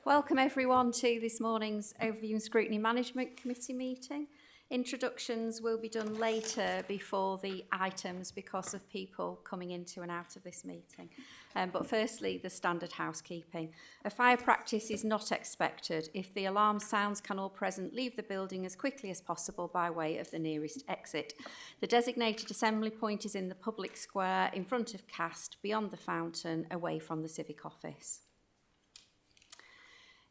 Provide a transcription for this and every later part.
Welcome everyone to this morning's Overview and Scrutiny Management Committee meeting. Introductions will be done later before the items because of people coming into and out of this meeting. But firstly, the standard housekeeping. A fire practice is not expected. If the alarm sounds, can all present leave the building as quickly as possible by way of the nearest exit. The designated assembly point is in the public square in front of Cast, beyond the fountain, away from the civic office.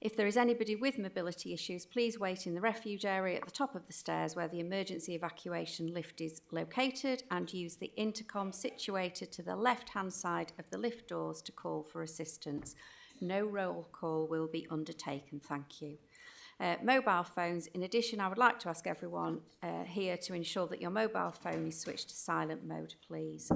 If there is anybody with mobility issues, please wait in the refuge area at the top of the stairs where the emergency evacuation lift is located, and use the intercom situated to the left-hand side of the lift doors to call for assistance. No roll call will be undertaken, thank you. Mobile phones. In addition, I would like to ask everyone here to ensure that your mobile phone is switched to silent mode, please.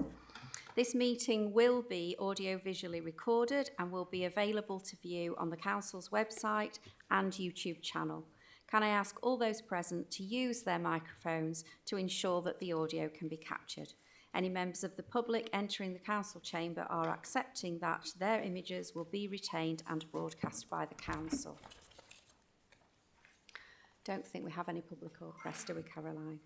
This meeting will be audio-visually recorded and will be available to view on the Council's website and YouTube channel. Can I ask all those present to use their microphones to ensure that the audio can be captured? Any members of the public entering the Council chamber are accepting that their images will be retained and broadcast by the Council. Don't think we have any public or press, do we, Caroline?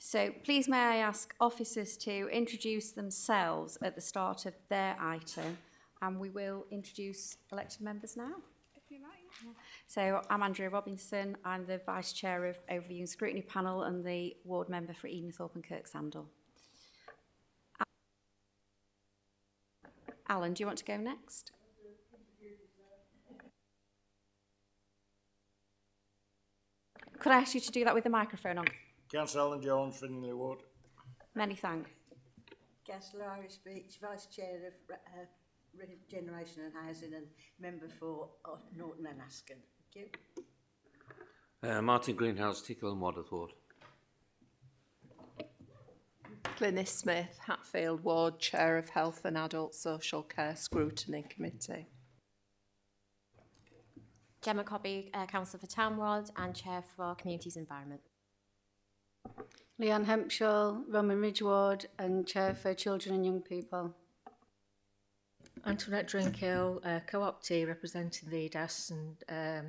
So please may I ask officers to introduce themselves at the start of their item, and we will introduce elected members now. If you like. Yeah. So I'm Andrea Robinson, I'm the Vice Chair of Overview and Scrutiny Panel and the Ward Member for Edenthorpe and Kirksandall. Alan, do you want to go next? Could I ask you to do that with the microphone on? Councillor Alan Jones, Finley Ward. Many thanks. Councillor Irish Beach, Vice Chair of Regeneration and Housing and Member for Norton and Asken. Thank you. Martin Greenhouse, Tickle and Wadworth Ward. Glynis Smith, Hatfield Ward, Chair of Health and Adult Social Care Scrutiny Committee. Gemma Cobby, Councillor for Town Ward and Chair for Communities Environment. Leanne Hempshall, Roman Ridge Ward and Chair for Children and Young People. Antoinette Drinkhill, Co-optee representing the diocesan the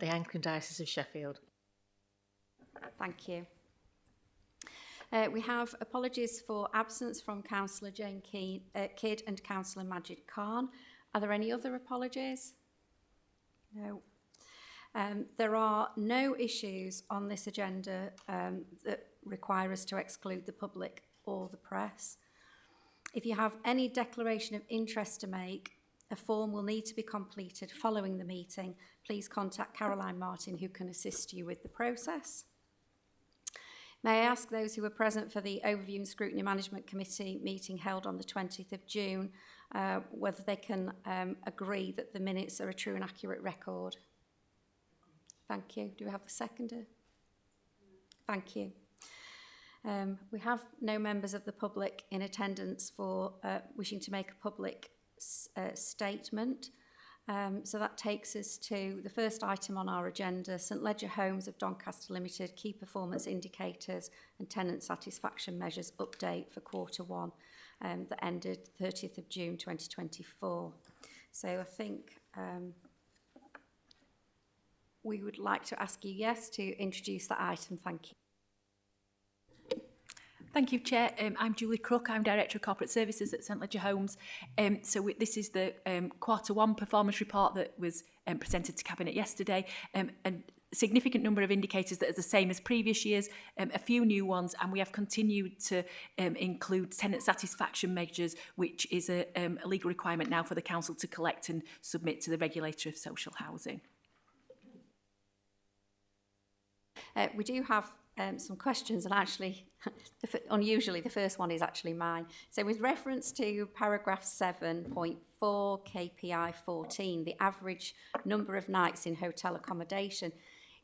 Anglican Diocese of Sheffield. Thank you. We have apologies for absence from Councillor Jane Kidd and Councillor Majid Khan. Are there any other apologies? No. There are no issues on this agenda that require us to exclude the public or the press. If you have any declaration of interest to make, a form will need to be completed following the meeting. Please contact Caroline Martin, who can assist you with the process. May I ask those who were present for the Overview and Scrutiny Management Committee meeting held on the 20th of June, whether they can agree that the minutes are a true and accurate record? Thank you. Do we have the seconder? Thank you. We have no members of the public in attendance for wishing to make a public statement. So that takes us to the first item on our agenda, St Ledger Homes of Doncaster Limited, Key Performance Indicators and Tenant Satisfaction Measures Update for Q1 that ended 30th of June 2024. So I think we would like to ask you, yes, to introduce that item. Thank you. Thank you, Chair. I'm Julie Crook. I'm Director of Corporate Services at St Ledger Homes. This is the Q1 performance report that was presented to Cabinet yesterday. A significant number of indicators that are the same as previous years, a few new ones, and we have continued to include tenant satisfaction measures, which is a legal requirement now for the Council to collect and submit to the Regulator of Social Housing. We do have some questions, and actually, unusually, the first one is actually mine. So with reference to paragraph 7.4 KPI 14, the average number of nights in hotel accommodation,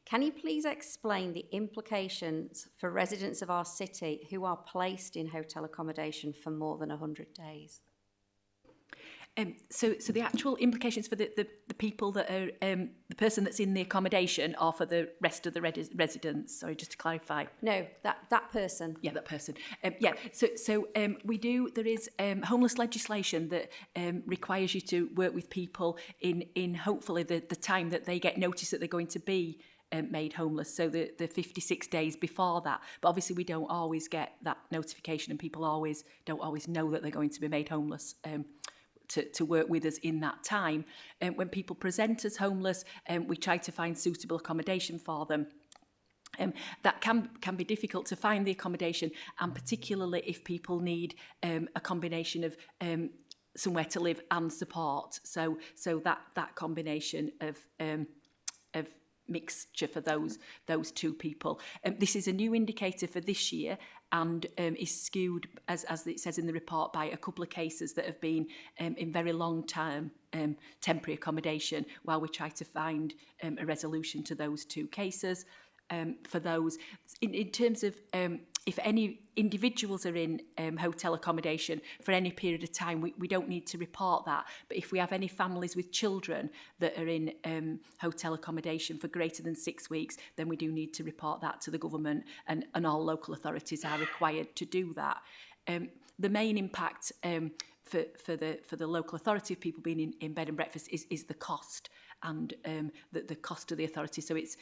can you please explain the implications for residents of our city who are placed in hotel accommodation for more than 100 days? So the actual implications for the people that are the person that's in the accommodation are for the rest of the residents. Sorry, just to clarify. No, that person. Yeah, that person. So we do. There is homeless legislation that requires you to work with people in hopefully the time that they get notice that they're going to be made homeless, so the 56 days before that. But obviously we don't always get that notification, and people don't always know that they're going to be made homeless to work with us in that time. When people present as homeless, we try to find suitable accommodation for them. That can be difficult to find the accommodation, and particularly if people need a combination of somewhere to live and support. So that combination of mixture for those two people. This is a new indicator for this year, and is skewed, as it says in the report, by a couple of cases that have been in very long-term temporary accommodation, while we try to find a resolution to those two cases. For those, in terms of if any individuals are in hotel accommodation for any period of time, we don't need to report that. But if we have any families with children that are in hotel accommodation for greater than 6 weeks, then we do need to report that to the government, and all local authorities are required to do that. The main impact for the local authority of people being in bed and breakfast is the cost, and the cost of the authority. So it's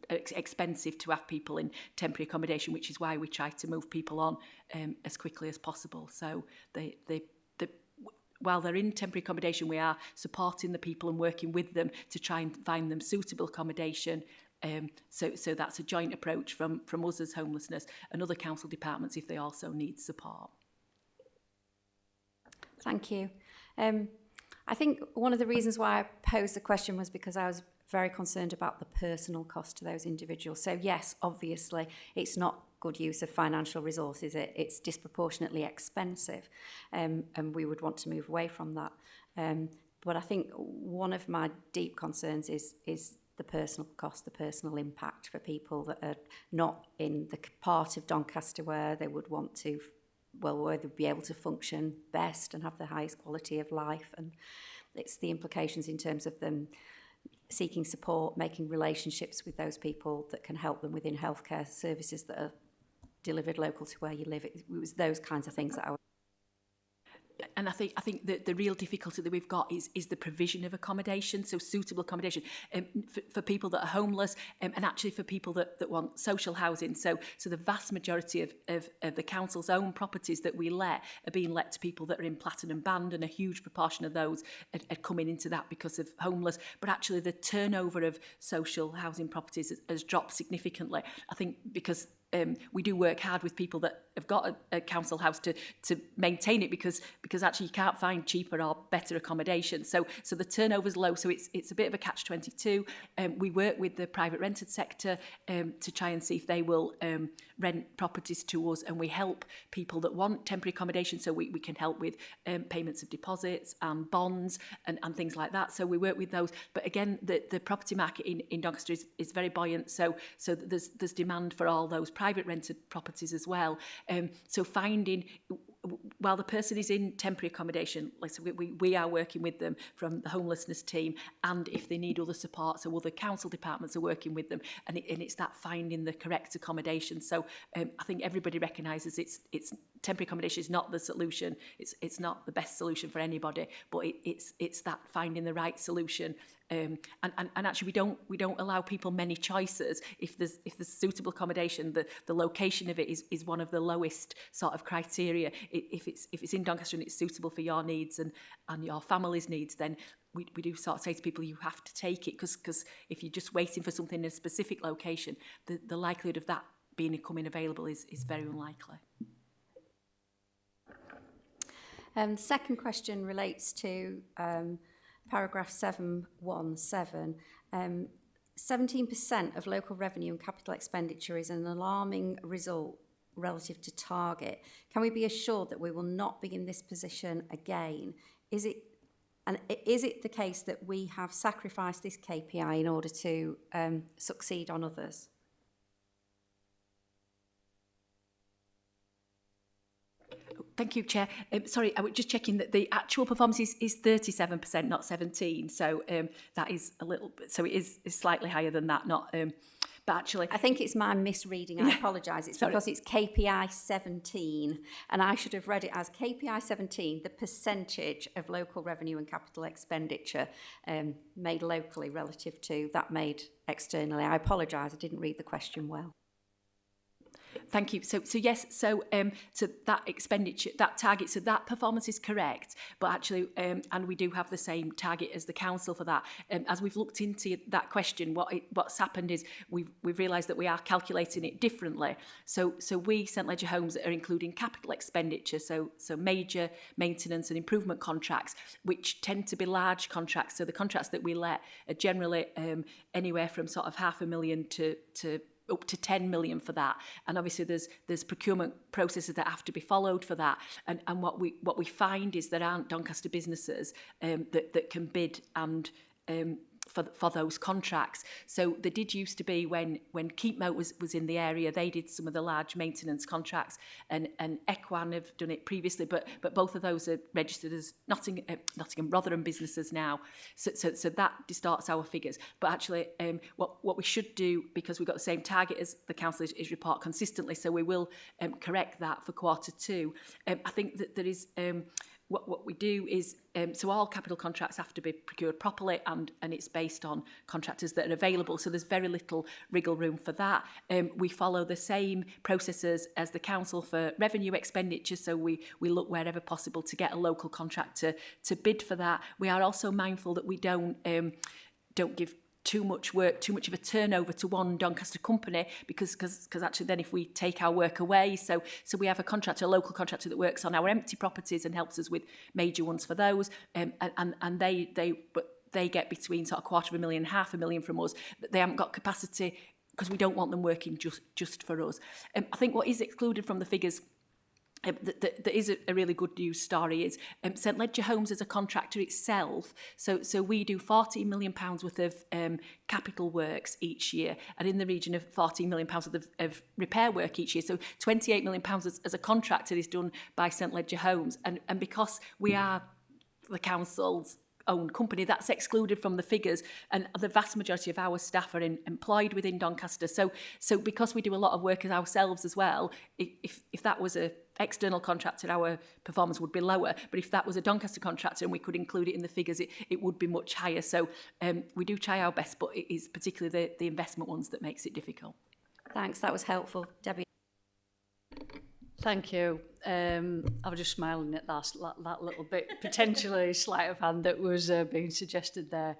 expensive to have people in temporary accommodation, which is why we try to move people on as quickly as possible. So while they're in temporary accommodation, we are supporting the people and working with them to try and find them suitable accommodation. So that's a joint approach from us as homelessness and other council departments if they also need support. Thank you. I think one of the reasons why I posed the question was because I was very concerned about the personal cost to those individuals. So yes, obviously, it's not good use of financial resources. It's disproportionately expensive, and we would want to move away from that. But I think one of my deep concerns is the personal cost, the personal impact for people that are not in the part of Doncaster where they would want to, where they'd be able to function best and have the highest quality of life. And it's the implications in terms of them seeking support, making relationships with those people that can help them within healthcare services that are delivered local to where you live. It was those kinds of things that I was. And I think that the real difficulty that we've got is the provision of accommodation, so suitable accommodation for people that are homeless, and actually for people that want social housing. So the vast majority of the council's own properties that we let are being let to people that are in platinum band, and a huge proportion of those are coming into that because of homeless. But actually the turnover of social housing properties has dropped significantly. I think because we do work hard with people that have got a council house to maintain it because actually you can't find cheaper or better accommodation. So the turnover's low. So it's a bit of a catch-22. We work with the private rented sector to try and see if they will rent properties to us, and we help people that want temporary accommodation. So we can help with payments of deposits and bonds and things like that. So we work with those. But again, the property market in Doncaster is very buoyant. So there's demand for all those private rented properties as well. So finding, while the person is in temporary accommodation, like so we are working with them from the homelessness team, and if they need other support, so other council departments are working with them, and it's that finding the correct accommodation. So I think everybody recognises it's temporary accommodation is not the solution. It's not the best solution for anybody, but it's that finding the right solution. And actually we don't allow people many choices. If there's suitable accommodation, the location of it is one of the lowest sort of criteria. If it's in Doncaster and it's suitable for your needs and your family's needs, then we do sort of say to people, you have to take it, because if you're just waiting for something in a specific location, the likelihood of that becoming available is very unlikely. The second question relates to paragraph 717. 17% of local revenue and capital expenditure is an alarming result relative to target. Can we be assured that we will not be in this position again? Is it the case that we have sacrificed this KPI in order to succeed on others? Thank you, Chair. Sorry, I was just checking that the actual performance is 37%, not 17. So that is a little bit, so it is slightly higher than that, not, but actually... I think it's my misreading. I apologise. It's because it's KPI 17, and I should have read it as KPI 17, the percentage of local revenue and capital expenditure made locally relative to that made externally. I apologise. I didn't read the question well. Thank you. So yes, so that expenditure, that target, so that performance is correct, but actually, and we do have the same target as the council for that. As we've looked into that question, what's happened is we've realised that we are calculating it differently. So we, St Leger Homes, are including capital expenditure, so major maintenance and improvement contracts, which tend to be large contracts. So the contracts that we let are generally anywhere from sort of £500,000 to up to 10 million for that, and obviously there's procurement processes that have to be followed for that, and what we find is there aren't Doncaster businesses that can bid and for those contracts. So there did used to be when Keepmoat was in the area, they did some of the large maintenance contracts, and Equan have done it previously, but both of those are registered as Nottingham Rotherham businesses now. So that distorts our figures. But actually, what we should do, because we've got the same target as the council, is report consistently. So we will correct that for Q2. I think that there is. What we do is, so all capital contracts have to be procured properly, and it's based on contractors that are available, so there's very little wriggle room for that. We follow the same processes as the council for revenue expenditure, so we look wherever possible to get a local contractor to bid for that. We are also mindful that we don't give too much work, too much of a turnover to one Doncaster company, because actually then if we take our work away, so we have a local contractor that works on our empty properties and helps us with major ones for those, and they get between sort of £250,000 and £500,000 from us. They haven't got capacity because we don't want them working just for us. I think what is excluded from the figures, that is a really good news story, is St Leger Homes as a contractor itself. So we do £14 million worth of capital works each year, and in the region of £14 million worth of repair work each year. So £28 million as a contractor is done by St Leger Homes, and because we are the council's own company, that's excluded from the figures, and the vast majority of our staff are employed within Doncaster. So because we do a lot of work ourselves as well, if that was a external contractor, our performance would be lower, but if that was a Doncaster contractor and we could include it in the figures, it would be much higher. So we do try our best, but it is particularly the investment ones that makes it difficult. Thanks, that was helpful. Debbie. Thank you. I was just smiling at that little bit, potentially sleight of hand that was being suggested there.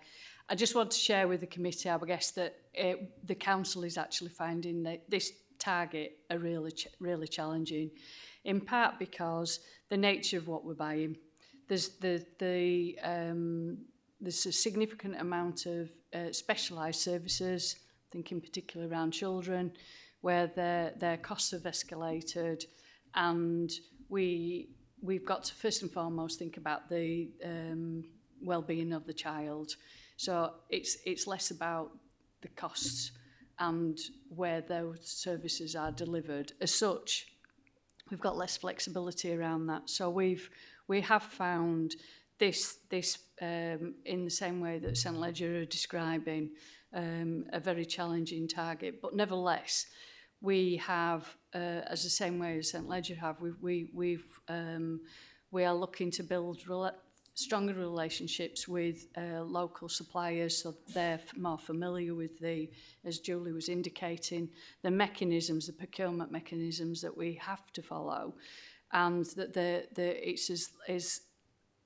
I just want to share with the committee, I guess, that the council is actually finding that this target are really challenging, in part because the nature of what we're buying. There's a significant amount of specialised services, thinking particularly around children, where their costs have escalated, and we've got to first and foremost think about the well-being of the child. So it's less about the costs and where those services are delivered. As such, we've got less flexibility around that. So we have found this in the same way that St Leger are describing, a very challenging target. But nevertheless, we have, as the same way as St Leger have, we are looking to build stronger relationships with local suppliers, so they're more familiar with as Julie was indicating, the mechanisms, the procurement mechanisms that we have to follow, and that it's as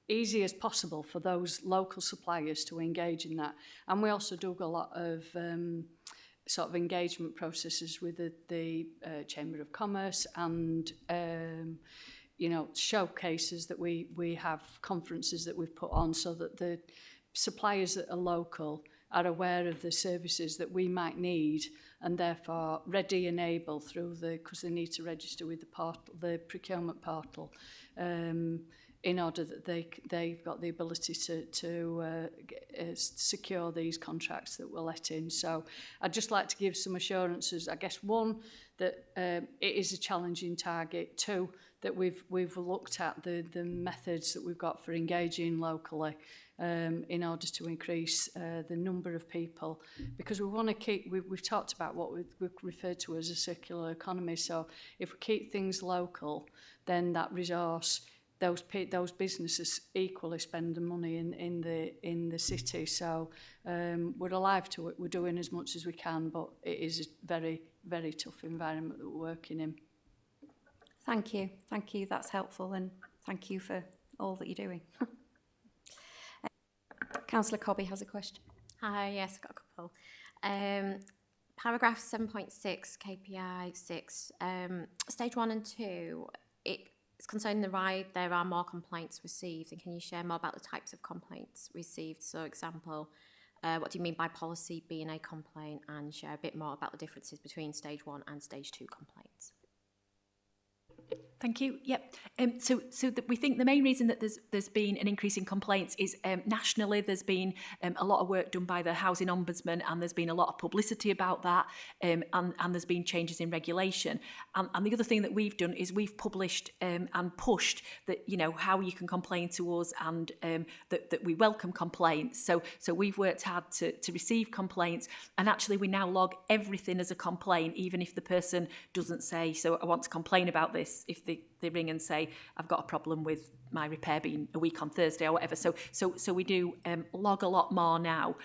easy as possible for those local suppliers to engage in that. And we also do a lot of sort of engagement processes with the Chamber of Commerce, and showcases that we have, conferences that we've put on, so that the suppliers that are local are aware of the services that we might need, and therefore ready and able because they need to register with the portal, the procurement portal, in order that they've got the ability to secure these contracts that we're letting. So I'd just like to give some assurances, I guess, one, that it is a challenging target, two, that we've looked at the methods that we've got for engaging locally in order to increase the number of people, because we want to keep, we've talked about what we've referred to as a circular economy. So if we keep things local, then that resource, those businesses equally spend the money in the city. So we're alive to it. We're doing as much as we can, but it is a very, very tough environment that we're working in. Thank you. Thank you. That's helpful, and thank you for all that you're doing. Councillor Cobby has a question. Hi, yes, I've got a couple. Paragraph 7.6, KPI 6, stage 1 and 2, it's concerning there are more complaints received, and can you share more about the types of complaints received? So, example, what do you mean by policy being a complaint, and share a bit more about the differences between stage 1 and stage 2 complaints. Thank you. Yep. So we think the main reason that there's been an increase in complaints is nationally there's been a lot of work done by the Housing Ombudsman, and there's been a lot of publicity about that, and there's been changes in regulation. And the other thing that we've done is we've published and pushed that, you know, how you can complain to us, and that we welcome complaints. So we've worked hard to receive complaints, and actually we now log everything as a complaint, even if the person doesn't say, so I want to complain about this. If they ring and say, I've got a problem with my repair being a week on Thursday or whatever. So we do log a lot more now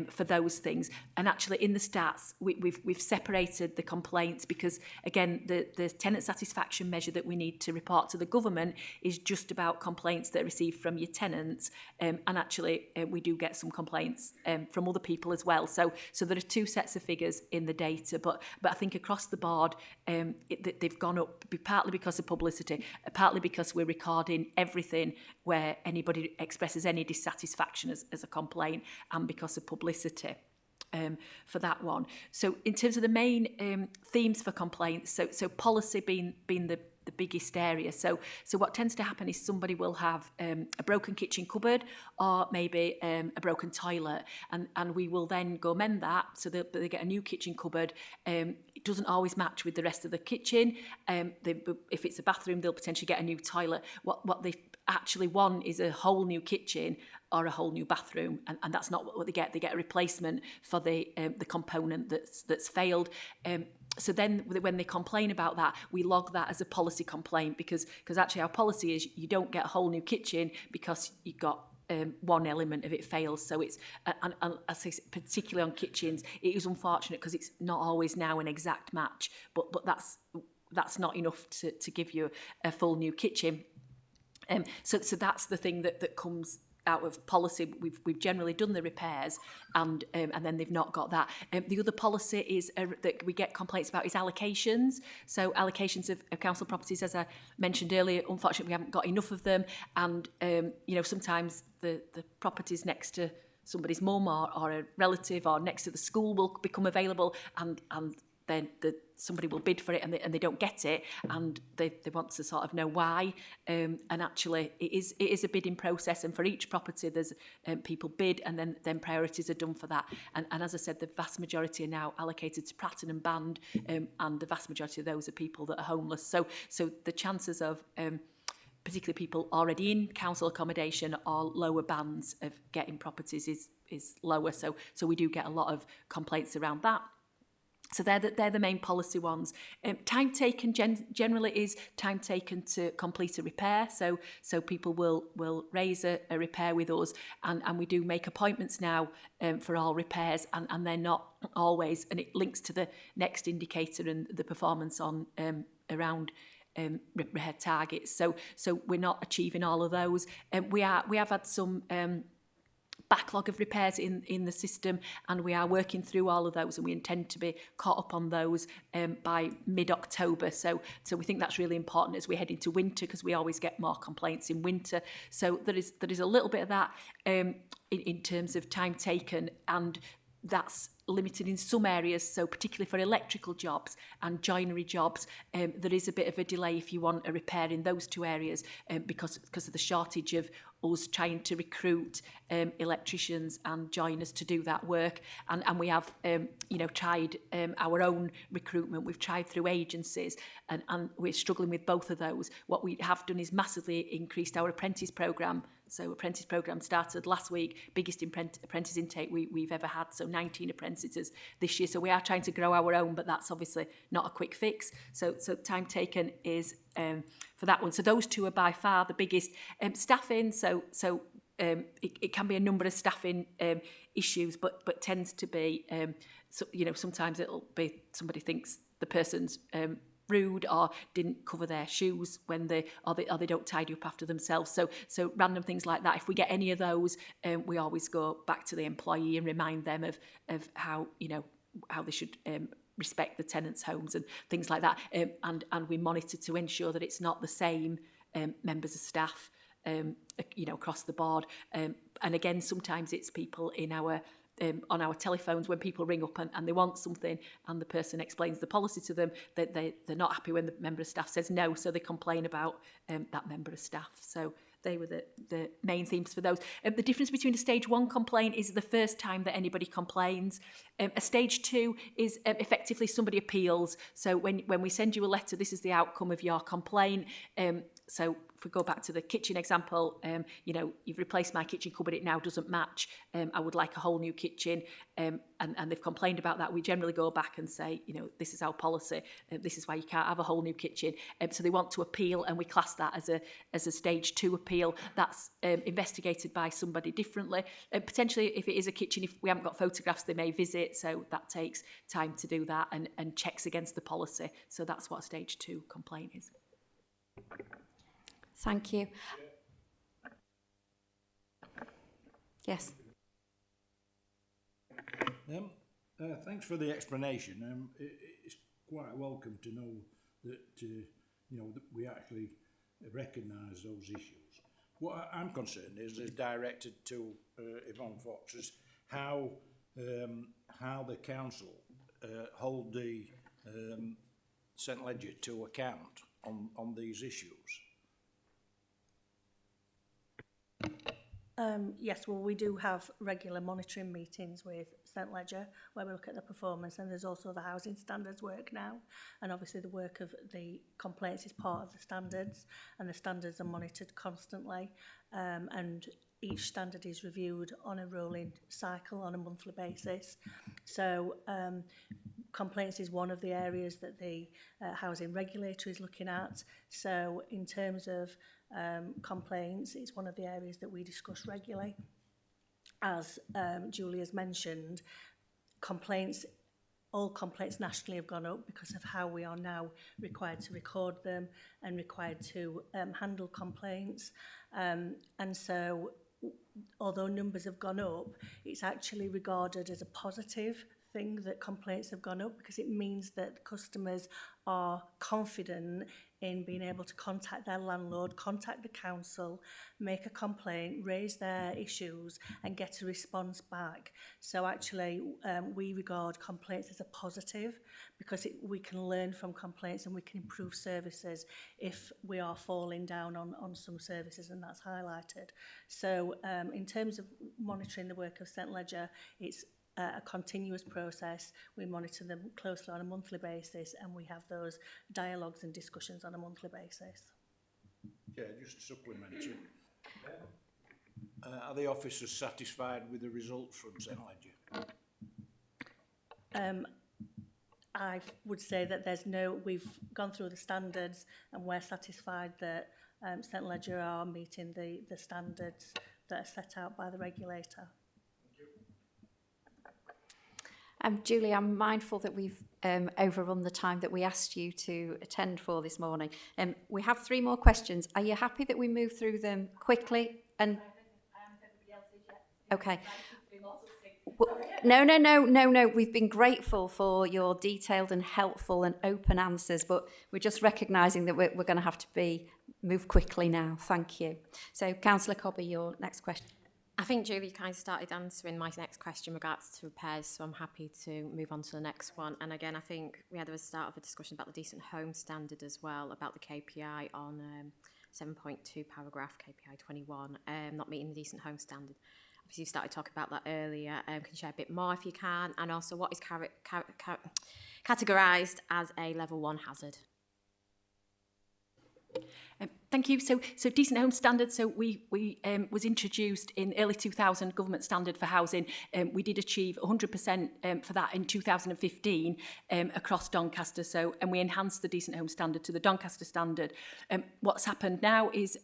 for those things. And actually in the stats, we've separated the complaints, because again, the tenant satisfaction measure that we need to report to the government is just about complaints that are received from your tenants. And actually we do get some complaints from other people as well. So there are two sets of figures in the data, but I think across the board they've gone up partly because of publicity, partly because we're recording everything where anybody expresses any dissatisfaction as a complaint, and because of publicity for that one. So in terms of the main themes for complaints, so policy being the biggest area. So what tends to happen is somebody will have a broken kitchen cupboard, or maybe a broken toilet, and we will then go mend that, so they get a new kitchen cupboard. It doesn't always match with the rest of the kitchen. If it's a bathroom, they'll potentially get a new toilet. What they actually want is a whole new kitchen or a whole new bathroom, and that's not what they get. They get a replacement for the component that's failed. So then when they complain about that, we log that as a policy complaint, because actually our policy is you don't get a whole new kitchen because you've got one element of it fails. So it's, and I say particularly on kitchens, it is unfortunate because it's not always now an exact match, but that's not enough to give you a full new kitchen. So that's the thing that comes out of policy. We've generally done the repairs, and then they've not got that. The other policy is that we get complaints about is allocations. So allocations of council properties, as I mentioned earlier, unfortunately we haven't got enough of them, and sometimes the properties next to somebody's mum or a relative or next to the school will become available, and then somebody will bid for it and they don't get it, and they want to sort of know why. And actually it is a bidding process, and for each property there's people bid, and then priorities are done for that. And as I said, the vast majority are now allocated to Pratton and Band, and the vast majority of those are people that are homeless. So the chances of particularly people already in council accommodation or lower bands of getting properties is lower. So we do get a lot of complaints around that. So they're the main policy ones. Time taken generally is time taken to complete a repair. So people will raise a repair with us, and we do make appointments now for all repairs, and they're not always, and it links to the next indicator and the performance on around repair targets. So we're not achieving all of those. We have had some backlog of repairs in the system, and we are working through all of those, and we intend to be caught up on those by mid-October. So we think that's really important as we head into winter, because we always get more complaints in winter. So there is a little bit of that in terms of time taken, and that's limited in some areas, so particularly for electrical jobs and joinery jobs, there is a bit of a delay if you want a repair in those two areas because of the shortage of us trying to recruit electricians and joiners to do that work. And we have, tried our own recruitment. We've tried through agencies and we're struggling with both of those. What we have done is massively increased our apprentice programme. So apprentice programme started last week, biggest apprentice intake we've ever had, so 19 apprentices this year. So we are trying to grow our own, but that's obviously not a quick fix. So time taken is for that one. So those two are by far the biggest. Staffing, it can be a number of staffing issues, but tends to be, sometimes it'll be somebody thinks the person's rude or didn't cover their shoes when they don't tidy up after themselves. So random things like that. If we get any of those, we always go back to the employee and remind them of how they should respect the tenants' homes and things like that. And we monitor to ensure that it's not the same members of staff across the board. And again, sometimes it's people in our on our telephones when people ring up and they want something and the person explains the policy to them, that they're not happy when the member of staff says no, so they complain about that member of staff. So they were the main themes for those. The difference between a stage 1 complaint is the first time that anybody complains. A stage 2 is effectively somebody appeals. So when we send you a letter, this is the outcome of your complaint. So if we go back to the kitchen example, you've replaced my kitchen cupboard, it now doesn't match. I would like a whole new kitchen. And they've complained about that. We generally go back and say, this is our policy. This is why you can't have a whole new kitchen. So they want to appeal, and we class that as a stage 2 appeal. That's investigated by somebody differently. Potentially, if it is a kitchen, if we haven't got photographs, they may visit. So that takes time to do that and checks against the policy. So that's what a stage 2 complaint is. Thank you. Yes. Thanks for the explanation. It's quite welcome to know that that we actually recognise those issues. What I'm concerned is directed to Yvonne Fox is how the council hold the St Ledger to account on these issues. Yes, well, we do have regular monitoring meetings with St Ledger where we look at the performance, and there's also the housing standards work now, and obviously the work of the complaints is part of the standards, and the standards are monitored constantly, and each standard is reviewed on a rolling cycle on a monthly basis. So complaints is one of the areas that the housing regulator is looking at. So in terms of complaints, it's one of the areas that we discuss regularly. As Julie has mentioned, all complaints nationally have gone up because of how we are now required to record them and required to handle complaints. And so, although numbers have gone up, it's actually regarded as a positive thing that complaints have gone up, because it means that customers are confident in being able to contact their landlord, contact the council, make a complaint, raise their issues and get a response back. So actually we regard complaints as a positive, because we can learn from complaints and we can improve services if we are falling down on some services, and that's highlighted. So in terms of monitoring the work of St Ledger, it's a continuous process. We monitor them closely on a monthly basis, and we have those dialogues and discussions on a monthly basis. Yeah, just supplementary. Are the officers satisfied with the results from St Ledger? I would say that we've gone through the standards and we're satisfied that St Ledger are meeting the standards that are set out by the regulator. Julie, I'm mindful that we've overrun the time that we asked you to attend for this morning. We have 3 more questions. Are you happy that we move through them quickly? And okay. Well, no. We've been grateful for your detailed and helpful and open answers, but we're just recognising that we're going to have to move quickly now. Thank you. So, Councillor Cobby, your next question. I think Julie kind of started answering my next question in regards to repairs, so I'm happy to move on to the next one. And again, I think we had a start of a discussion about the decent home standard as well, about the KPI on 7.2 paragraph KPI 21, not meeting the decent home standard. Obviously, you started talking about that earlier. Can you share a bit more if you can? And also, what is categorised as a level 1 hazard? Thank you. So decent home standard. So we was introduced in early 2000 government standard for housing. We did achieve 100% for that in 2015 across Doncaster. So and we enhanced the decent home standard to the Doncaster standard. What's happened now is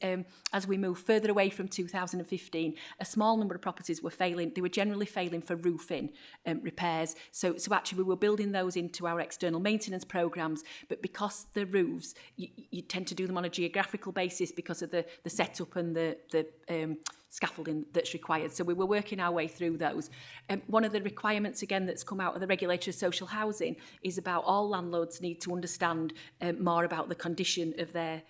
as we move further away from 2015, a small number of properties were failing. They were generally failing for roofing repairs. So actually we were building those into our external maintenance programs. But because the roofs, you tend to do them on a geographical basis because of the setup and the scaffolding that's required. So we were working our way through those. One of the requirements, again, that's come out of the Regulator of Social Housing is about all landlords need to understand more about the condition of their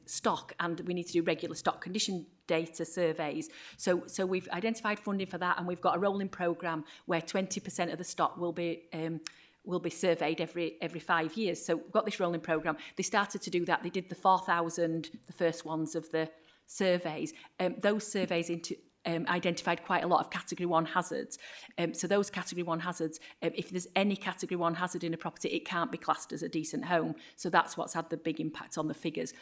stock, and we need to do regular stock condition data surveys. So we've identified funding for that, and we've got a rolling programme where 20% of the stock will be surveyed every 5 years. So we've got this rolling programme. They started to do that. They did the 4,000, the first ones of the surveys. Those surveys identified quite a lot of category 1 hazards. So those category 1 hazards, if there's any category 1 hazard in a property, it can't be classed as a decent home. So that's what's had the big impact on the figures.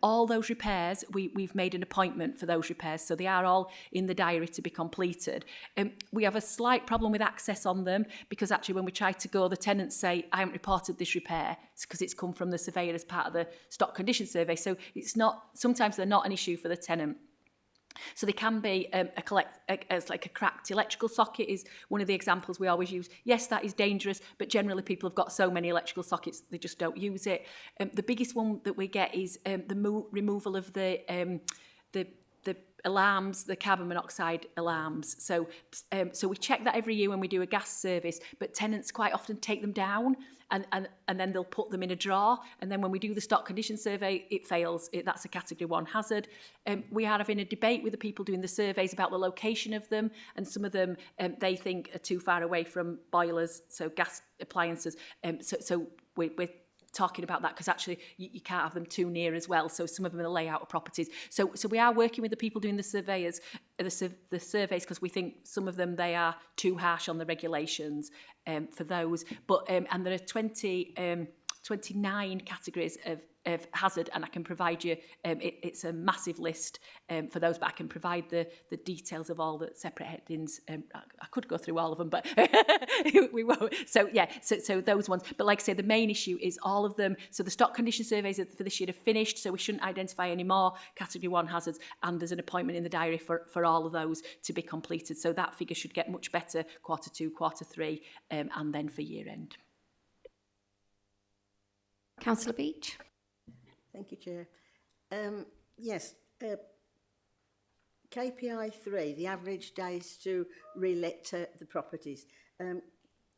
All those repairs, we've made an appointment for those repairs. So they are all in the diary to be completed. We have a slight problem with access on them because actually when we try to go, the tenants say, I haven't reported this repair. It's because it's come from the surveyor as part of the stock condition survey. So it's not, sometimes they're not an issue for the tenant. So they can be as like a cracked electrical socket is one of the examples we always use. Yes, that is dangerous, but generally people have got so many electrical sockets they just don't use it. The biggest one that we get is the removal of the alarms, the carbon monoxide alarms. So we check that every year when we do a gas service, but tenants quite often take them down and then they'll put them in a drawer. And then when we do the stock condition survey, it fails. That's a category 1 hazard. We are having a debate with the people doing the surveys about the location of them. And some of them, they think are too far away from boilers, so gas appliances. So we're talking about that because actually you can't have them too near as well. So some of them are the layout of properties. So we are working with the people doing the surveys because we think some of them, they are too harsh on the regulations for those. But and there are 29 categories of hazard, and I can provide you, it's a massive list for those, but I can provide the details of all the separate headings. I could go through all of them, but we won't. So yeah, so those ones. But like I say, the main issue is all of them. So the stock condition surveys for this year are finished, so we shouldn't identify any more category 1 hazards, and there's an appointment in the diary for all of those to be completed. So that figure should get much better Q2, Q3, and then for year end. Councillor Beach. Thank you, Chair. Yes, KPI 3, the average days to re-let the properties.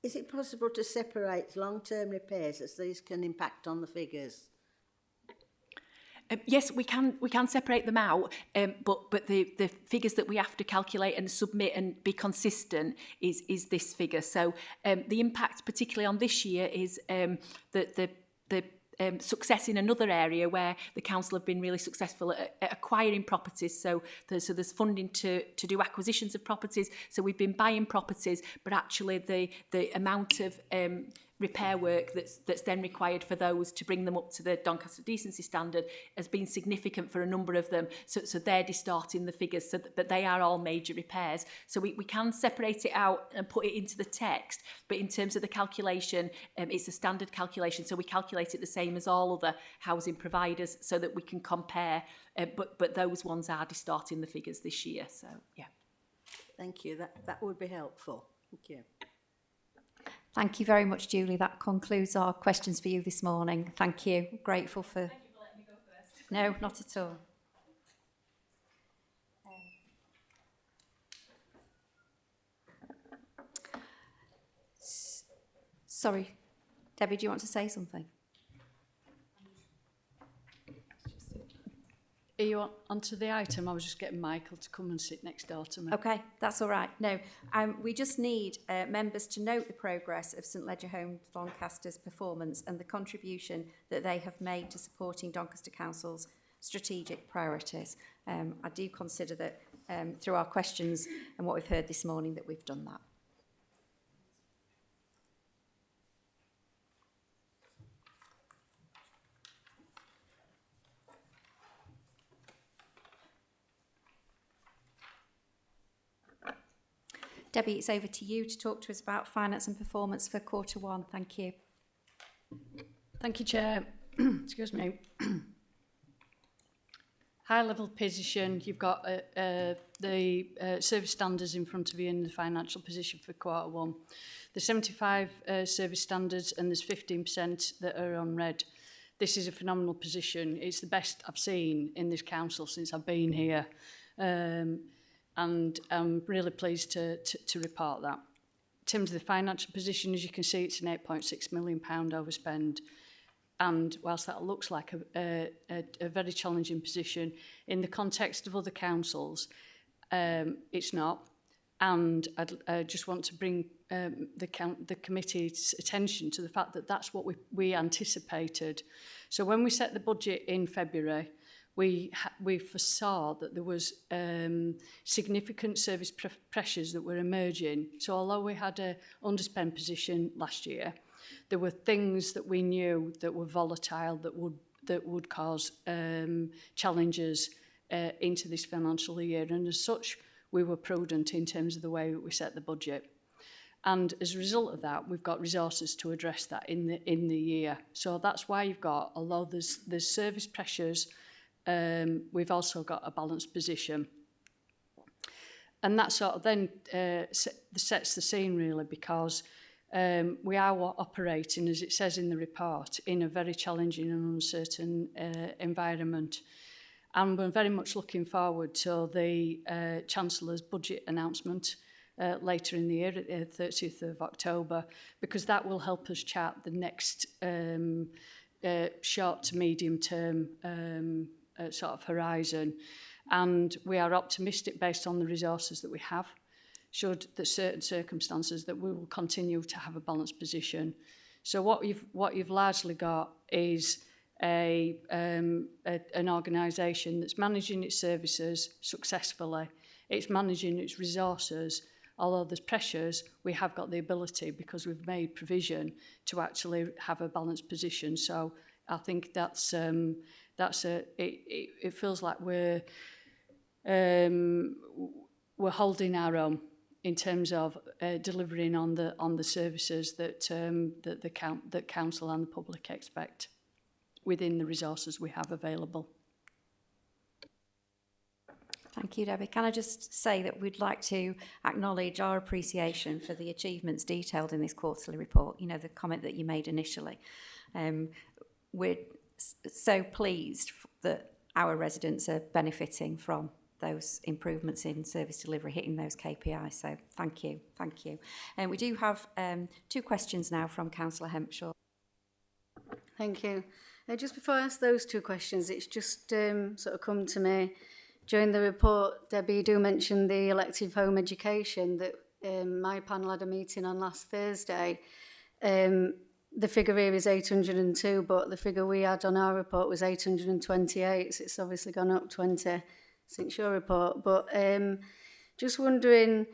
Is it possible to separate long-term repairs as these can impact on the figures? Yes, we can separate them out, but the figures that we have to calculate and submit and be consistent is this figure. So the impact, particularly on this year, is the success in another area where the council have been really successful at acquiring properties. So there's funding to do acquisitions of properties. So we've been buying properties, but actually the amount of repair work that's then required for those to bring them up to the Doncaster decency standard has been significant for a number of them. So they're distorting the figures, but they are all major repairs. So we can separate it out and put it into the text, but in terms of the calculation, it's a standard calculation. So we calculate it the same as all other housing providers so that we can compare, but those ones are distorting the figures this year. So yeah. Thank you. That would be helpful. Thank you. Thank you very much, Julie. That concludes our questions for you this morning. Thank you. Grateful for... Thank you for letting me go first. No, not at all. Sorry, Debbie, do you want to say something? Are you onto the item? I was just getting Michael to come and sit next door to me. Okay, that's all right. No, we just need members to note the progress of St Leger Home Doncaster's performance and the contribution that they have made to supporting Doncaster Council's strategic priorities. I do consider that through our questions and what we've heard this morning that we've done that. Debbie, it's over to you to talk to us about finance and performance for Q1. Thank you. Thank you, Chair. Excuse me. High-level position, you've got the service standards in front of you in the financial position for Q1. There's 75 service standards and there's 15% that are on red. This is a phenomenal position. It's the best I've seen in this council since I've been here. And I'm really pleased to report that. In terms of the financial position, as you can see, it's an £8.6 million overspend. And whilst that looks like a very challenging position, in the context of other councils, it's not. And I just want to bring the committee's attention to the fact that that's what we anticipated. So when we set the budget in February, we foresaw that there was significant service pressures that were emerging. So although we had an underspend position last year, there were things that we knew that were volatile that would cause challenges into this financial year. And as such, we were prudent in terms of the way we set the budget. And as a result of that, we've got resources to address that in the year. So that's why you've got, although there's service pressures, we've also got a balanced position. And that sort of then sets the scene really, because we are operating, as it says in the report, in a very challenging and uncertain environment. And we're very much looking forward to the Chancellor's budget announcement later in the year, at the 30th of October, because that will help us chart the next short to medium term sort of horizon. And we are optimistic based on the resources that we have, should the certain circumstances, that we will continue to have a balanced position. So what you've largely got is an organisation that's managing its services successfully. It's managing its resources. Although there's pressures, we have got the ability, because we've made provision, to actually have a balanced position. So I think it feels like we're holding our own in terms of delivering on the services that council and the public expect within the resources we have available. Thank you, Debbie. Can I just say that we'd like to acknowledge our appreciation for the achievements detailed in this quarterly report, you know, the comment that you made initially. We're so pleased that our residents are benefiting from those improvements in service delivery, hitting those KPIs. So thank you. And we do have 2 questions now from Councillor Hempshaw. Thank you. Just before I ask those 2 questions, it's just sort of come to me. During the report, Debbie, you do mention the elective home education that my panel had a meeting on last Thursday. The figure here is 802, but the figure we had on our report was 828, so it's obviously gone up 20 since your report. But just wondering,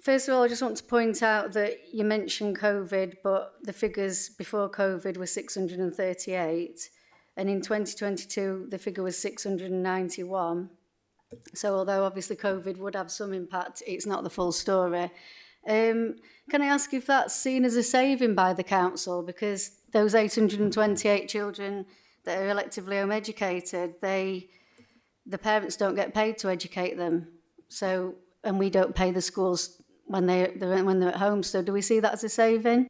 first of all, I just want to point out that you mentioned COVID, but the figures before COVID were 638, and in 2022, the figure was 691. So although obviously COVID would have some impact, it's not the full story. Can I ask if that's seen as a saving by the council? Because those 828 children that are electively home educated, the parents don't get paid to educate them. So, and we don't pay the schools when they're at home. So do we see that as a saving?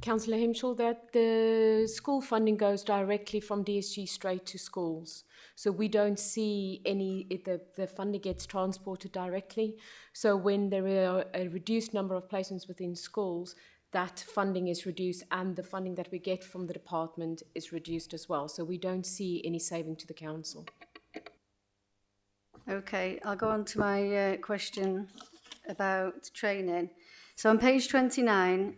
Councillor Himshall, that the school funding goes directly from DSG straight to schools. So we don't see the funding gets transported directly. So when there are a reduced number of placements within schools, that funding is reduced and the funding that we get from the department is reduced as well. So we don't see any saving to the council. Okay, I'll go on to my question about training. So on page 29,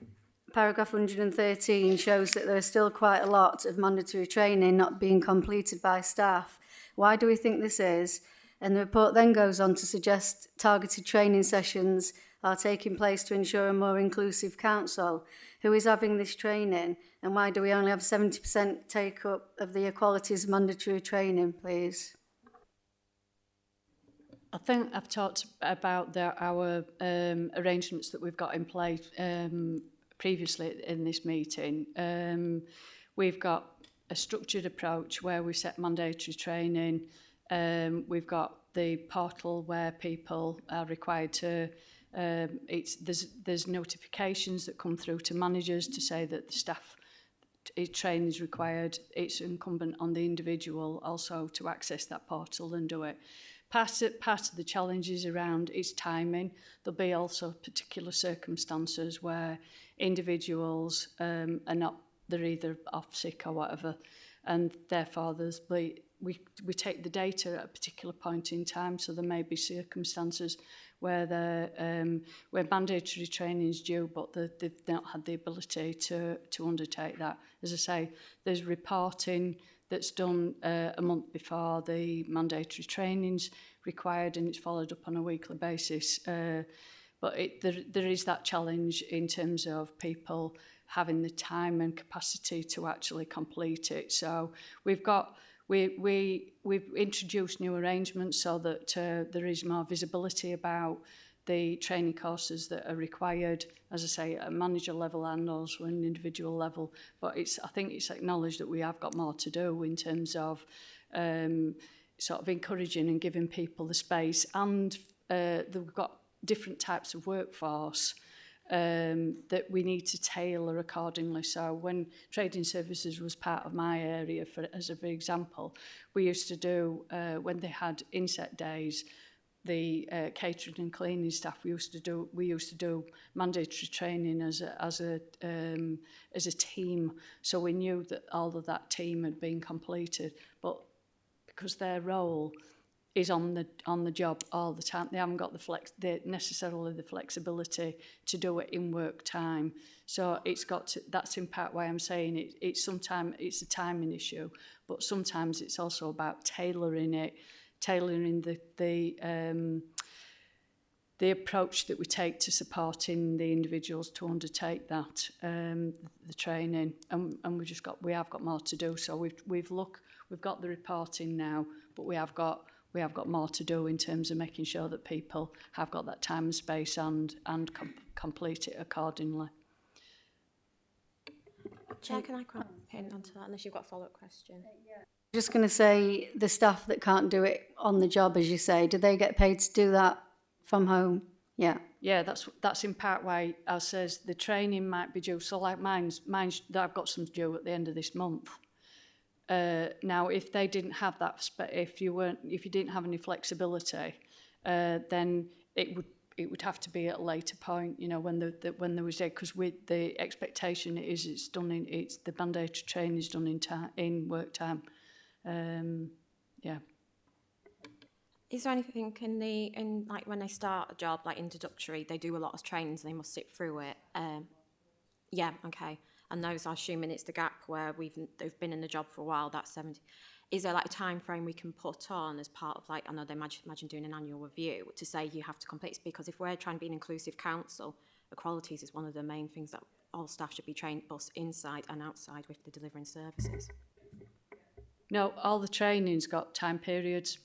paragraph 113 shows that there are still quite a lot of mandatory training not being completed by staff. Why do we think this is? And the report then goes on to suggest targeted training sessions are taking place to ensure a more inclusive council. Who is having this training, and why do we only have 70% take up of the equalities mandatory training, please? I think I've talked about our arrangements that we've got in place previously in this meeting. We've got a structured approach where we set mandatory training. We've got the portal where people are required to there's notifications that come through to managers to say that the staff training is required. It's incumbent on the individual also to access that portal and do it. Part of the challenges around is timing. There'll be also particular circumstances where individuals are not, they're either off sick or whatever, and therefore we take the data at a particular point in time. So there may be circumstances where where mandatory training is due, but they've not had the ability to undertake that. As I say, there's reporting that's done a month before the mandatory training's required, and it's followed up on a weekly basis. But there is that challenge in terms of people having the time and capacity to actually complete it. So we've introduced new arrangements so that there is more visibility about the training courses that are required, as I say, at a manager level and also an individual level. But I think it's acknowledged that we have got more to do in terms of sort of encouraging and giving people the space. And we've got different types of workforce that we need to tailor accordingly. So when trading services was part of my area, as an example, we used to do, when they had inset days, the catering and cleaning staff, we used to do mandatory training as a team. So we knew that all of that team had been completed, but because their role is on the job all the time, they haven't got necessarily the flexibility to do it in work time. So that's in part why I'm saying it's a timing issue, but sometimes it's also about tailoring the approach that we take to supporting the individuals to undertake that the training, and we have got more to do. So we've got the reporting now, but we have got more to do in terms of making sure that people have got that time and space and complete it accordingly. Chair, can I comment onto that unless you've got a follow-up question? Just going to say, the staff that can't do it on the job, as you say, do they get paid to do that from home? Yeah. Yeah, that's in part why I says the training might be due. So like mine's I've got some due at the end of this month. Now, if they didn't have that, if you didn't have any flexibility, then it would have to be at a later point. You know, when there was because the expectation is the mandatory training is done in work time. Yeah. Is there anything in like when they start a job, like introductory, they do a lot of trainings and they must sit through it? Yeah, okay. And those, I'm assuming it's the gap where they've been in the job for a while, that's 70. Is there like a time frame we can put on as part of, like, I know they imagine doing an annual review to say you have to complete this? Because if we're trying to be an inclusive council, equalities is one of the main things that all staff should be trained both inside and outside with the delivering services. No, all the training's got time periods.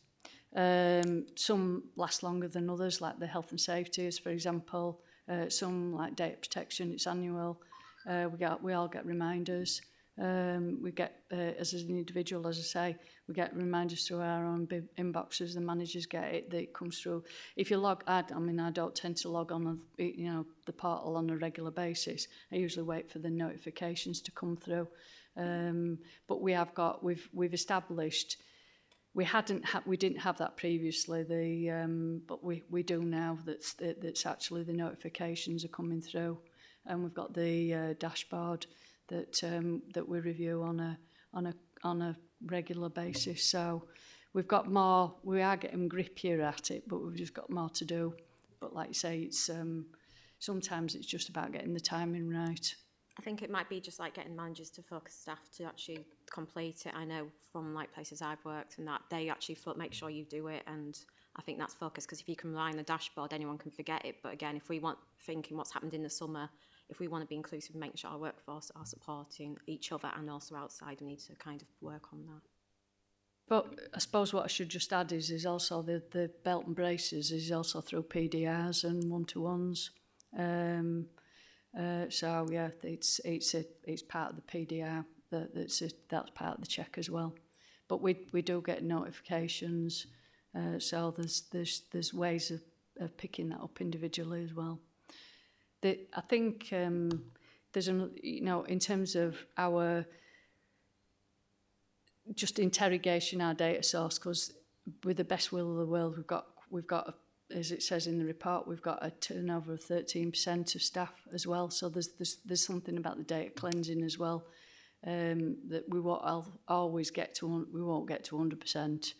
Some last longer than others, like the health and safety, as for example. Some like data protection, it's annual. We all get reminders. We get, as an individual, as I say, we get reminders through our own inboxes. The managers get it. That comes through. If you log, I don't tend to log on, the portal on a regular basis. I usually wait for the notifications to come through. But we've established. We didn't have that previously. But we do now. That's actually the notifications are coming through. and we've got the dashboard that that we review on a regular basis. So we've got more. We are getting grippier at it, but we've just got more to do. But like you say, it's sometimes it's just about getting the timing right. I think it might be just like getting managers to focus staff to actually complete it. I know from like places I've worked and that they actually make sure you do it, and I think that's focus, because if you can rely on the dashboard, anyone can forget it. But again, if we want thinking what's happened in the summer, if we want to be inclusive and making sure our workforce are supporting each other and also outside, we need to kind of work on that. But I suppose what I should just add is also the belt and braces is also through PDRs and one-to-ones. So yeah, it's part of the PDR that's part of the check as well. But we do get notifications, so there's ways of picking that up individually as well. I think there's in terms of our just interrogation our data source, because with the best will of the world, we've got as it says in the report, we've got a turnover of 13% of staff as well. So there's something about the data cleansing as well, that we won't always get to. We won't get to 100%,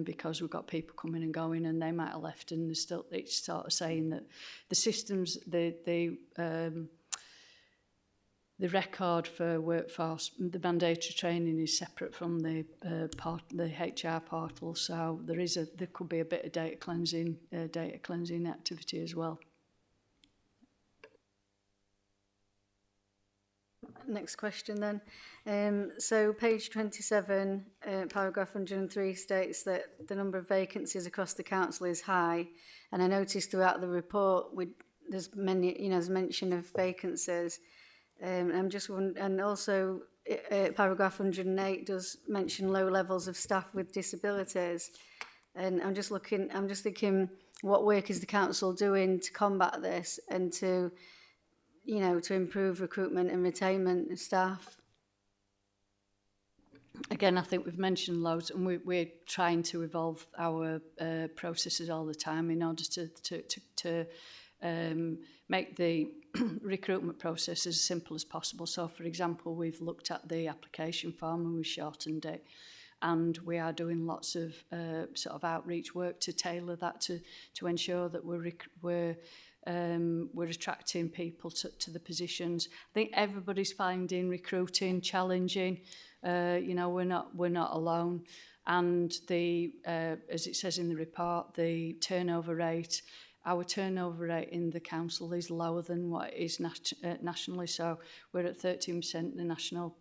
because we've got people coming and going, and they might have left, and there's still, it's sort of saying that the systems, the record for workforce, the mandatory training is separate from the HR portal, so there could be a bit of data cleansing activity as well. Next question then. So page 27, paragraph 103 states that the number of vacancies across the council is high, and I noticed throughout the report there's many, there's mention of vacancies. I'm just wondering, and also paragraph 108 does mention low levels of staff with disabilities, and I'm just thinking, what work is the council doing to combat this and to improve recruitment and retainment of staff? Again, I think we've mentioned loads, and we're trying to evolve our processes all the time in order to make the recruitment process as simple as possible. So, for example, we've looked at the application form and we've shortened it, and we are doing lots of sort of outreach work to tailor that to ensure that we're attracting people to the positions. I think everybody's finding recruiting challenging. We're not alone, and as it says in the report, the turnover rate. Our turnover rate in the council is lower than what it is nationally, so we're at 13%,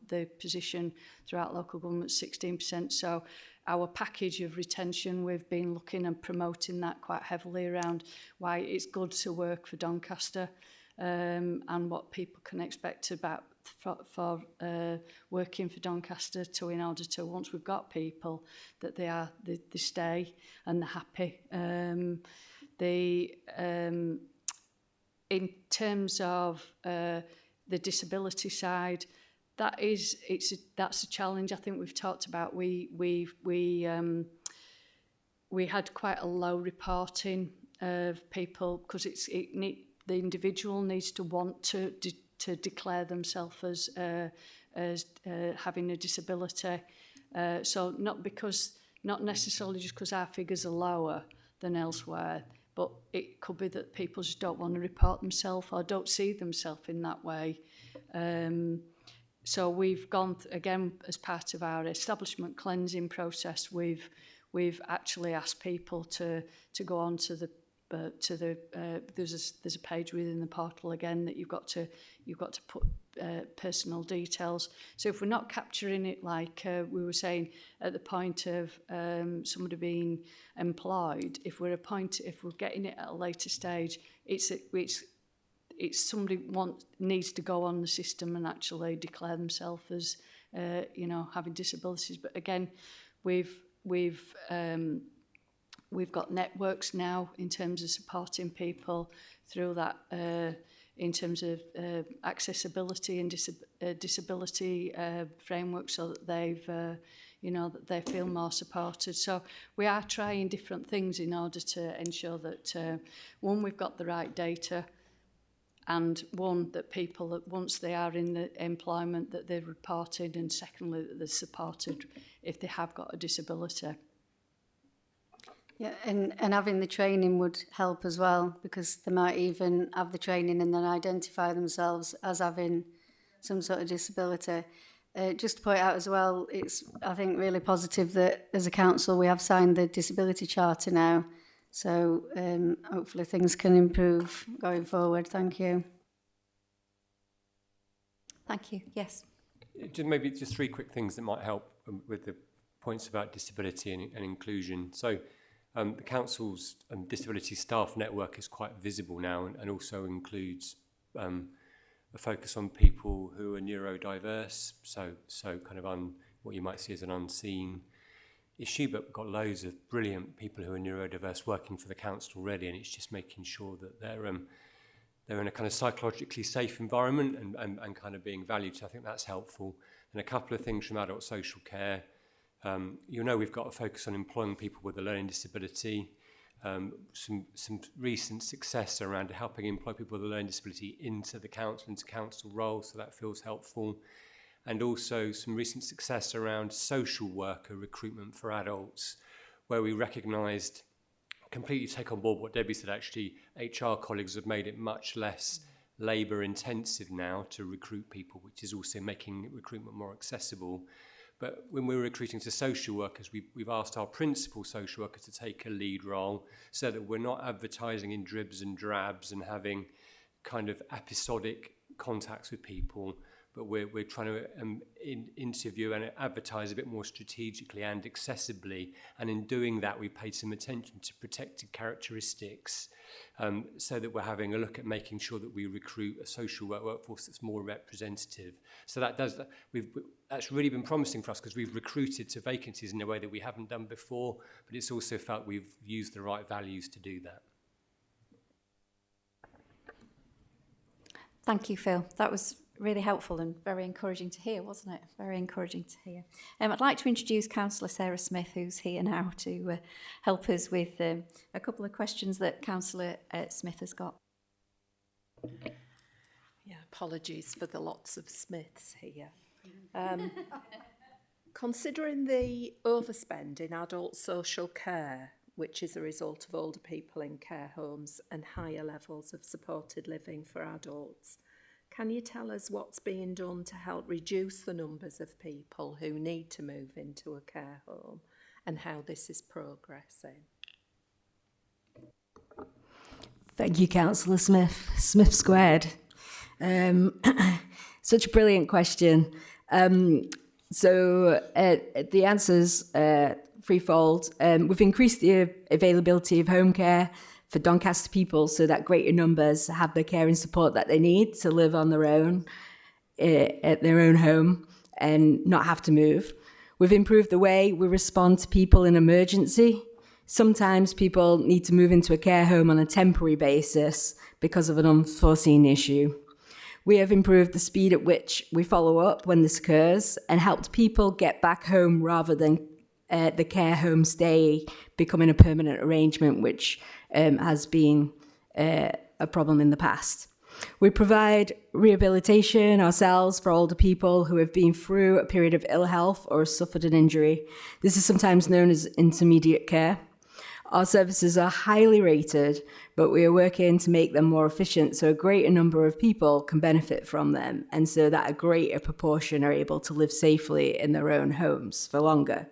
the position throughout local government 16%. So our package of retention, we've been looking and promoting that quite heavily around why it's good to work for Doncaster, and what people can expect about for working for Doncaster, in order to, once we've got people, that they stay and they're happy. In terms of the disability side, that's a challenge. I think we've talked about. We had quite a low reporting of people, because the individual needs to want to declare themselves as having a disability. So not necessarily just because our figures are lower than elsewhere, but it could be that people just don't want to report themselves or don't see themselves in that way. So we've gone again, as part of our establishment cleansing process, we've actually asked people to go on to the there's a page within the portal again that you've got to put personal details. So if we're not capturing it like we were saying at the point of somebody being employed, if we're getting it at a later stage, it's somebody needs to go on the system and actually declare themselves as having disabilities. But again, we've got networks now in terms of supporting people through that, in terms of accessibility and disability framework, so that that they feel more supported. So we are trying different things in order to ensure that one, we've got the right data, and one, that people, that once they are in the employment, that they're reported, and secondly, that they're supported if they have got a disability. Yeah, and having the training would help as well, because they might even have the training and then identify themselves as having some sort of disability. Just to point out as well, it's, I think, really positive that as a council we have signed the Disability Charter now. So hopefully things can improve going forward. Thank you. Thank you. Yes. Maybe just three quick things that might help with the points about disability and inclusion. So the council's disability staff network is quite visible now, and also includes a focus on people who are neurodiverse, so kind of what you might see as an unseen issue, but we've got loads of brilliant people who are neurodiverse working for the council already, and it's just making sure that they're in a kind of psychologically safe environment and kind of being valued. So I think that's helpful. And a couple of things from adult social care. We've got a focus on employing people with a learning disability. Some recent success around helping employ people with a learning disability into council roles, so that feels helpful. And also some recent success around social worker recruitment for adults, where we recognised, completely take on board what Debbie said, actually HR colleagues have made it much less labour intensive now to recruit people, which is also making recruitment more accessible. But when we're recruiting to social workers, we've asked our principal social worker to take a lead role, so that we're not advertising in dribs and drabs and having kind of episodic contacts with people, but we're trying to interview and advertise a bit more strategically and accessibly. And in doing that, we paid some attention to protected characteristics, so that we're having a look at making sure that we recruit a social work workforce that's more representative. So that's really been promising for us, because we've recruited to vacancies in a way that we haven't done before, but it's also felt we've used the right values to do that. Thank you, Phil. That was really helpful and very encouraging to hear, wasn't it? Very encouraging to hear. I'd like to introduce Councillor Sarah Smith, who's here now to help us with a couple of questions that Councillor Smith has got. Yeah, apologies for the lots of Smiths here. Considering the overspend in adult social care, which is a result of older people in care homes and higher levels of supported living for adults, can you tell us what's being done to help reduce the numbers of people who need to move into a care home and how this is progressing? Thank you, Councillor Smith. Smith squared. Such a brilliant question. So the answer's threefold. We've increased the availability of home care for Doncaster people, so that greater numbers have the care and support that they need to live on their own, at their own home, and not have to move. We've improved the way we respond to people in emergency. Sometimes people need to move into a care home on a temporary basis because of an unforeseen issue. We have improved the speed at which we follow up when this occurs and helped people get back home rather than the care home stay becoming a permanent arrangement, which has been a problem in the past. We provide rehabilitation ourselves for older people who have been through a period of ill health or suffered an injury. This is sometimes known as intermediate care. Our services are highly rated, but we are working to make them more efficient so a greater number of people can benefit from them, and so that a greater proportion are able to live safely in their own homes for longer.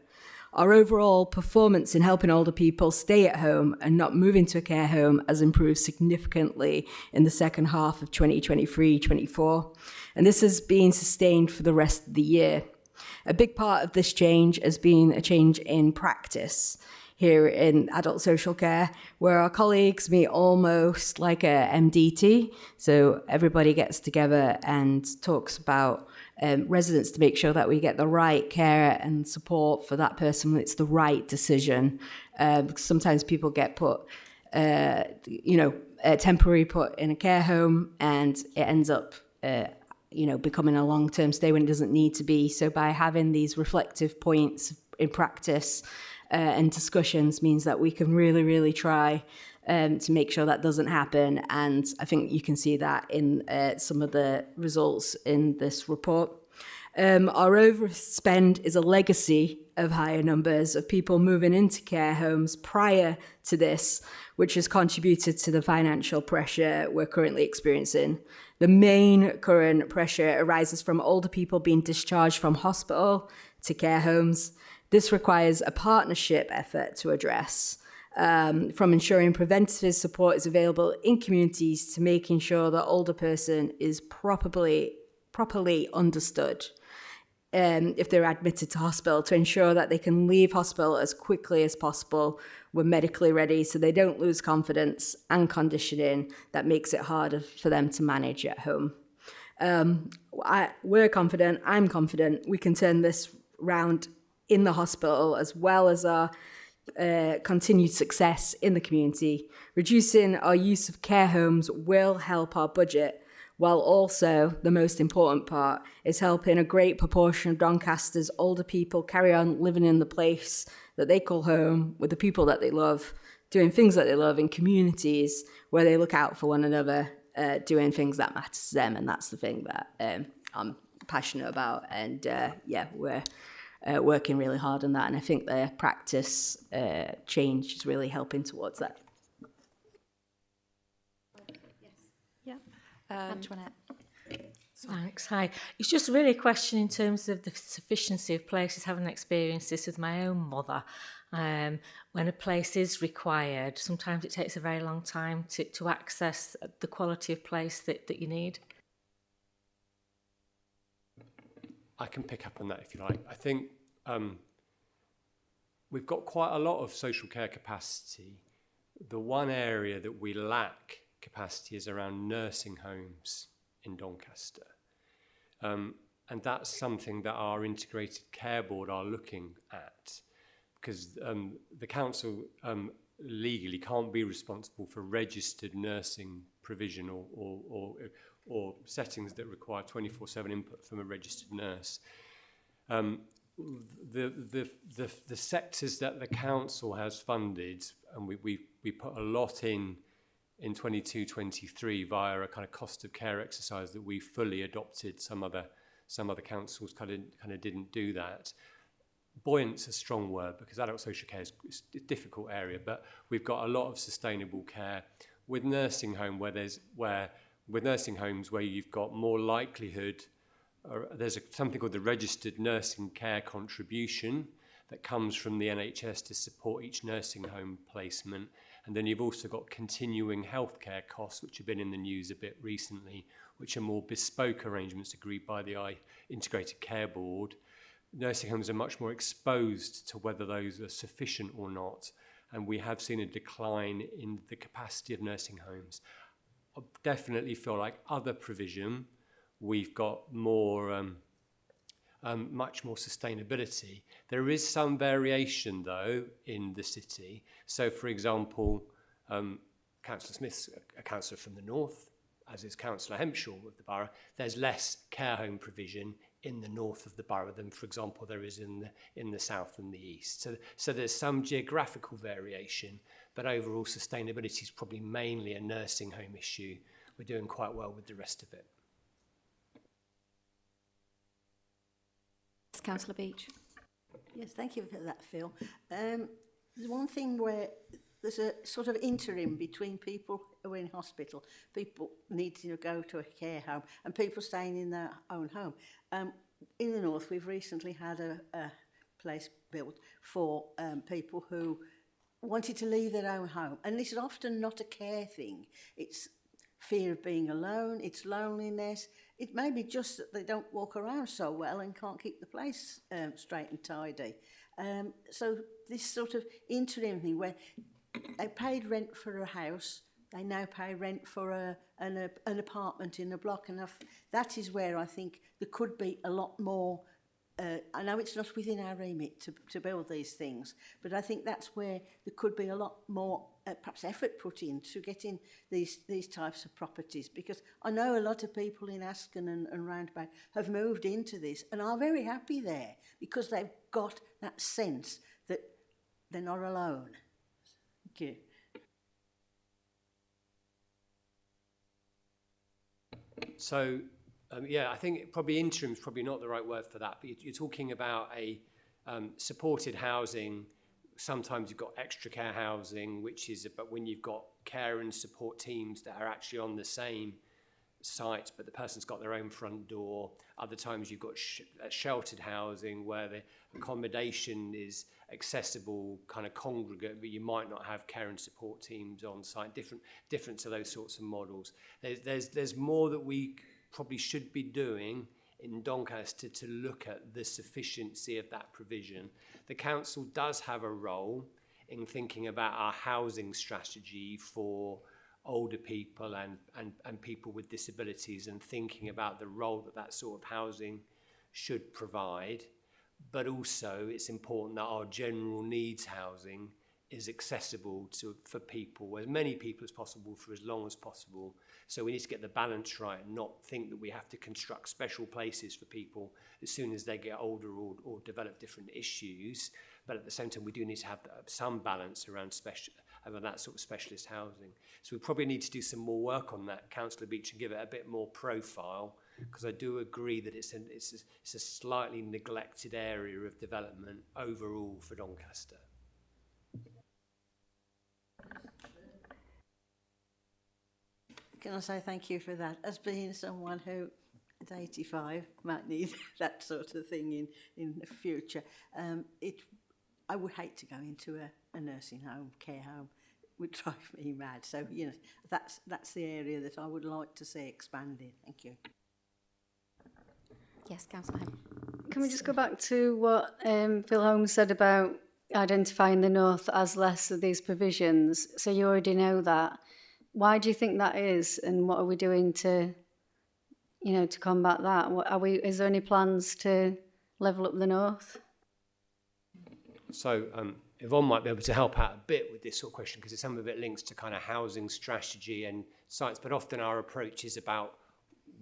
Our overall performance in helping older people stay at home and not move into a care home has improved significantly in the second half of 2023-24, and this has been sustained for the rest of the year. A big part of this change has been a change in practice here in adult social care, where our colleagues meet almost like a MDT, so everybody gets together and talks about residents to make sure that we get the right care and support for that person. It's the right decision. Sometimes people get put, temporary put in a care home, and it ends up, becoming a long-term stay when it doesn't need to be. So by having these reflective points in practice and discussions means that we can really, really try to make sure that doesn't happen. And I think you can see that in some of the results in this report. Our overspend is a legacy of higher numbers of people moving into care homes prior to this, which has contributed to the financial pressure we're currently experiencing. The main current pressure arises from older people being discharged from hospital to care homes. This requires a partnership effort to address, from ensuring preventative support is available in communities to making sure the older person is properly understood if they're admitted to hospital, to ensure that they can leave hospital as quickly as possible when medically ready, so they don't lose confidence and conditioning that makes it harder for them to manage at home. We're confident, I'm confident, we can turn this round in the hospital as well as our continued success in the community. Reducing our use of care homes will help our budget, while also, the most important part, is helping a great proportion of Doncaster's older people carry on living in the place that they call home, with the people that they love, doing things that they love in communities where they look out for one another, doing things that matter to them. And that's the thing that I'm passionate about. And we're working really hard on that. And I think the practice change is really helping towards that. Antoinette. Thanks. Hi. It's just really a question in terms of the sufficiency of places. Having experienced this with my own mother, when a place is required, sometimes it takes a very long time to access the quality of place that you need. I can pick up on that if you like. I think we've got quite a lot of social care capacity. The one area that we lack capacity is around nursing homes in Doncaster. And that's something that our integrated care board are looking at, because the council legally can't be responsible for registered nursing provision or settings that require 24/7 input from a registered nurse. The sectors that the council has funded, and we put a lot in 22-23 via a kind of cost of care exercise that we fully adopted. Some other councils kind of didn't do that. Buoyant's a strong word, because adult social care is a difficult area, but we've got a lot of sustainable care with nursing home with nursing homes where you've got more likelihood. There's something called the registered nursing care contribution that comes from the NHS to support each nursing home placement. And then you've also got continuing healthcare costs, which have been in the news a bit recently, which are more bespoke arrangements agreed by the Integrated Care Board. Nursing homes are much more exposed to whether those are sufficient or not. And we have seen a decline in the capacity of nursing homes. I definitely feel like other provision, we've got more, much more sustainability. There is some variation, though, in the city. So, for example, Councillor Smith's a councillor from the north, as is Councillor Hempshaw of the borough. There's less care home provision in the north of the borough than, for example, there is in the south and the east. So there's some geographical variation, but overall sustainability is probably mainly a nursing home issue. We're doing quite well with the rest of it. Councillor Beach. Yes, thank you for that, Phil. There's one thing where there's a sort of interim between people who are in hospital, people need to go to a care home, and people staying in their own home. In the north, we've recently had a place built for people who wanted to leave their own home. And this is often not a care thing. It's fear of being alone, it's loneliness. It may be just that they don't walk around so well and can't keep the place straight and tidy. So this sort of interim thing where they paid rent for a house, they now pay rent for an apartment in a block. And that is where I think there could be a lot more. I know it's not within our remit to build these things, but I think that's where there could be a lot more perhaps effort put in to getting these types of properties, because I know a lot of people in Asken and roundabout have moved into this and are very happy there because they've got that sense that they're not alone. Thank you. So, yeah, I think probably interim is probably not the right word for that, but you're talking about a supported housing. Sometimes you've got extra care housing, which is about when you've got care and support teams that are actually on the same site, but the person's got their own front door. Other times you've got sheltered housing where the accommodation is accessible, kind of congregate, but you might not have care and support teams on site. Different to those sorts of models. There's more that we probably should be doing in Doncaster to look at the sufficiency of that provision. The council does have a role in thinking about our housing strategy for older people and people with disabilities, and thinking about the role that that sort of housing should provide. But also it's important that our general needs housing is accessible for people, as many people as possible, for as long as possible. So we need to get the balance right and not think that we have to construct special places for people as soon as they get older or develop different issues. But at the same time, we do need to have some balance around that sort of specialist housing. So we probably need to do some more work on that, Councillor Beach, and give it a bit more profile, because I do agree that it's a slightly neglected area of development overall for Doncaster. Can I say thank you for that? As being someone who at 85 might need that sort of thing in the future, I would hate to go into a nursing home, care home. It would drive me mad. So, you know, that's the area that I would like to see expanded. Thank you. Yes, Councillor Hemp. Can we just go back to what Phil Holmes said about identifying the North as less of these provisions? So you already know that. Why do you think that is, and what are we doing to, to combat that? Is there any plans to level up the North? So Yvonne might be able to help out a bit with this sort of question, because some of it links to kind of housing strategy and sites, but often our approach is about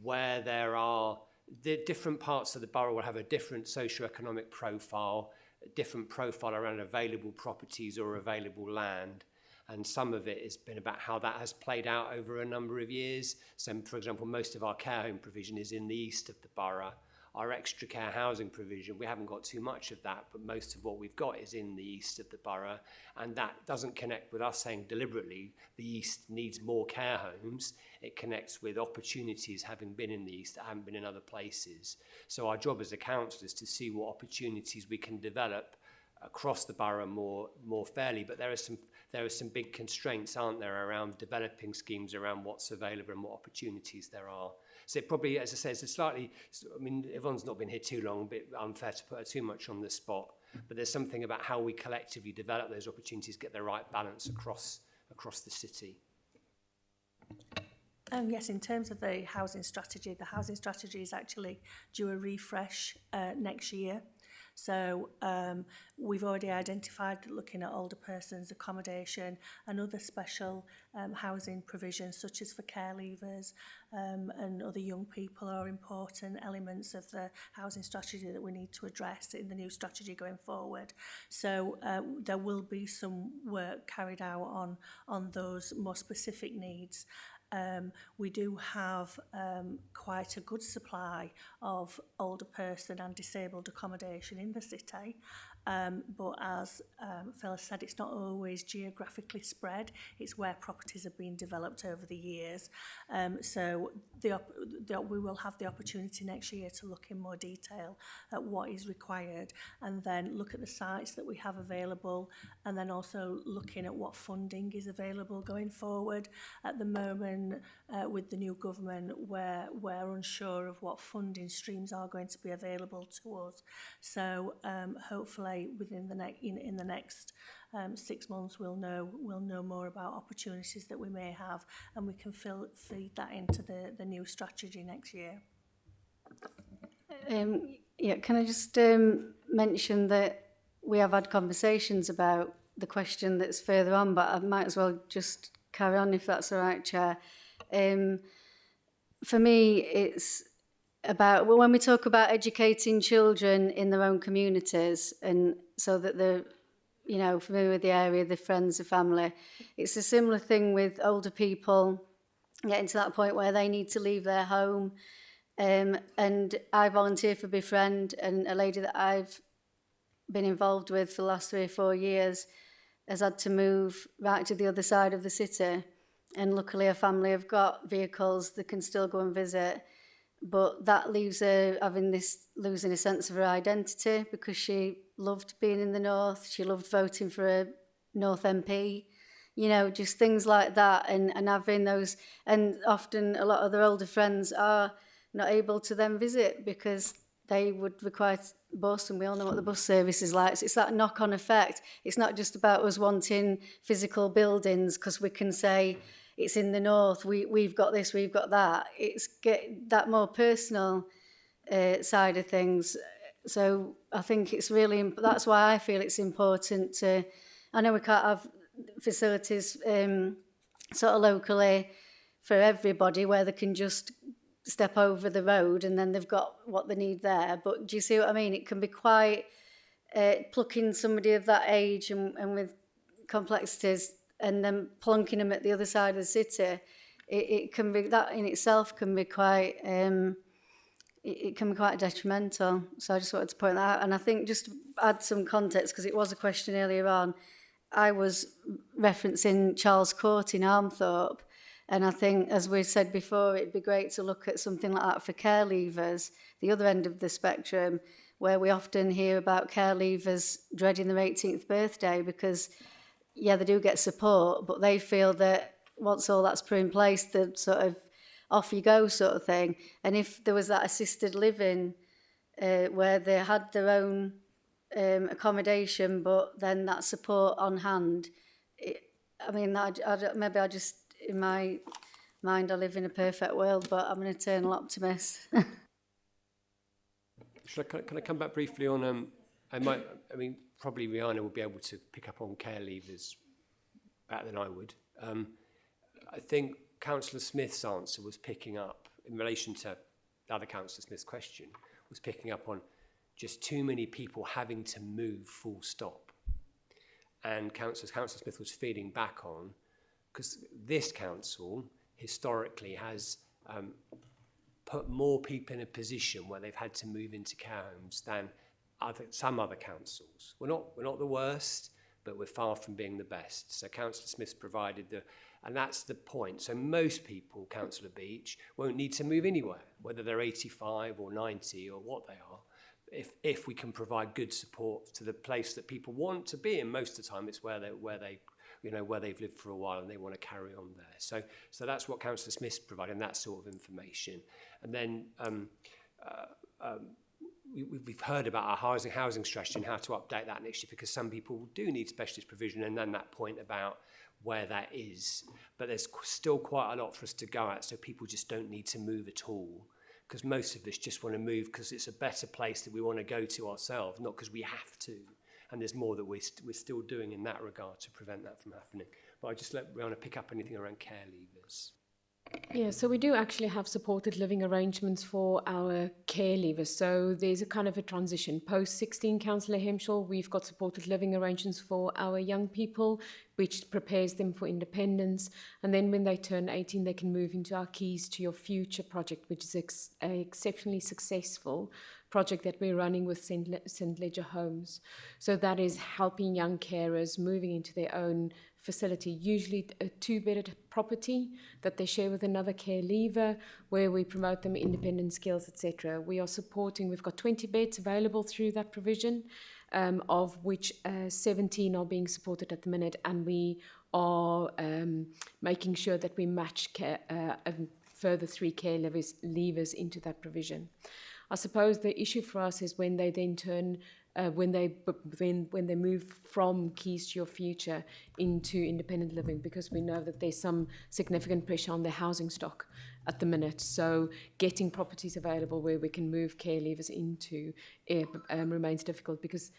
where there are the different parts of the borough will have a different socioeconomic profile, a different profile around available properties or available land. And some of it has been about how that has played out over a number of years. So, for example, most of our care home provision is in the east of the borough. Our extra care housing provision, we haven't got too much of that, but most of what we've got is in the east of the borough. And that doesn't connect with us saying deliberately the east needs more care homes. It connects with opportunities having been in the east that haven't been in other places. So our job as a council is to see what opportunities we can develop across the borough more fairly. But there are some big constraints, aren't there, around developing schemes around what's available and what opportunities there are. So it probably, as I say, it's a slightly, I mean, Yvonne's not been here too long, a bit unfair to put her too much on the spot, but there's something about how we collectively develop those opportunities, get the right balance across the city. Yes, in terms of the housing strategy is actually due a refresh next year. So we've already identified looking at older persons accommodation and other special housing provisions, such as for care leavers and other young people, are important elements of the housing strategy that we need to address in the new strategy going forward. So there will be some work carried out on those more specific needs. We do have quite a good supply of older person and disabled accommodation in the city. But as Phil said, it's not always geographically spread. It's where properties have been developed over the years. So we will have the opportunity next year to look in more detail at what is required, and then look at the sites that we have available, and then also looking at what funding is available going forward. At the moment, with the new government, we're unsure of what funding streams are going to be available to us. So hopefully within the next 6 months we'll know more about opportunities that we may have, and we can feed that into the new strategy next year. Yeah, can I just mention that we have had conversations about the question that's further on, but I might as well just carry on if that's all right, Chair. For me, it's about, well, when we talk about educating children in their own communities, and so that they're, familiar with the area, the friends, the family, it's a similar thing with older people getting to that point where they need to leave their home. And I volunteer for Befriend, and a lady that I've been involved with for the last 3 or 4 years has had to move right to the other side of the city. And luckily her family have got vehicles that can still go and visit. But that leaves her losing a sense of her identity, because she loved being in the North. She loved voting for a North MP, you know, just things like that. And having those, and often a lot of their older friends are not able to then visit because they would require bus, and we all know what the bus service is like. So it's that knock-on effect. It's not just about us wanting physical buildings because we can say it's in the North, we've got this, we've got that. It's get that more personal side of things. So I think it's really, that's why I feel it's important to, I know we can't have facilities sort of locally for everybody where they can just step over the road and then they've got what they need there. But do you see what I mean? It can be quite plucking somebody of that age and with complexities and then plonking them at the other side of the city. It can be, that in itself can be quite, it can be quite detrimental. So I just wanted to point that out. And I think just to add some context, because it was a question earlier on, I was referencing Charles Court in Armthorpe. And I think, as we said before, it'd be great to look at something like that for care leavers, the other end of the spectrum, where we often hear about care leavers dreading their 18th birthday because, yeah, they do get support, but they feel that once all that's put in place, the sort of off you go sort of thing. And if there was that assisted living where they had their own accommodation, but then that support on hand, maybe I just, in my mind, I live in a perfect world, but I'm an eternal optimist. Can I come back briefly on, probably Rihanna will be able to pick up on care leavers better than I would. I think Councillor Smith's answer was picking up, in relation to the other Councillor Smith's question, was picking up on just too many people having to move full stop. And Councillor Smith was feeding back on, because this council historically has put more people in a position where they've had to move into care homes than some other councils. We're not the worst, but we're far from being the best. So Councillor Smith's provided and that's the point. So most people, Councillor Beach, won't need to move anywhere, whether they're 85 or 90 or what they are, if we can provide good support to the place that people want to be. And most of the time it's where they've lived for a while and they want to carry on there. So that's what Councillor Smith's providing, that sort of information. And then we've heard about our housing strategy and how to update that next year, because some people do need specialist provision, and then that point about where that is. But there's still quite a lot for us to go at, so people just don't need to move at all, because most of us just want to move because it's a better place that we want to go to ourselves, not because we have to. And there's more that we're still doing in that regard to prevent that from happening. But I just let Rihanna pick up anything around care leavers. Yeah, so we do actually have supported living arrangements for our care leavers. So there's a kind of a transition. Post-16, Councillor Hemshaw, we've got supported living arrangements for our young people, which prepares them for independence. And then when they turn 18, they can move into our Keys to Your Future project, which is an exceptionally successful project that we're running with St. Ledger Homes. So that is helping young carers moving into their own facility, usually a 2-bedded property that they share with another care leaver, where we promote them independent skills, etc. We are supporting, we've got 20 beds available through that provision, of which 17 are being supported at the minute, and we are making sure that we match a further 3 care leavers into that provision. I suppose the issue for us is when they then turn, when they move from Keys to Your Future into independent living, because we know that there's some significant pressure on their housing stock at the minute. So getting properties available where we can move care leavers into remains difficult, because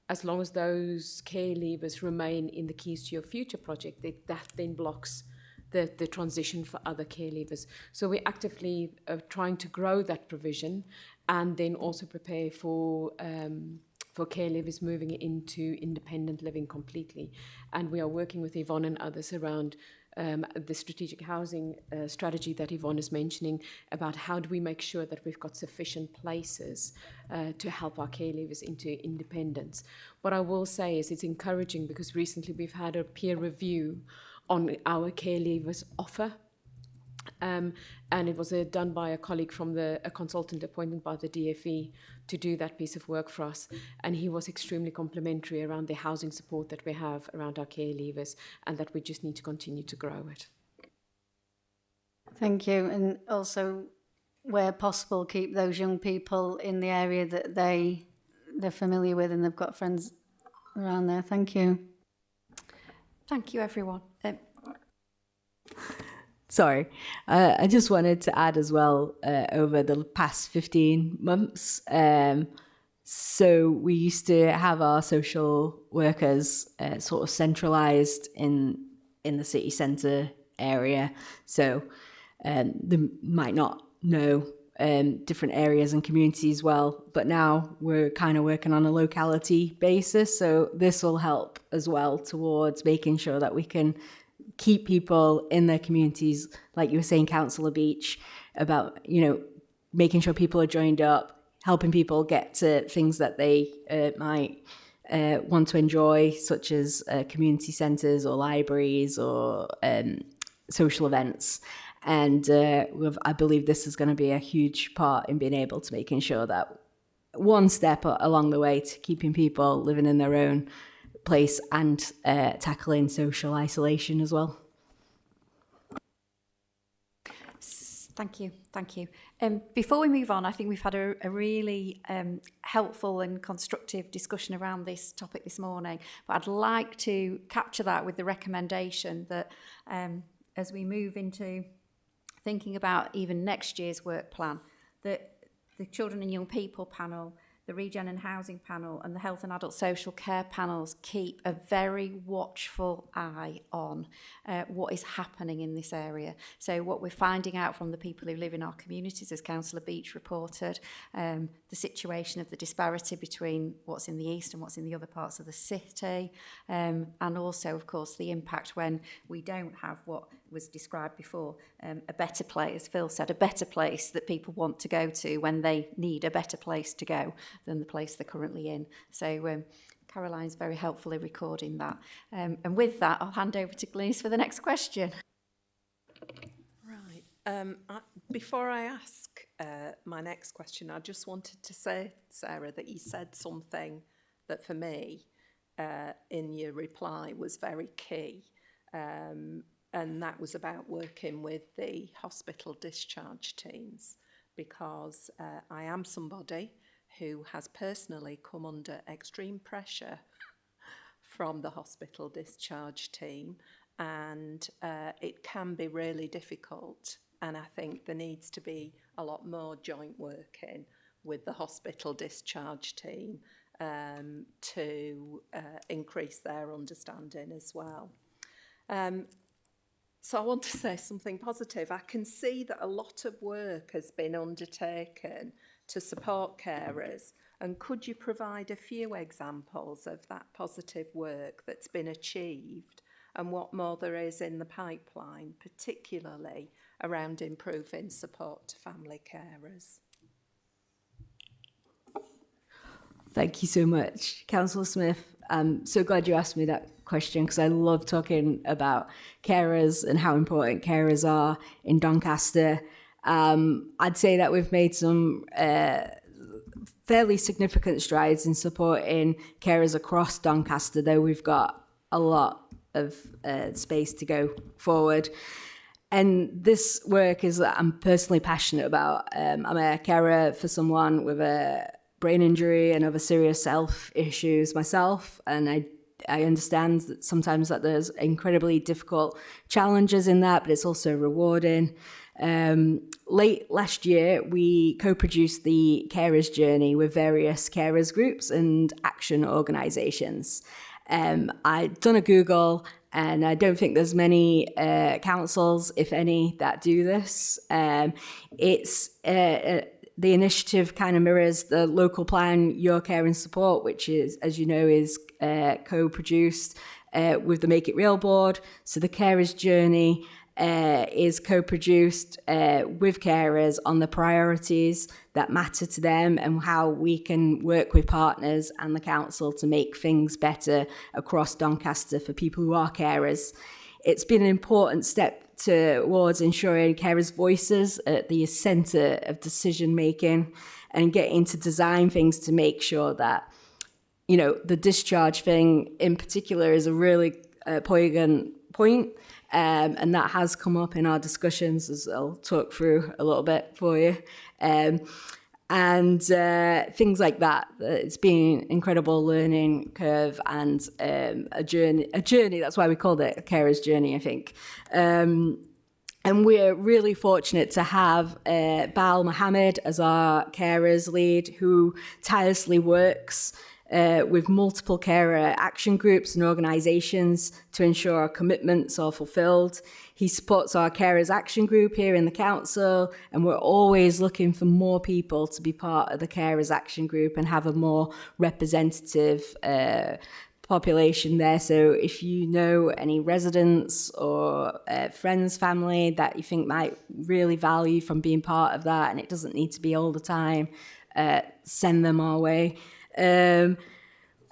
as long as those care leavers remain in the Keys to Your Future project, that then blocks the transition for other care leavers. So we're actively trying to grow that provision, and then also prepare for care leavers moving into independent living completely. And we are working with Yvonne and others around the strategic housing strategy that Yvonne is mentioning, about how do we make sure that we've got sufficient places to help our care leavers into independence. What I will say is it's encouraging because recently we've had a peer review on our care leavers offer. And it was done by a colleague from a consultant appointed by the DfE to do that piece of work for us. And he was extremely complimentary around the housing support that we have around our care leavers and that we just need to continue to grow it. Thank you. And also, where possible, keep those young people in the area that they're familiar with and they've got friends around there. Thank you. Thank you, everyone. Sorry, I just wanted to add as well, over the past 15 months, so we used to have our social workers sort of centralised in the city centre area, so they might not know different areas and communities well, but now we're kind of working on a locality basis, so this will help as well towards making sure that we can keep people in their communities, like you were saying, Councillor Beach, about, making sure people are joined up, helping people get to things that they might want to enjoy, such as community centres or libraries or social events. And I believe this is going to be a huge part in being able to making sure that one step along the way to keeping people living in their own place and tackling social isolation as well. Thank you. Before we move on, I think we've had a really helpful and constructive discussion around this topic this morning, but I'd like to capture that with the recommendation that as we move into thinking about even next year's work plan, that the Children and Young People panel, the Regen and Housing panel and the Health and Adult Social Care panels keep a very watchful eye on what is happening in this area. So what we're finding out from the people who live in our communities, as Councillor Beach reported, the situation of the disparity between what's in the east and what's in the other parts of the city, and also, of course, the impact when we don't have what was described before, a better place, as Phil said, a better place that people want to go to when they need a better place to go than the place they're currently in. So Caroline's very helpfully recording that. And with that, I'll hand over to Glynis for the next question. Right. Before I ask my next question, I just wanted to say, Sarah, that you said something that for me, in your reply, was very key. And that was about working with the hospital discharge teams, because I am somebody who has personally come under extreme pressure from the hospital discharge team, and it can be really difficult. And I think there needs to be a lot more joint working with the hospital discharge team to increase their understanding as well. So I want to say something positive. I can see that a lot of work has been undertaken to support carers. And could you provide a few examples of that positive work that's been achieved and what more there is in the pipeline, particularly around improving support to family carers? Thank you so much, Councillor Smith. I'm so glad you asked me that question because I love talking about carers and how important carers are in Doncaster. I'd say that we've made some fairly significant strides in supporting carers across Doncaster, though we've got a lot of space to go forward. And this work is that I'm personally passionate about. I'm a carer for someone with a brain injury and other serious health issues myself, and I understand that sometimes that there's incredibly difficult challenges in that, but it's also rewarding. Late last year, we co-produced the Carers Journey with various carers groups and action organisations. I'd done a Google, and I don't think there's many councils, if any, that do this. The initiative kind of mirrors the local plan, Your Care and Support, which is, as you know, is co-produced with the Make It Real board. So the Carers Journey is co-produced with carers on the priorities that matter to them and how we can work with partners and the council to make things better across Doncaster for people who are carers. It's been an important step towards ensuring carers' voices at the centre of decision making and getting to design things to make sure that, you know, the discharge thing in particular is a really poignant point. And that has come up in our discussions, as I'll talk through a little bit for you. And things like that. It's been an incredible learning curve and a journey. That's why we called it a carer's journey, I think. And we're really fortunate to have Bal Mohammed as our carers lead, who tirelessly works with multiple carer action groups and organisations to ensure our commitments are fulfilled. He supports our carers action group here in the council, and we're always looking for more people to be part of the carers action group and have a more representative population there. So if you know any residents or friends, family that you think might really value from being part of that, and it doesn't need to be all the time, send them our way. And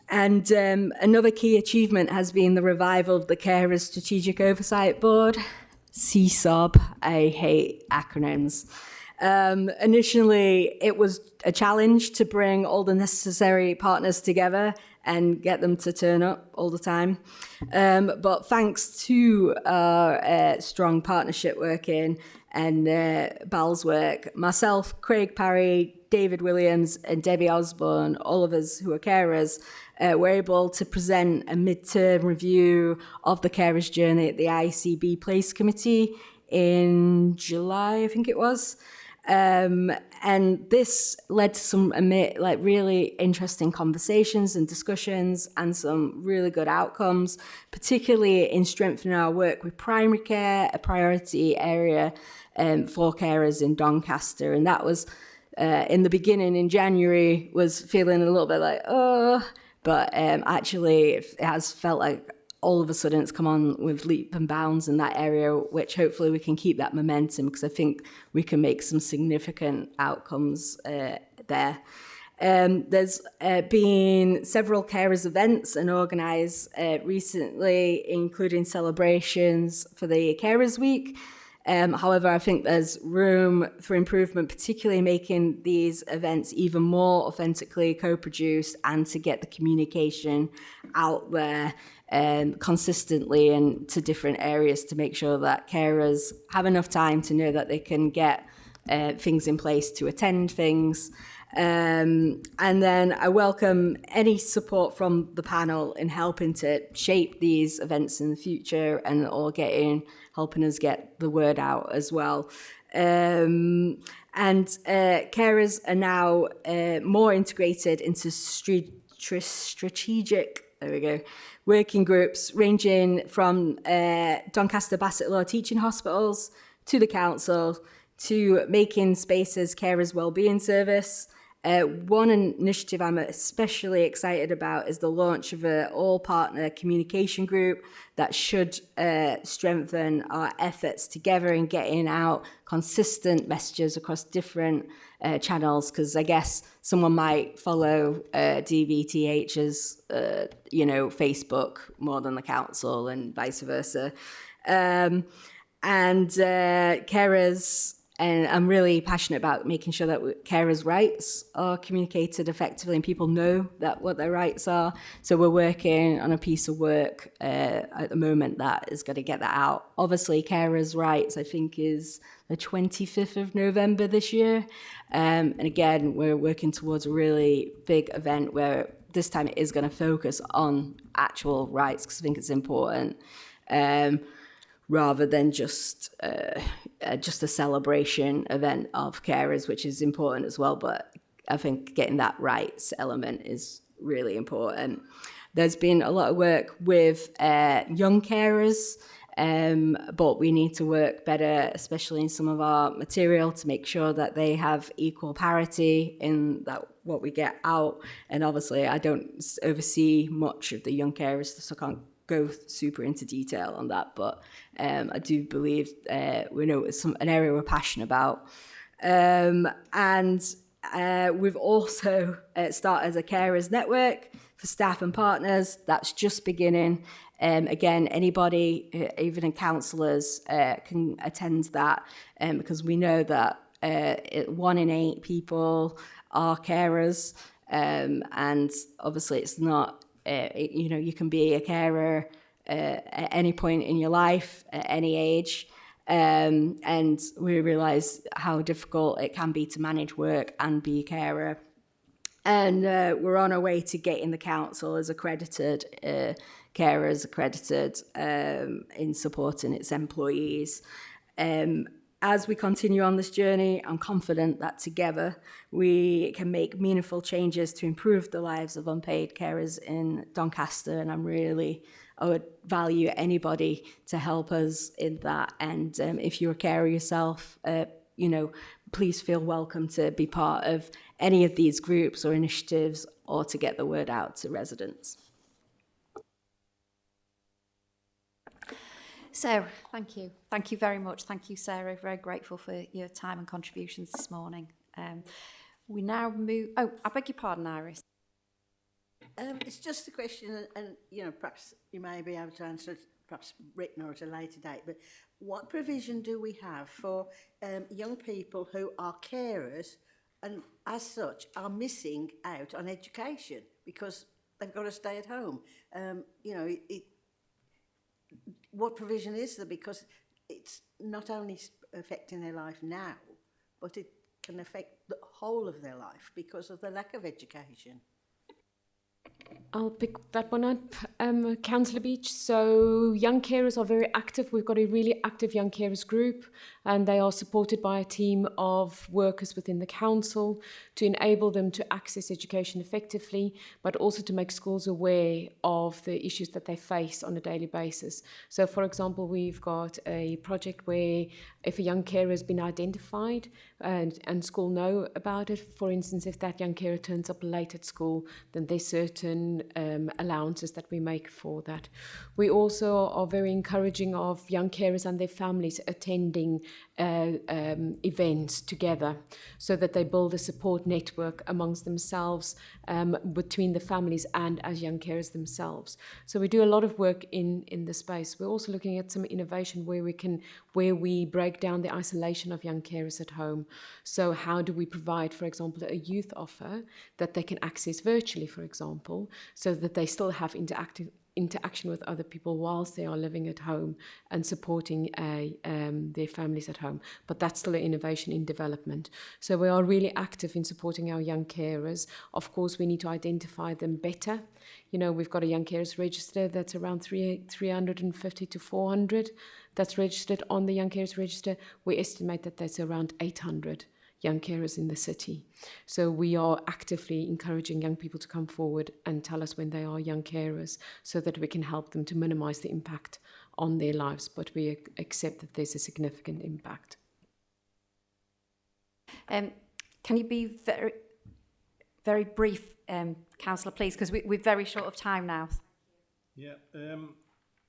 another key achievement has been the revival of the Carers Strategic Oversight Board, CSOB. I hate acronyms. Initially, it was a challenge to bring all the necessary partners together and get them to turn up all the time. But thanks to our strong partnership working and Bal's work, myself, Craig Parry, David Williams and Debbie Osborne, all of us who are carers, were able to present a mid-term review of the carers journey at the ICB Place Committee in July, I think it was. And this led to some really interesting conversations and discussions and some really good outcomes, particularly in strengthening our work with primary care, a priority area for carers in Doncaster. And that was in the beginning in January, was feeling a little bit like, but actually it has felt like all of a sudden it's come on with leap and bounds in that area, which hopefully we can keep that momentum, because I think we can make some significant outcomes there. There's been several carers events and organised recently, including celebrations for the Carers Week. However, I think there's room for improvement, particularly making these events even more authentically co-produced and to get the communication out there consistently and to different areas to make sure that carers have enough time to know that they can get things in place to attend things. And then I welcome any support from the panel in helping to shape these events in the future and or helping us get the word out as well. And carers are now more integrated into strategic working groups ranging from Doncaster Bassett Law Teaching Hospitals to the council to making spaces carers wellbeing service. One initiative I'm especially excited about is the launch of an all-partner communication group that should strengthen our efforts together in getting out consistent messages across different channels, because I guess someone might follow DVTH's Facebook more than the council and vice versa. And carers, and I'm really passionate about making sure that carers' rights are communicated effectively and people know that what their rights are. So we're working on a piece of work at the moment that is going to get that out. Obviously, carers' rights, I think, is the 25th of November this year. And again, we're working towards a really big event where this time it is going to focus on actual rights, because I think it's important. Rather than just a celebration event of carers, which is important as well. But I think getting that rights element is really important. There's been a lot of work with young carers, but we need to work better, especially in some of our material, to make sure that they have equal parity in that what we get out. And obviously, I don't oversee much of the young carers, so I can't go super into detail on that, but I do believe we know it's an area we're passionate about. And we've also started a carers network for staff and partners. That's just beginning. Again, anybody, even counsellors, can attend that because we know that 1 in 8 people are carers, and obviously it's not, you can be a carer at any point in your life, at any age. And we realise how difficult it can be to manage work and be a carer. And we're on our way to getting the council as accredited, carers accredited in supporting its employees. As we continue on this journey, I'm confident that together we can make meaningful changes to improve the lives of unpaid carers in Doncaster, and I would value anybody to help us in that. And if you're a carer yourself, please feel welcome to be part of any of these groups or initiatives, or to get the word out to residents. So, thank you. Thank you very much. Thank you, Sarah. Very grateful for your time and contributions this morning. We now move... Oh, I beg your pardon, Iris. It's just a question, and perhaps you may be able to answer it, perhaps written or at a later date, but what provision do we have for young people who are carers and as such are missing out on education because they've got to stay at home? What provision is there? Because it's not only affecting their life now, but it can affect the whole of their life because of the lack of education. I'll pick that one up, Councillor Beach. So young carers are very active. We've got a really active young carers group, and they are supported by a team of workers within the council to enable them to access education effectively, but also to make schools aware of the issues that they face on a daily basis. So, for example, we've got a project where if a young carer has been identified and school know about it, for instance, if that young carer turns up late at school, then there's certain allowances that we make for that. We also are very encouraging of young carers and their families attending events together so that they build a support network amongst themselves, between the families and as young carers themselves. So we do a lot of work in the space. We're also looking at some innovation where we break down the isolation of young carers at home. So how do we provide, for example, a youth offer that they can access virtually, for example, so that they still have interaction with other people whilst they are living at home and supporting their families at home. But that's still an innovation in development. So we are really active in supporting our young carers. Of course, we need to identify them better. We've got a young carers register that's around 350 to 400 that's registered on the young carers register. We estimate that that's around 800 young carers in the city. So we are actively encouraging young people to come forward and tell us when they are young carers so that we can help them to minimise the impact on their lives, but we accept that there's a significant impact. Can you be very, very brief, Councillor, please, because we're very short of time now. Yeah, you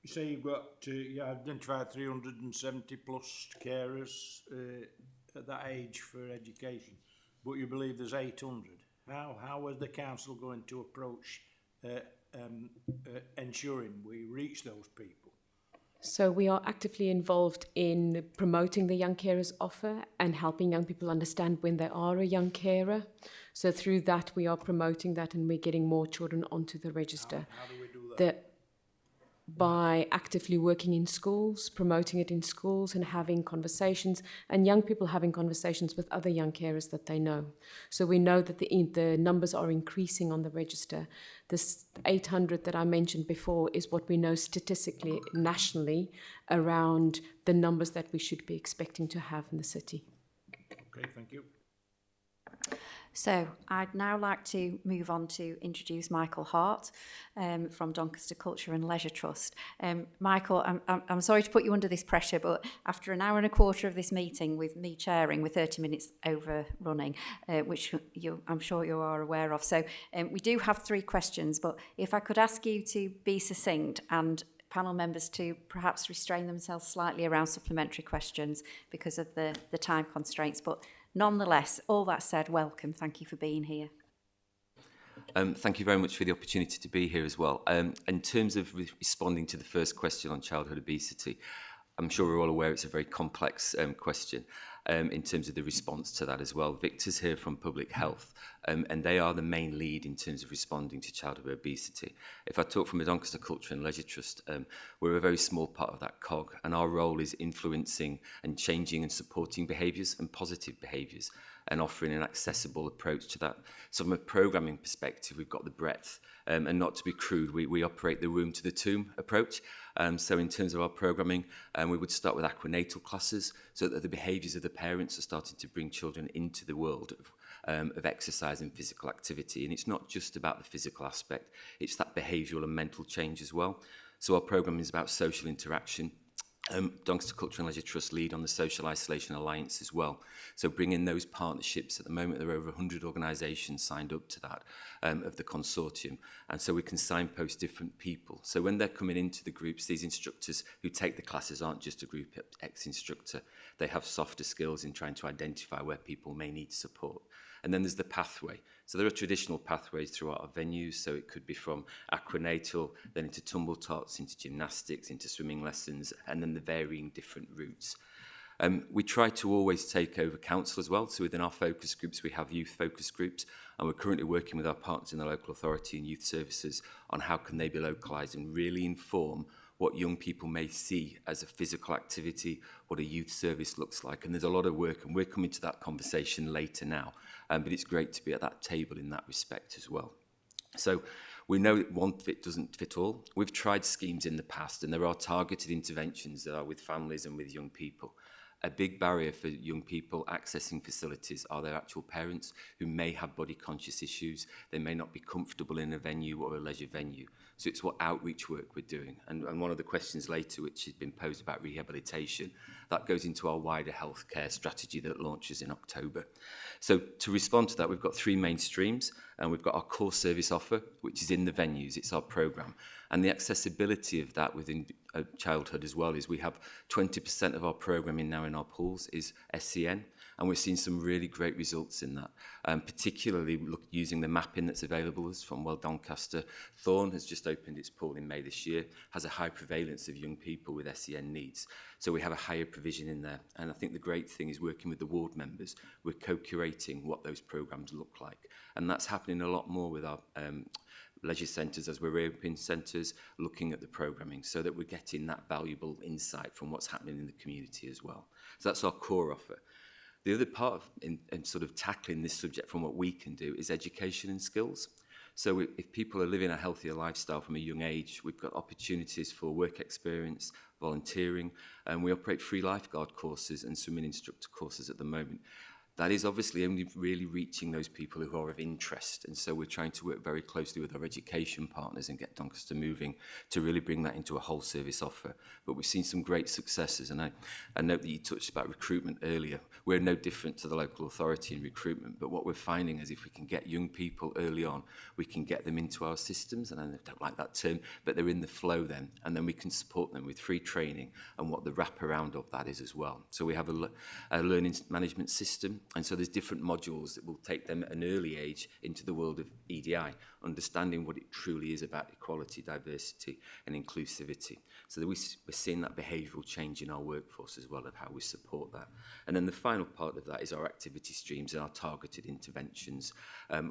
say you've got you identified 370 plus carers at that age for education, but you believe there's 800. How is the council going to approach ensuring we reach those people? So we are actively involved in promoting the young carers offer and helping young people understand when they are a young carer. So through that we are promoting that, and we're getting more children onto the register. How do we do that? By actively working in schools, promoting it in schools and having conversations, and young people having conversations with other young carers that they know. So we know that the numbers are increasing on the register. This 800 that I mentioned before is what we know statistically, nationally, around the numbers that we should be expecting to have in the city. Okay, thank you. So I'd now like to move on to introduce Michael Hart from Doncaster Culture and Leisure Trust. Michael, I'm sorry to put you under this pressure, but after an hour and a quarter of this meeting with me chairing, we're 30 minutes overrunning, which I'm sure you are aware of. So we do have 3 questions, but if I could ask you to be succinct and panel members to perhaps restrain themselves slightly around supplementary questions because of the time constraints. But nonetheless, all that said, welcome. Thank you for being here. Thank you very much for the opportunity to be here as well. In terms of responding to the first question on childhood obesity, I'm sure we're all aware it's a very complex question in terms of the response to that as well. Victor's here from Public Health, and they are the main lead in terms of responding to childhood obesity. If I talk from the Doncaster Culture and Leisure Trust, we're a very small part of that cog, and our role is influencing and changing and supporting behaviours and positive behaviours and offering an accessible approach to that. So from a programming perspective, we've got the breadth, and not to be crude, we operate the room to the tomb approach. So in terms of our programming, we would start with aquanatal classes so that the behaviours of the parents are starting to bring children into the world of exercise and physical activity. And it's not just about the physical aspect, it's that behavioural and mental change as well. So our programming is about social interaction. Doncaster Culture and Leisure Trust lead on the Social Isolation Alliance as well. So bringing those partnerships, at the moment there are over 100 organisations signed up to that, of the consortium. And so we can signpost different people. So when they're coming into the groups, these instructors who take the classes aren't just a Group X instructor. They have softer skills in trying to identify where people may need support. And then there's the pathway. So there are traditional pathways throughout our venues. So it could be from aquanatal, then into tumble tots, into gymnastics, into swimming lessons, and then the varying different routes. We try to always take over council as well. So within our focus groups, we have youth focus groups, and we're currently working with our partners in the local authority and youth services on how can they be localised and really inform what young people may see as a physical activity, what a youth service looks like. And there's a lot of work, and we're coming to that conversation later now. But it's great to be at that table in that respect as well. So we know that one fit doesn't fit all. We've tried schemes in the past, and there are targeted interventions that are with families and with young people. A big barrier for young people accessing facilities are their actual parents who may have body conscious issues. They may not be comfortable in a venue or a leisure venue. So it's what outreach work we're doing. And one of the questions later, which has been posed about rehabilitation, that goes into our wider healthcare strategy that launches in October. So to respond to that, we've got 3 main streams, and we've got our core service offer, which is in the venues. It's our programme. And the accessibility of that within childhood as well is we have 20% of our programming now in our pools is SCN, and we're seeing some really great results in that, particularly using the mapping that's available from Doncaster. Thorn has just opened its pool in May this year, has a high prevalence of young people with SCN needs. So we have a higher provision in there. And I think the great thing is working with the ward members, we're co-curating what those programmes look like. And that's happening a lot more with our leisure centres as we're opening centres, looking at the programming so that we're getting that valuable insight from what's happening in the community as well. So that's our core offer. The other part of in sort of tackling this subject from what we can do is education and skills. So if people are living a healthier lifestyle from a young age, we've got opportunities for work experience, volunteering, and we operate free lifeguard courses and swimming instructor courses at the moment. That is obviously only really reaching those people who are of interest. And so we're trying to work very closely with our education partners and get Doncaster moving to really bring that into a whole service offer. But we've seen some great successes. And I note that you touched about recruitment earlier. We're no different to the local authority in recruitment. But what we're finding is if we can get young people early on, we can get them into our systems. And I don't like that term, but they're in the flow then. And then we can support them with free training and what the wraparound of that is as well. So we have a learning management system. And so there's different modules that will take them at an early age into the world of EDI, understanding what it truly is about equality, diversity and inclusivity. So that we're seeing that behavioural change in our workforce as well of how we support that. And then the final part of that is our activity streams and our targeted interventions,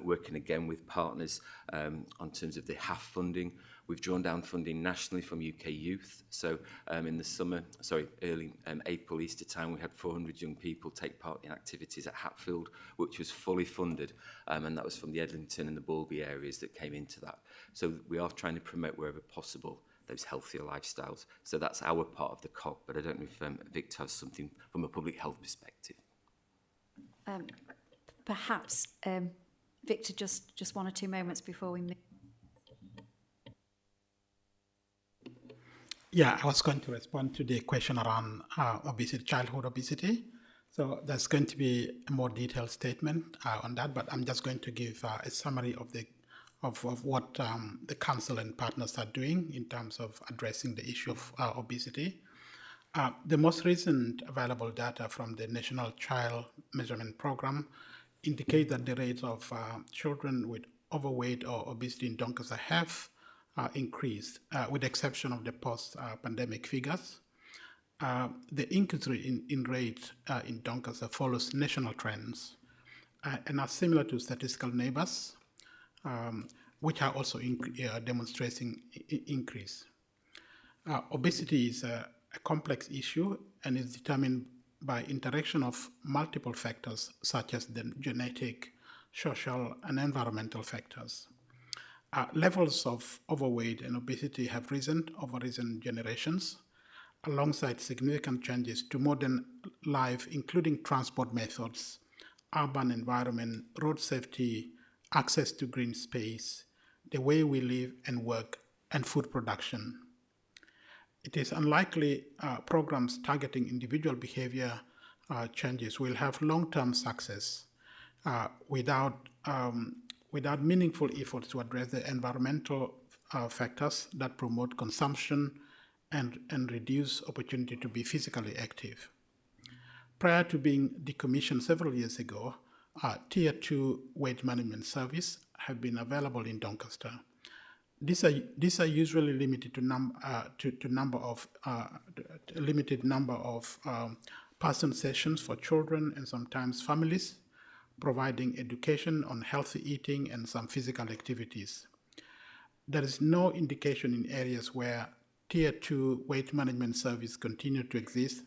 working again with partners on terms of the HAF funding. We've drawn down funding nationally from UK Youth. So in the early April, Easter time, we had 400 young people take part in activities at Hatfield, which was fully funded. And that was from the Edlington and the Balby areas that came into that. So we are trying to promote wherever possible those healthier lifestyles. So that's our part of the cog, but I don't know if Victor has something from a public health perspective. Perhaps, Victor, just 1 or 2 moments before we move. Yeah, I was going to respond to the question around obesity, childhood obesity. So there's going to be a more detailed statement on that, but I'm just going to give a summary of what the council and partners are doing in terms of addressing the issue of obesity. The most recent available data from the National Child Measurement Program indicate that the rates of children with overweight or obesity in Doncaster have increased, with the exception of the post-pandemic figures. The increase in rate in Doncaster follows national trends and are similar to statistical neighbors, which are also demonstrating increase. Obesity is a complex issue and is determined by interaction of multiple factors such as the genetic, social, and environmental factors. Levels of overweight and obesity have risen over recent generations, alongside significant changes to modern life, including transport methods, urban environment, road safety, access to green space, the way we live and work, and food production. It is unlikely programs targeting individual behavior changes will have long-term success without meaningful efforts to address the environmental factors that promote consumption and reduce opportunity to be physically active. Prior to being decommissioned several years ago, Tier 2 weight management service have been available in Doncaster. These are usually limited to limited number of person sessions for children and sometimes families, providing education on healthy eating and some physical activities. There is no indication in areas where Tier 2 weight management service continue to exist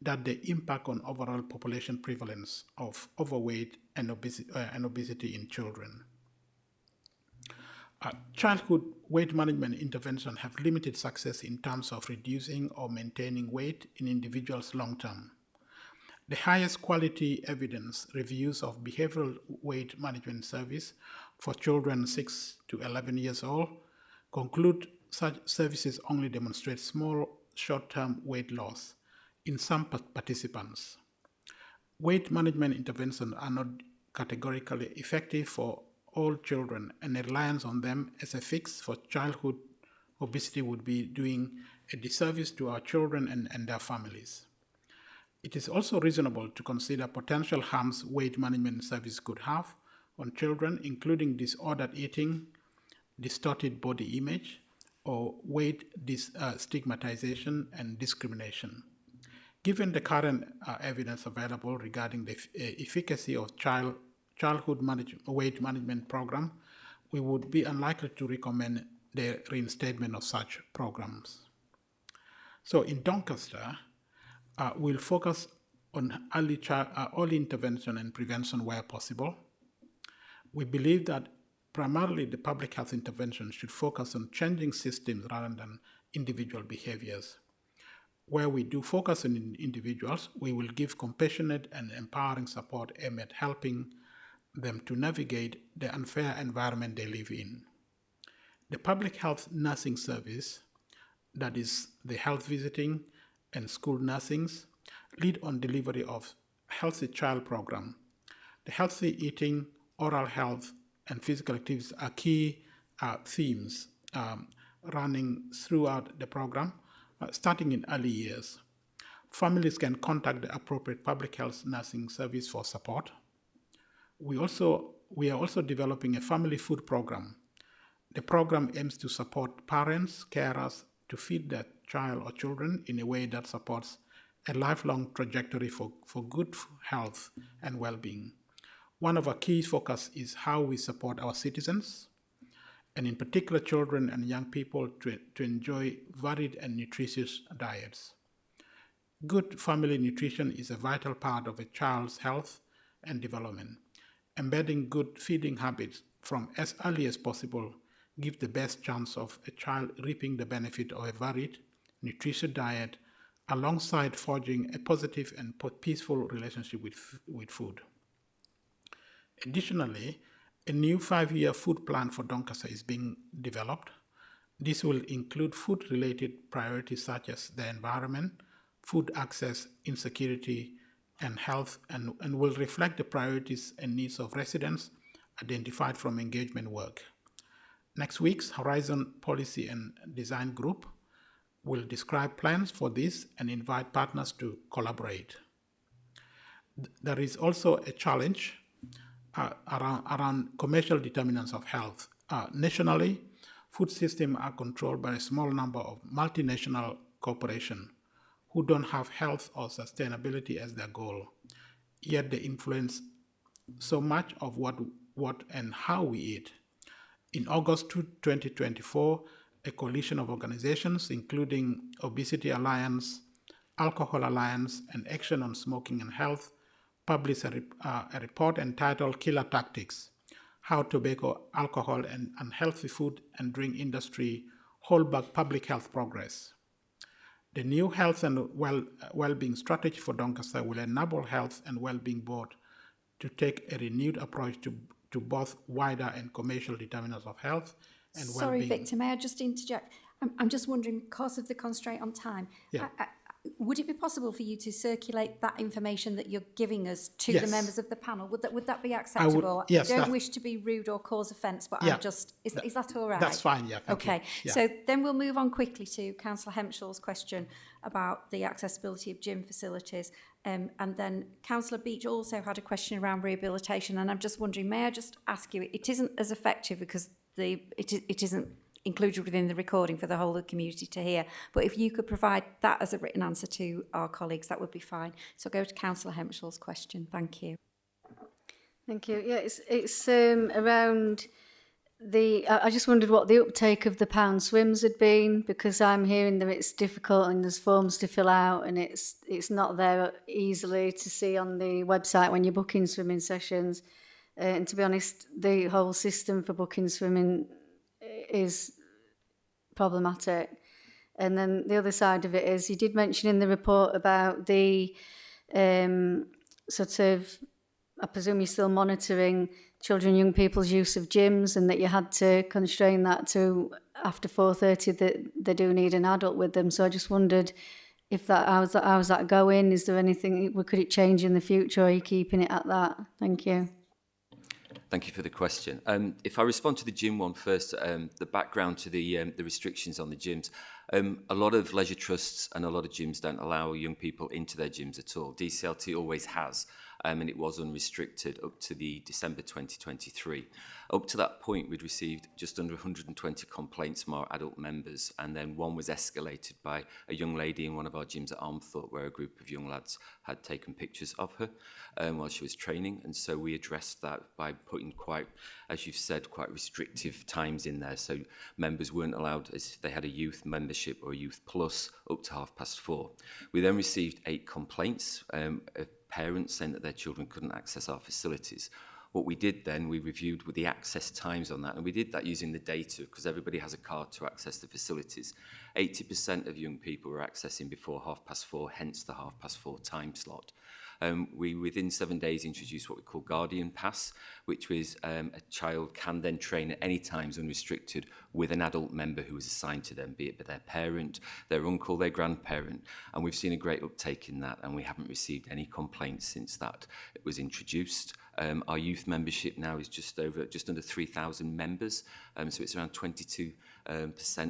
that the impact on overall population prevalence of overweight and obesity in children. Childhood weight management interventions have limited success in terms of reducing or maintaining weight in individuals long term. The highest quality evidence reviews of behavioral weight management service for children 6 to 11 years old conclude such services only demonstrate small short-term weight loss in some participants. Weight management interventions are not categorically effective for all children, and a reliance on them as a fix for childhood obesity would be doing a disservice to our children and their families. It is also reasonable to consider potential harms weight management service could have on children, including disordered eating, distorted body image, or weight stigmatization and discrimination. Given the current evidence available regarding the efficacy of childhood weight management program, we would be unlikely to recommend the reinstatement of such programs. So in Doncaster, we'll focus on early intervention and prevention where possible. We believe that primarily the public health intervention should focus on changing systems rather than individual behaviors. Where we do focus on individuals, we will give compassionate and empowering support aimed at helping them to navigate the unfair environment they live in. The public health nursing service, that is the health visiting and school nursings, lead on delivery of healthy child program. The healthy eating, oral health, and physical activities are key themes running throughout the program, starting in early years. Families can contact the appropriate public health nursing service for support. We are also developing a family food program. The program aims to support parents, carers to feed their child or children in a way that supports a lifelong trajectory for good health and well-being. One of our key focus is how we support our citizens, and in particular children and young people to enjoy varied and nutritious diets. Good family nutrition is a vital part of a child's health and development. Embedding good feeding habits from as early as possible gives the best chance of a child reaping the benefit of a varied, nutritious diet alongside forging a positive and peaceful relationship with food. Additionally, a new 5-year food plan for Doncaster is being developed. This will include food-related priorities such as the environment, food access, insecurity, and health, and will reflect the priorities and needs of residents identified from engagement work. Next week's Horizon Policy and Design Group will describe plans for this and invite partners to collaborate. There is also a challenge around commercial determinants of health. Nationally, food systems are controlled by a small number of multinational corporations who don't have health or sustainability as their goal, yet they influence so much of what and how we eat. In August 2024, a coalition of organizations, including Obesity Alliance, Alcohol Alliance, and Action on Smoking and Health, published a report entitled Killer Tactics: How Tobacco, Alcohol, and Unhealthy Food and Drink Industry Hold Back Public Health Progress. The new Health and Wellbeing Strategy for Doncaster will enable Health and Wellbeing Board to take a renewed approach to both wider and commercial determinants of health and Sorry, well-being. Victor, may I just interject? I'm just wondering, because of the constraint on time, Yeah. would it be possible for you to circulate that information that you're giving us to Yes. the members of the panel? Would that be acceptable? Yes, I don't that- wish to be rude or cause offence, but Yeah. I'm just, is that all right? That's fine, yeah. Thank you. Okay, Yeah. so then we'll move on quickly to Councillor Hempshaw's question about the accessibility of gym facilities. And then Councillor Beach also had a question around rehabilitation, and I'm just wondering, may I just ask you, it isn't as effective because it isn't included within the recording for the whole of the community to hear, but if you could provide that as a written answer to our colleagues, that would be fine. So I'll go to Councillor Hempshaw's question. Thank you. Thank you. Yeah, it's around the. I just wondered what the uptake of the pound swims had been, because I'm hearing that it's difficult and there's forms to fill out and it's not there easily to see on the website when you're booking swimming sessions. And to be honest, the whole system for booking swimming is problematic. And then the other side of it is, you did mention in the report about the sort of, I presume you're still monitoring children and young people's use of gyms, and that you had to constrain that to after 4:30 that they do need an adult with them. So I just wondered if how's that going? Is there anything, could it change in the future, or are you keeping it at that? Thank you. Thank you for the question. If I respond to the gym one first, the background to the restrictions on the gyms, a lot of leisure trusts and a lot of gyms don't allow young people into their gyms at all. DCLT always has, and it was unrestricted up to the December 2023. Up to that point, we'd received just under 120 complaints from our adult members, and then one was escalated by a young lady in one of our gyms at Armthorpe, where a group of young lads had taken pictures of her while she was training, and so we addressed that by putting quite, as you've said, quite restrictive times in there, so members weren't allowed, as if they had a youth membership or a youth plus, up to 4:30. We then received 8 complaints of parents saying that their children couldn't access our facilities. What we did then, we reviewed with the access times on that, and we did that using the data, because everybody has a card to access the facilities. 80% of young people were accessing before 4:30, hence the 4:30 time slot. We, within 7 days, introduced what we call Guardian Pass, which was a child can then train at any times unrestricted with an adult member who is assigned to them, be it by their parent, their uncle, their grandparent. And we've seen a great uptake in that, and we haven't received any complaints since that it was introduced. Our youth membership now is just under 3,000 members, so it's around 22%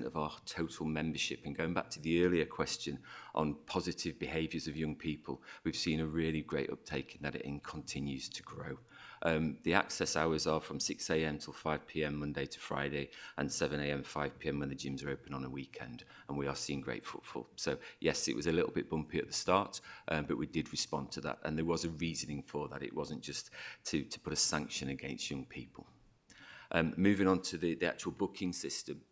of our total membership. And going back to the earlier question on positive behaviours of young people, we've seen a really great uptake in that, it continues to grow. The access hours are from 6 a.m. till 5 p.m. Monday to Friday, and 7 a.m. 5 p.m. when the gyms are open on a weekend, and we are seeing great footfall. So yes, it was a little bit bumpy at the start, but we did respond to that, and there was a reasoning for that. It wasn't just to put a sanction against young people. Moving on to the actual booking system.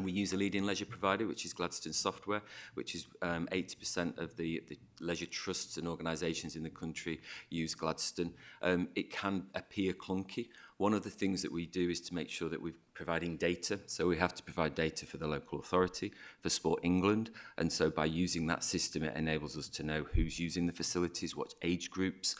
We use a leading leisure provider, which is Gladstone Software, which is 80% of the leisure trusts and organisations in the country use Gladstone. It can appear clunky. One of the things that we do is to make sure that we're providing data. So we have to provide data for the local authority, for Sport England. And so by using that system, it enables us to know who's using the facilities, what age groups,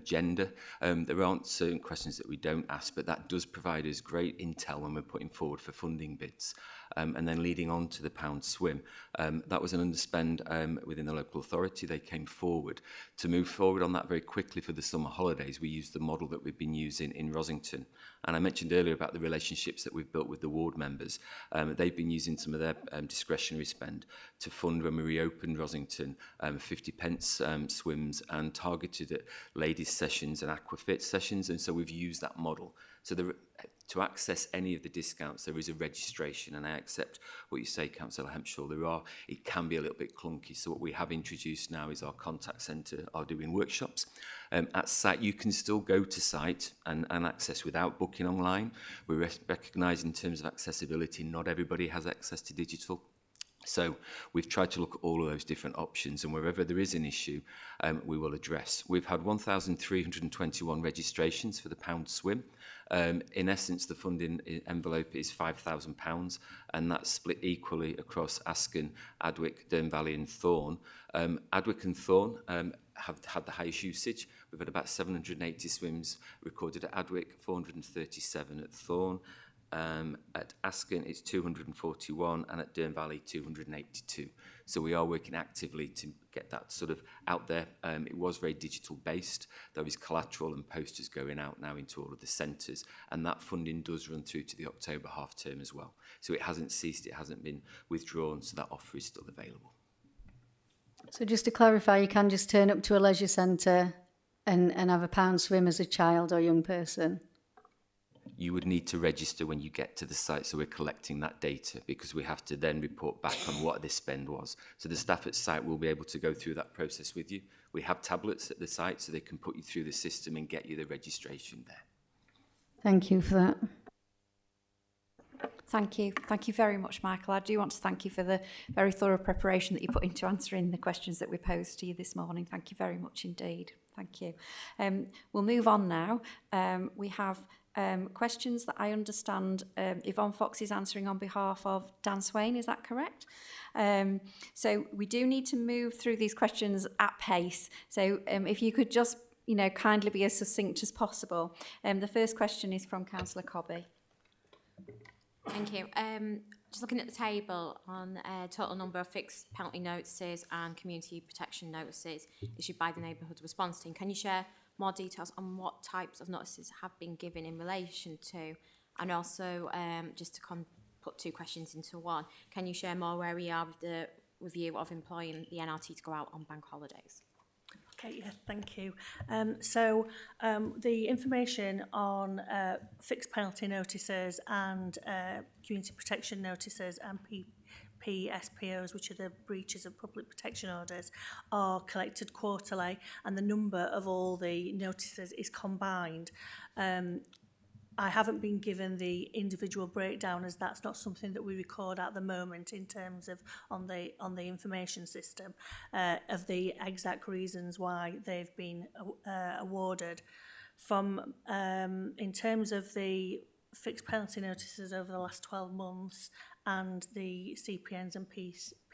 gender. There aren't certain questions that we don't ask, but that does provide us great intel when we're putting forward for funding bids. And then leading on to the pound swim, that was an underspend within the local authority. They came forward. To move forward on that very quickly for the summer holidays, we used the model that we've been using in Rosington. And I mentioned earlier about the relationships that we've built with the ward members. They've been using some of their discretionary spend to fund, when we reopened Rosington, 50 pence swims and targeted at ladies sessions and aquafit sessions. And so we've used that model. So to access any of the discounts, there is a registration, and I accept what you say, Councillor Hempshaw. It can be a little bit clunky. So what we have introduced now is our contact centre are doing workshops. At site, you can still go to site and access without booking online. We recognise in terms of accessibility, not everybody has access to digital. So we've tried to look at all of those different options, and wherever there is an issue, we will address. We've had 1,321 registrations for the pound swim. In essence, the funding envelope is £5,000, and that's split equally across Asken, Adwick, Dearne Valley and Thorn. Adwick and Thorn have had the highest usage. We've had about 780 swims recorded at Adwick, 437 at Thorn. At Asken, it's 241, and at Dearne Valley, 282. So we are working actively to get that sort of out there. It was very digital based. There is collateral and posters going out now into all of the centres, and that funding does run through to the October half term as well. So it hasn't ceased, it hasn't been withdrawn, so that offer is still available. So just to clarify, you can just turn up to a leisure centre and have a pound swim as a child or young person? You would need to register when you get to the site, so we're collecting that data because we have to then report back on what this spend was. So the staff at site will be able to go through that process with you. We have tablets at the site, so they can put you through the system and get you the registration there. Thank you for that. Thank you. Thank you very much, Michael. I do want to thank you for the very thorough preparation that you put into answering the questions that we posed to you this morning. Thank you very much indeed. Thank you. We'll move on now. We have questions that I understand Yvonne Fox is answering on behalf of Dan Swain. Is that correct? So we do need to move through these questions at pace. So if you could just, kindly be as succinct as possible. The first question is from Councillor Cobby. Thank you. Just looking at the table on total number of fixed penalty notices and community protection notices issued by the neighbourhood response team, can you share more details on what types of notices have been given in relation to, and also just to put two questions into one, can you share more where we are with the review of employing the NRT to go out on bank holidays? Okay, yeah, thank you. The information on fixed penalty notices and community protection notices and PSPOs, which are the breaches of public protection orders, are collected quarterly, and the number of all the notices is combined. I haven't been given the individual breakdown, as that's not something that we record at the moment in terms of on the information system of the exact reasons why they've been awarded. From in terms of the fixed penalty notices over the last 12 months and the CPNs and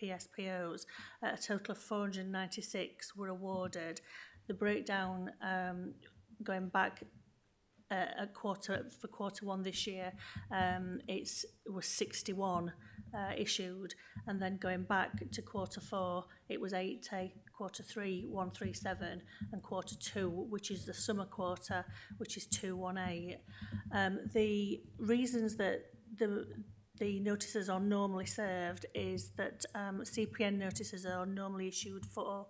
PSPOs, a total of 496 were awarded. The breakdown going back for quarter one this year, it was 61 issued, and then going back to quarter four, it was 80, quarter three 137, and quarter two, which is the summer quarter, which is 218. The reasons that the notices are normally served is that CPN notices are normally issued for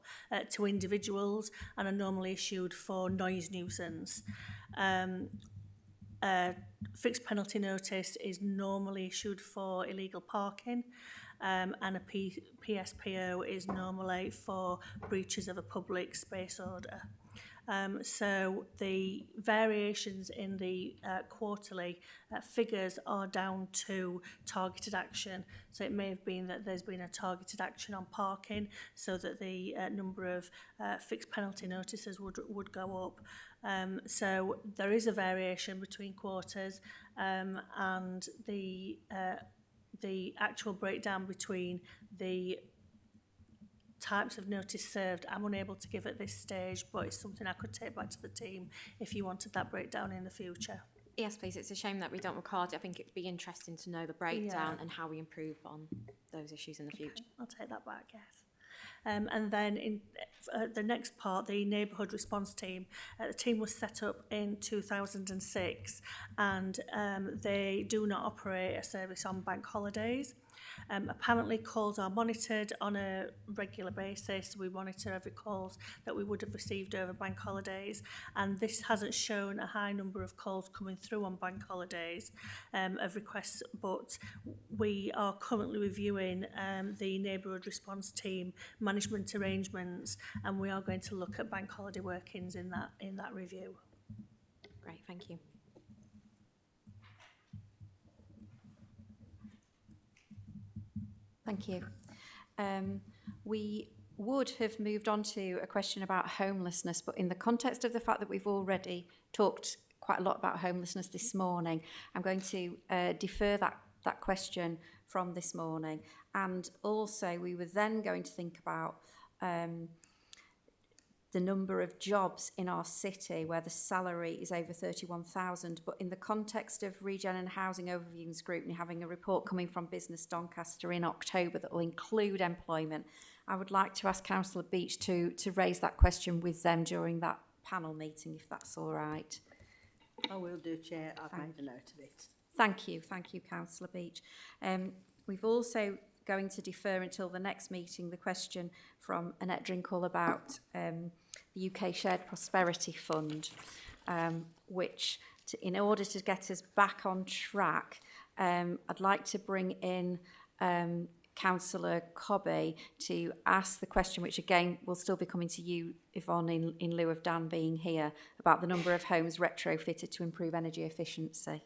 to individuals and are normally issued for noise nuisance. Fixed penalty notice is normally issued for illegal parking, and a PSPO is normally for breaches of a public space order. So the variations in the quarterly figures are down to targeted action. So it may have been that there's been a targeted action on parking, so that the number of fixed penalty notices would go up. So there is a variation between quarters, and the actual breakdown between the types of notice served I'm unable to give at this stage, but it's something I could take back to the team if you wanted that breakdown in the future. Yes, please. It's a shame that we don't record it. I think it'd be interesting to know the breakdown and how we improve on those issues in the future. I'll take that back, yes. And then in the next part, the neighbourhood response team. The team was set up in 2006, and they do not operate a service on bank holidays. Apparently calls are monitored on a regular basis. We monitor every calls that we would have received over bank holidays, and this hasn't shown a high number of calls coming through on bank holidays of requests, but we are currently reviewing the neighbourhood response team management arrangements, and we are going to look at bank holiday workings in that review. Great, thank you. Thank you. We would have moved on to a question about homelessness, but in the context of the fact that we've already talked quite a lot about homelessness this morning, I'm going to defer that question from this morning. And also we were then going to think about the number of jobs in our city where the salary is over 31,000, but in the context of Regen and Housing Overview and Scrutiny having a report coming from Business Doncaster in October that will include employment, I would like to ask Councillor Beach to raise that question with them during that panel meeting, if that's all right. I will do, Chair. I've made a note of it. Thank you, Councillor Beach. We've also going to defer until the next meeting the question from Annette Drinkle about the UK Shared Prosperity Fund, which in order to get us back on track, I'd like to bring in Councillor Cobby to ask the question, which again will still be coming to you, Yvonne, in lieu of Dan being here, about the number of homes retrofitted to improve energy efficiency.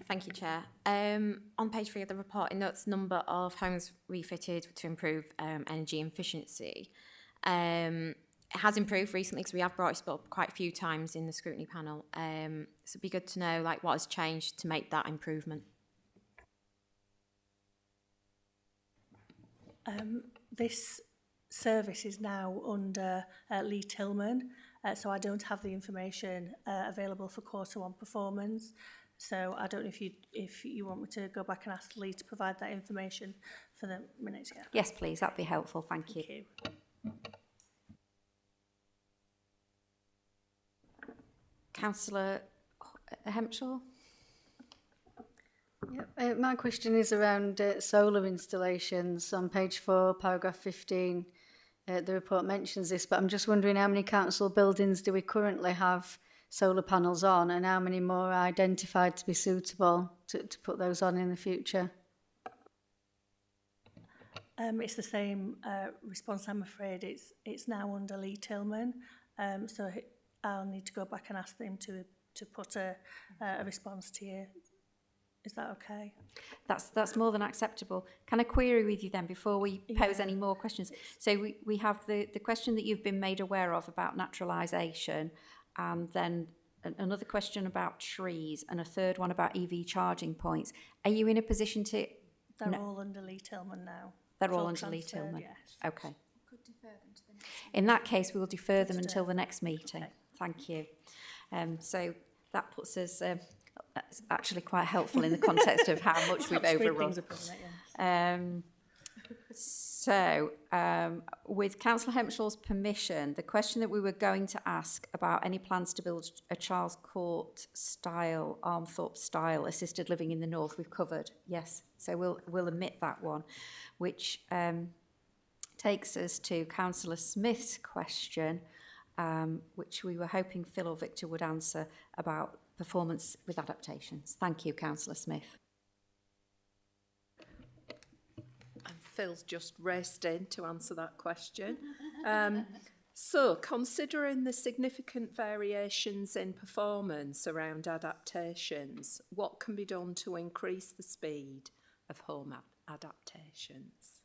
Thank you, Chair. On page 3 of the report, it notes number of homes refitted to improve energy efficiency. It has improved recently because we have brought it up quite a few times in the scrutiny panel. So it'd be good to know what has changed to make that improvement. This service is now under Lee Tillman, so I don't have the information available for Q1 performance. So I don't know if you want me to go back and ask Lee to provide that information for the minutes. Yeah. Yes, please. That'd be helpful. Thank you. Thank you. Councillor Hempshaw. Yep. My question is around solar installations. On page 4, paragraph 15, the report mentions this, but I'm just wondering how many council buildings do we currently have solar panels on, and how many more are identified to be suitable to put those on in the future? It's the same response, I'm afraid. It's now under Lee Tillman, so I'll need to go back and ask them to put a response to you. Is that okay? That's more than acceptable. Can I query with you then before we pose any more questions? So we have the question that you've been made aware of about naturalisation, and then another question about trees, and a third one about EV charging points. Are you in a position to... They're all under Lee Tillman now. They're all under Lee Tillman? Yes. Okay. In that case, we will defer them until the next meeting. Okay. Thank you. So that puts us... that's actually quite helpful in the context of how much we've overrun. So, with Councillor Hempshaw's permission, the question that we were going to ask about any plans to build a Charles Court style, Armthorpe style assisted living in the north, we've covered. Yes, so we'll omit that one, which takes us to Councillor Smith's question, which we were hoping Phil or Victor would answer about performance with adaptations. Thank you, Councillor Smith. And Phil's just raced in to answer that question. So, considering the significant variations in performance around adaptations, what can be done to increase the speed of home adaptations?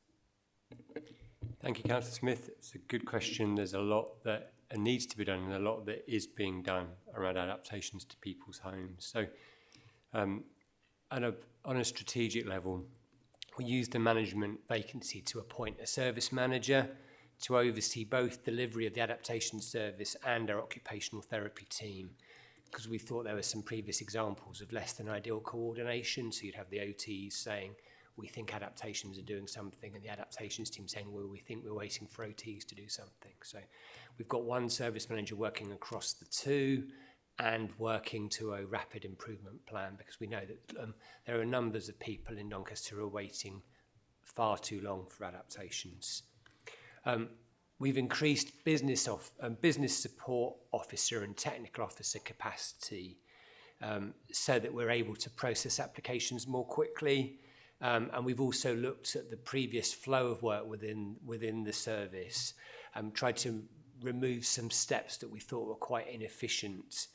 Thank you, Councillor Smith. It's a good question. There's a lot that needs to be done and a lot that is being done around adaptations to people's homes. So, on a strategic level, we use the management vacancy to appoint a service manager to oversee both delivery of the adaptation service and our occupational therapy team, because we thought there were some previous examples of less than ideal coordination. So you'd have the OTs saying, we think adaptations are doing something, and the adaptations team saying, well, we think we're waiting for OTs to do something. So we've got one service manager working across the two and working to a rapid improvement plan, because we know that there are numbers of people in Doncaster who are waiting far too long for adaptations. We've increased business support officer and technical officer capacity so that we're able to process applications more quickly. And we've also looked at the previous flow of work within the service and tried to remove some steps that we thought were quite inefficient,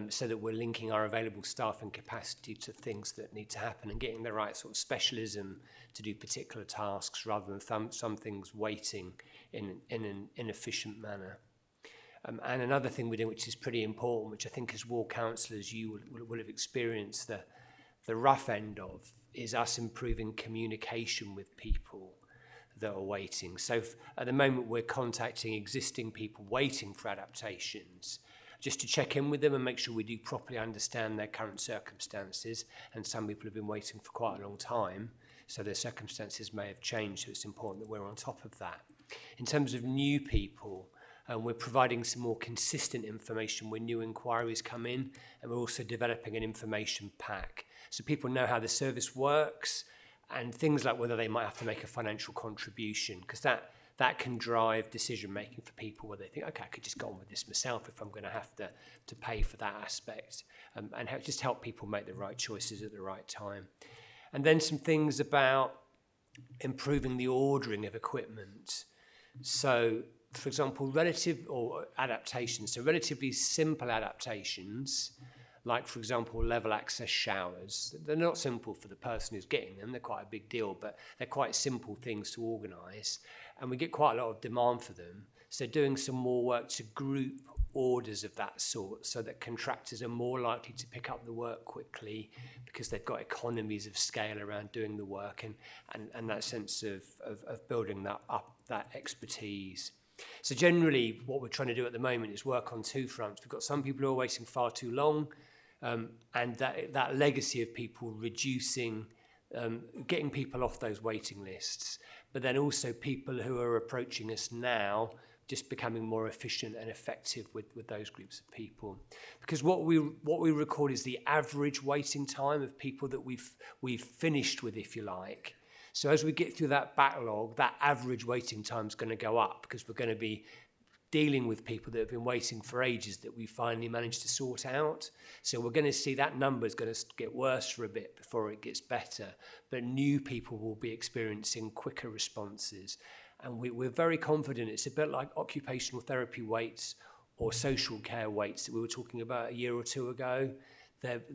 so that we're linking our available staff and capacity to things that need to happen and getting the right sort of specialism to do particular tasks rather than some things waiting in an inefficient manner. And another thing we do, which is pretty important, which I think as ward councillors you will have experienced the rough end of, is us improving communication with people that are waiting. So at the moment we're contacting existing people waiting for adaptations just to check in with them and make sure we do properly understand their current circumstances. And some people have been waiting for quite a long time, so their circumstances may have changed, so it's important that we're on top of that. In terms of new people, we're providing some more consistent information when new inquiries come in, and we're also developing an information pack so people know how the service works and things like whether they might have to make a financial contribution, because that can drive decision making for people where they think, okay, I could just go on with this myself if I'm going to have to pay for that aspect, and just help people make the right choices at the right time. And then some things about improving the ordering of equipment. So, for example, relatively simple adaptations, like, for example, level access showers. They're not simple for the person who's getting them. They're quite a big deal, but they're quite simple things to organise. And we get quite a lot of demand for them. So doing some more work to group orders of that sort so that contractors are more likely to pick up the work quickly because they've got economies of scale around doing the work and that sense of building that up, that expertise. So generally what we're trying to do at the moment is work on two fronts. We've got some people who are waiting far too long, and that legacy of people reducing, getting people off those waiting lists, but then also people who are approaching us now just becoming more efficient and effective with those groups of people. Because what we record is the average waiting time of people that we've finished with, if you like. So as we get through that backlog, that average waiting time is going to go up because we're going to be dealing with people that have been waiting for ages that we finally managed to sort out. So we're going to see that number is going to get worse for a bit before it gets better. But new people will be experiencing quicker responses. And we're very confident. It's a bit like occupational therapy waits or social care waits that we were talking about a year or two ago.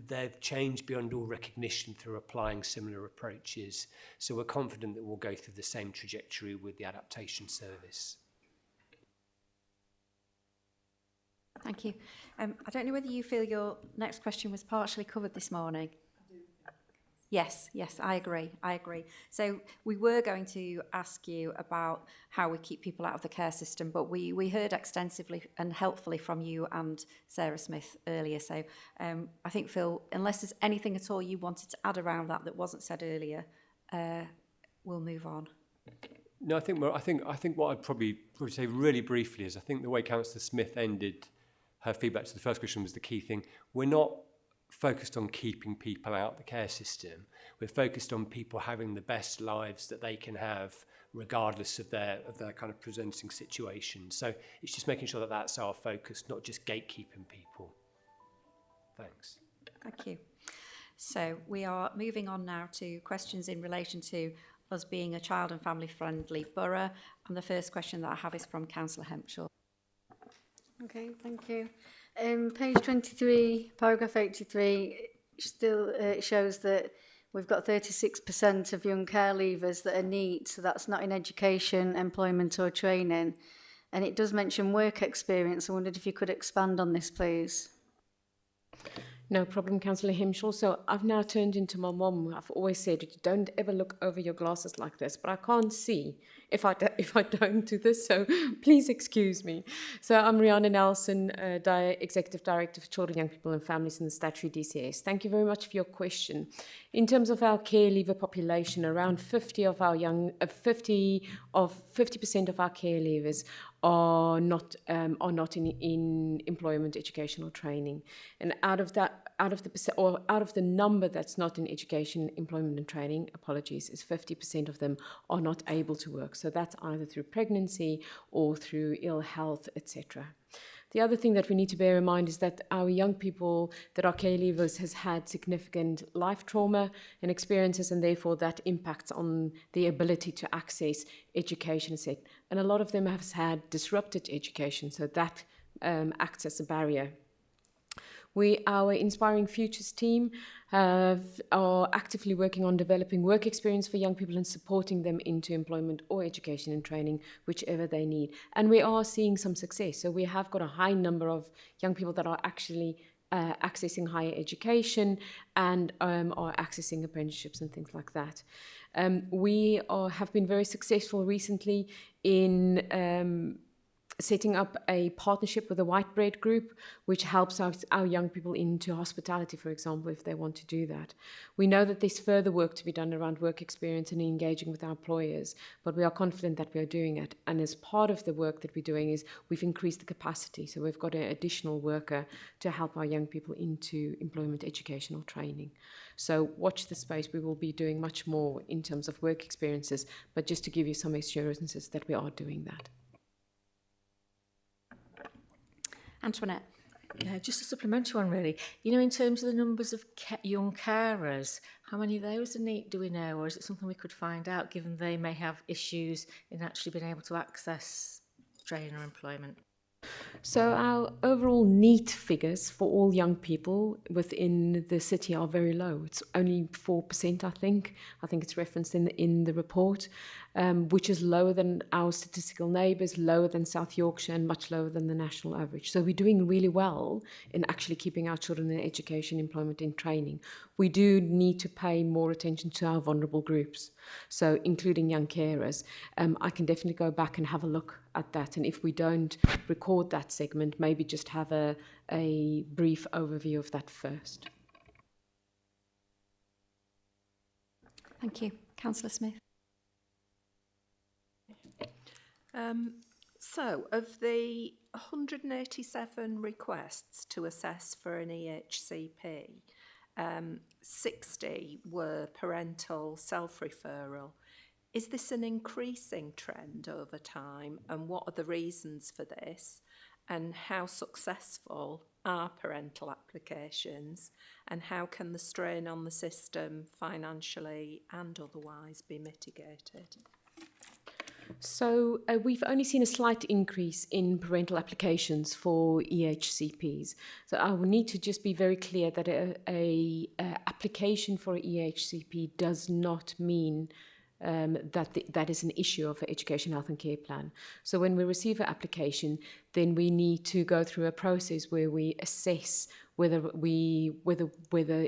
They've changed beyond all recognition through applying similar approaches. So we're confident that we'll go through the same trajectory with the adaptation service. Thank you. I don't know whether you feel your next question was partially covered this morning. Yes, I agree. So we were going to ask you about how we keep people out of the care system, but we heard extensively and helpfully from you and Sarah Smith earlier. So I think, Phil, unless there's anything at all you wanted to add around that wasn't said earlier, we'll move on. No, I think what I'd probably say really briefly is I think the way Councillor Smith ended her feedback to the first question was the key thing. We're not focused on keeping people out of the care system. We're focused on people having the best lives that they can have regardless of their kind of presenting situation. So it's just making sure that that's our focus, not just gatekeeping people. Thanks. Thank you. So we are moving on now to questions in relation to us being a child and family friendly borough. And the first question that I have is from Councillor Hempshaw. Okay, thank you. Page 23, paragraph 83, still shows that we've got 36% of young care leavers that are NEET, so that's not in education, employment or training. And it does mention work experience. I wondered if you could expand on this, please. No problem, Councillor Himshaw. So I've now turned into my mum. I've always said, don't ever look over your glasses like this, but I can't see if I don't do this, so please excuse me. So I'm Rihanna Nelson, Executive Director for Children, Young People and Families in the Statutory DCS. Thank you very much for your question. In terms of our care leaver population, around 50% of our care leavers are not in employment, education or training, and out of the number that's not in education, employment and training, is 50% of them are not able to work. So that's either through pregnancy or through ill health, etc. The other thing that we need to bear in mind is that our young people that are care leavers has had significant life trauma and experiences, and therefore that impacts on the ability to access education, etc. And a lot of them have had disrupted education, so that acts as a barrier. Our Inspiring Futures team are actively working on developing work experience for young people and supporting them into employment or education and training, whichever they need. And we are seeing some success. So we have got a high number of young people that are actually accessing higher education and are accessing apprenticeships and things like that. We have been very successful recently in setting up a partnership with a white bread group, which helps our young people into hospitality, for example, if they want to do that. We know that there's further work to be done around work experience and engaging with our employers, but we are confident that we are doing it. And as part of the work that we're doing is we've increased the capacity. So we've got an additional worker to help our young people into employment, education or training. So watch the space. We will be doing much more in terms of work experiences, but just to give you some assurances that we are doing that. Antoinette. Yeah, just a supplementary one, really. You know, in terms of the numbers of young carers, how many of those are NEET, do we know? Or is it something we could find out, given they may have issues in actually being able to access training or employment? So our overall NEET figures for all young people within the city are very low. It's only 4%, I think. I think it's referenced in the report, which is lower than our statistical neighbours, lower than South Yorkshire and much lower than the national average. So we're doing really well in actually keeping our children in education, employment and training. We do need to pay more attention to our vulnerable groups, so including young carers. I can definitely go back and have a look at that, and if we don't record that segment, maybe just have a brief overview of that first. Thank you. Councillor Smith. So, of the 187 requests to assess for an EHCP, 60 were parental self-referral. Is this an increasing trend over time, and what are the reasons for this, and how successful are parental applications, and how can the strain on the system financially and otherwise be mitigated? So we've only seen a slight increase in parental applications for EHCPs. So I will need to just be very clear that a application for an EHCP does not mean that is an issue of an education, health and care plan. So when we receive an application, then we need to go through a process where we assess whether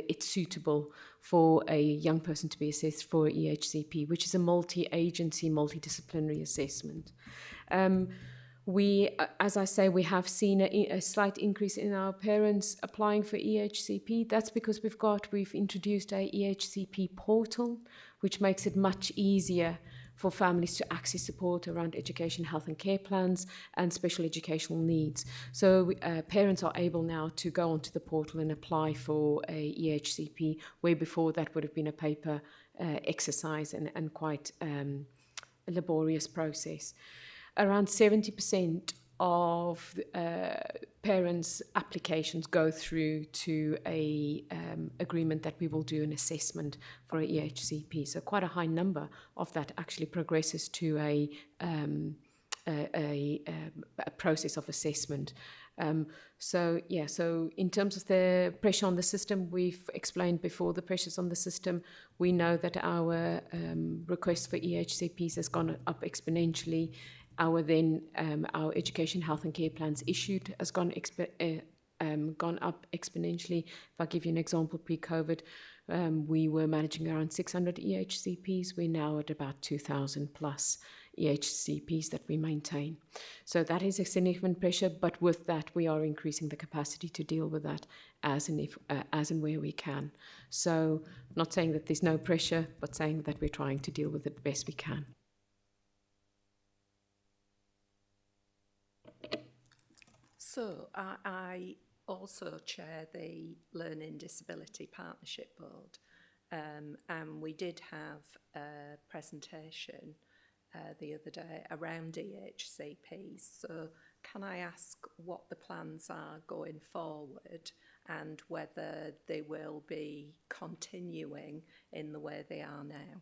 it's suitable for a young person to be assessed for EHCP, which is a multi-agency, multidisciplinary assessment. As I say, we have seen a slight increase in our parents applying for EHCP. That's because we've introduced a EHCP portal, which makes it much easier for families to access support around education, health and care plans and special educational needs. So parents are able now to go onto the portal and apply for a EHCP, where before that would have been a paper exercise and quite a laborious process. Around 70% of parents' applications go through to a agreement that we will do an assessment for a EHCP. So quite a high number of that actually progresses to a process of assessment. So in terms of the pressure on the system, we've explained before the pressures on the system. We know that our request for EHCPs has gone up exponentially. Our education, health and care plans issued has gone up exponentially. If I give you an example, pre-COVID, we were managing around 600 EHCPs. We're now at about 2,000 plus EHCPs that we maintain. So that is a significant pressure, but with that we are increasing the capacity to deal with that as and where we can. So not saying that there's no pressure, but saying that we're trying to deal with it the best we can. So I also chair the Learning Disability Partnership Board, and we did have a presentation the other day around EHCPs. So can I ask what the plans are going forward and whether they will be continuing in the way they are now?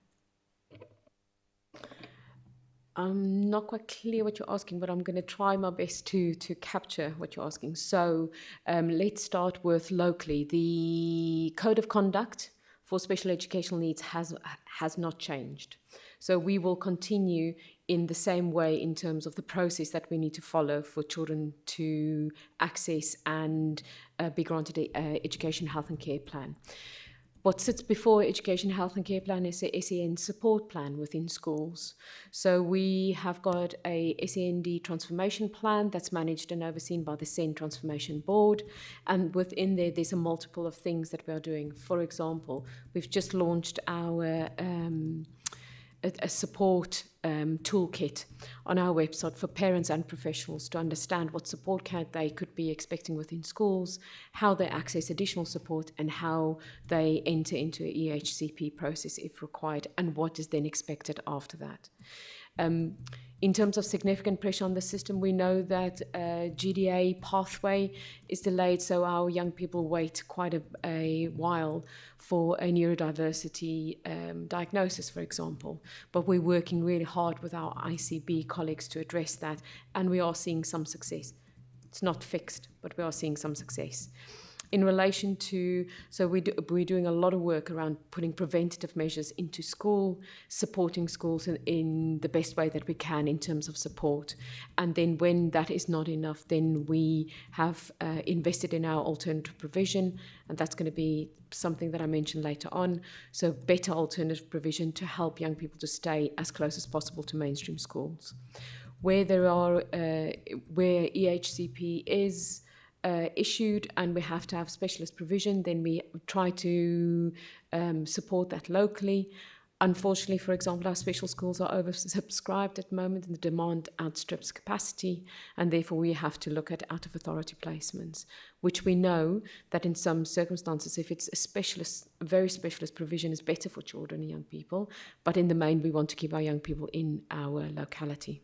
I'm not quite clear what you're asking, but I'm going to try my best to capture what you're asking. So let's start with locally. The Code of Conduct for Special Educational Needs has not changed. So we will continue in the same way in terms of the process that we need to follow for children to access and be granted an education, health and care plan. What sits before Education, Health and Care Plan is a SEN support plan within schools. So we have got a SEND transformation plan that's managed and overseen by the SEN Transformation Board. And within there's a multiple of things that we are doing. For example, we've just launched our a support toolkit on our website for parents and professionals to understand what support they could be expecting within schools, how they access additional support, and how they enter into an EHCP process if required, and what is then expected after that. In terms of significant pressure on the system, we know that GDA pathway is delayed, so our young people wait quite a while for a neurodiversity diagnosis, for example. But we're working really hard with our ICB colleagues to address that, and we are seeing some success. It's not fixed, but we are seeing some success. In relation to, so we're doing a lot of work around putting preventative measures into school, supporting schools in the best way that we can in terms of support. And then when that is not enough, then we have invested in our alternative provision, and that's going to be something that I mentioned later on. So better alternative provision to help young people to stay as close as possible to mainstream schools. Where where EHCP is issued and we have to have specialist provision, then we try to support that locally. Unfortunately, for example, our special schools are oversubscribed at the moment and the demand outstrips capacity, and therefore we have to look at out-of-authority placements, which we know that in some circumstances, if it's a very specialist provision is better for children and young people, but in the main we want to keep our young people in our locality.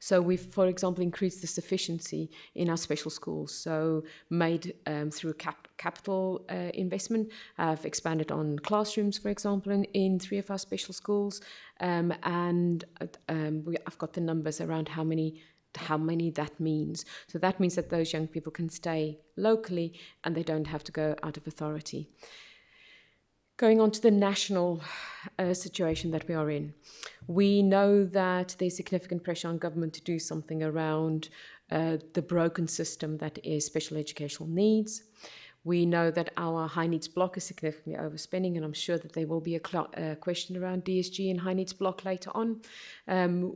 So we've, for example, increased the sufficiency in our special schools. So made through capital investment, I've expanded on classrooms, for example, in 3 of our special schools. I've got the numbers around how many that means. So that means that those young people can stay locally and they don't have to go out of authority. Going on to the national situation that we are in, we know that there's significant pressure on government to do something around the broken system that is special educational needs. We know that our high needs block is significantly overspending, and I'm sure that there will be a question around DSG and high needs block later on,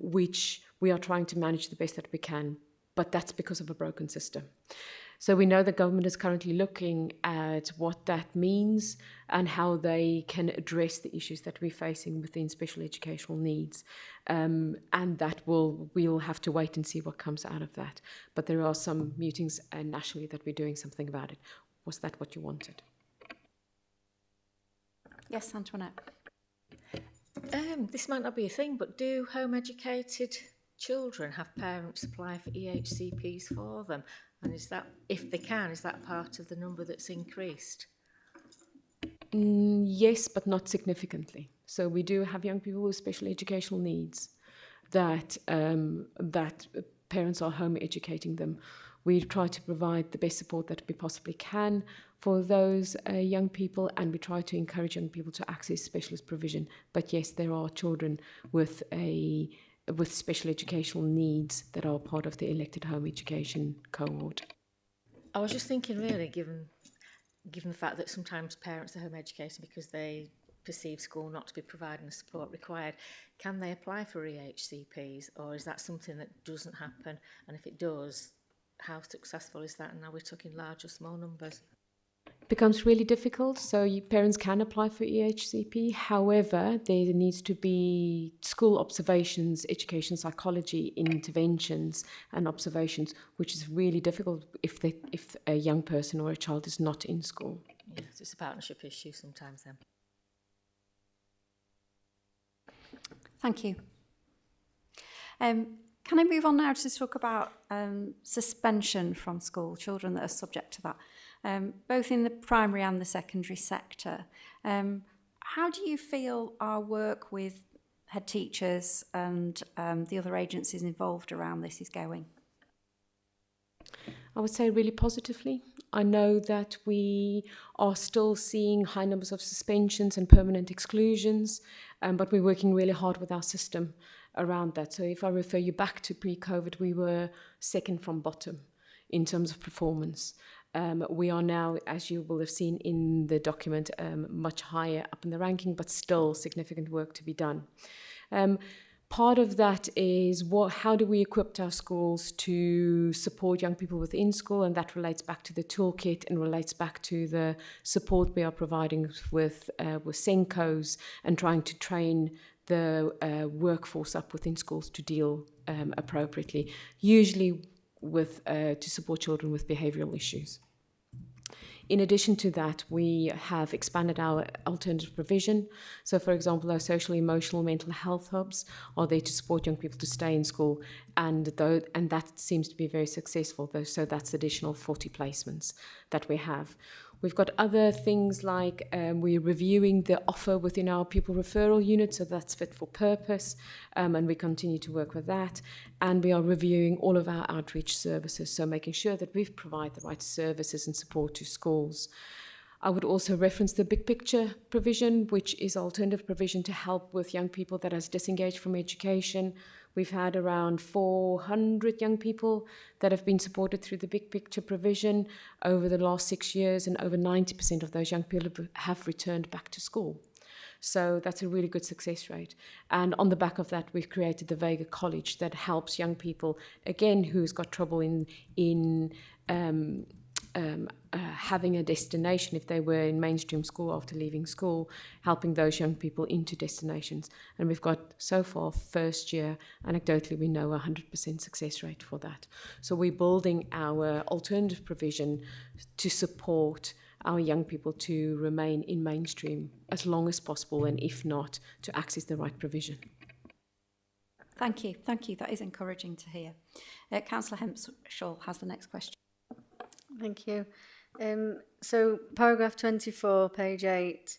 which we are trying to manage the best that we can, but that's because of a broken system. So we know the government is currently looking at what that means and how they can address the issues that we're facing within special educational needs. And that we'll have to wait and see what comes out of that. But there are some meetings nationally that we're doing something about it. Was that what you wanted? Yes, Antoinette. This might not be a thing, but do home educated children have parents apply for EHCPs for them? And is that, if they can, is that part of the number that's increased? Yes, but not significantly. So we do have young people with special educational needs that parents are home educating them. We try to provide the best support that we possibly can for those young people, and we try to encourage young people to access specialist provision. But yes, there are children with special educational needs that are part of the elected home education cohort. I was just thinking, really, given the fact that sometimes parents are home educating because they perceive school not to be providing the support required, can they apply for EHCPs, or is that something that doesn't happen? And if it does, how successful is that? And are we talking large or small numbers? It becomes really difficult. So parents can apply for EHCP. However, there needs to be school observations, education psychology interventions and observations, which is really difficult if a young person or a child is not in school. Yes, it's a partnership issue sometimes then. Thank you. Can I move on now to talk about suspension from school, children that are subject to that, both in the primary and the secondary sector? How do you feel our work with head teachers and the other agencies involved around this is going? I would say really positively. I know that we are still seeing high numbers of suspensions and permanent exclusions, but we're working really hard with our system around that. So if I refer you back to pre-COVID, we were second from bottom in terms of performance. We are now, as you will have seen in the document, much higher up in the ranking, but still significant work to be done. Part of that is how do we equip our schools to support young people within school, and that relates back to the toolkit and relates back to the support we are providing with Senkos and trying to train the workforce up within schools to deal appropriately, usually to support children with behavioural issues. In addition to that, we have expanded our alternative provision. So, for example, our social, emotional, mental health hubs are there to support young people to stay in school, and that seems to be very successful. So that's additional 40 placements that we have. We've got other things like we're reviewing the offer within our pupil referral unit, so that's fit for purpose, and we continue to work with that. And we are reviewing all of our outreach services, so making sure that we provide the right services and support to schools. I would also reference the big picture provision, which is alternative provision to help with young people that has disengaged from education. We've had around 400 young people that have been supported through the big picture provision over the last 6 years, and over 90% of those young people have returned back to school. So that's a really good success rate. And on the back of that, we've created the Vega College that helps young people, again, who's got trouble in having a destination if they were in mainstream school after leaving school, helping those young people into destinations. And we've got, so far, first year, anecdotally, we know 100% success rate for that. So we're building our alternative provision to support our young people to remain in mainstream as long as possible, and if not, to access the right provision. Thank you. That is encouraging to hear. Councillor Hempshaw has the next question. Thank you. So paragraph 24, page 8,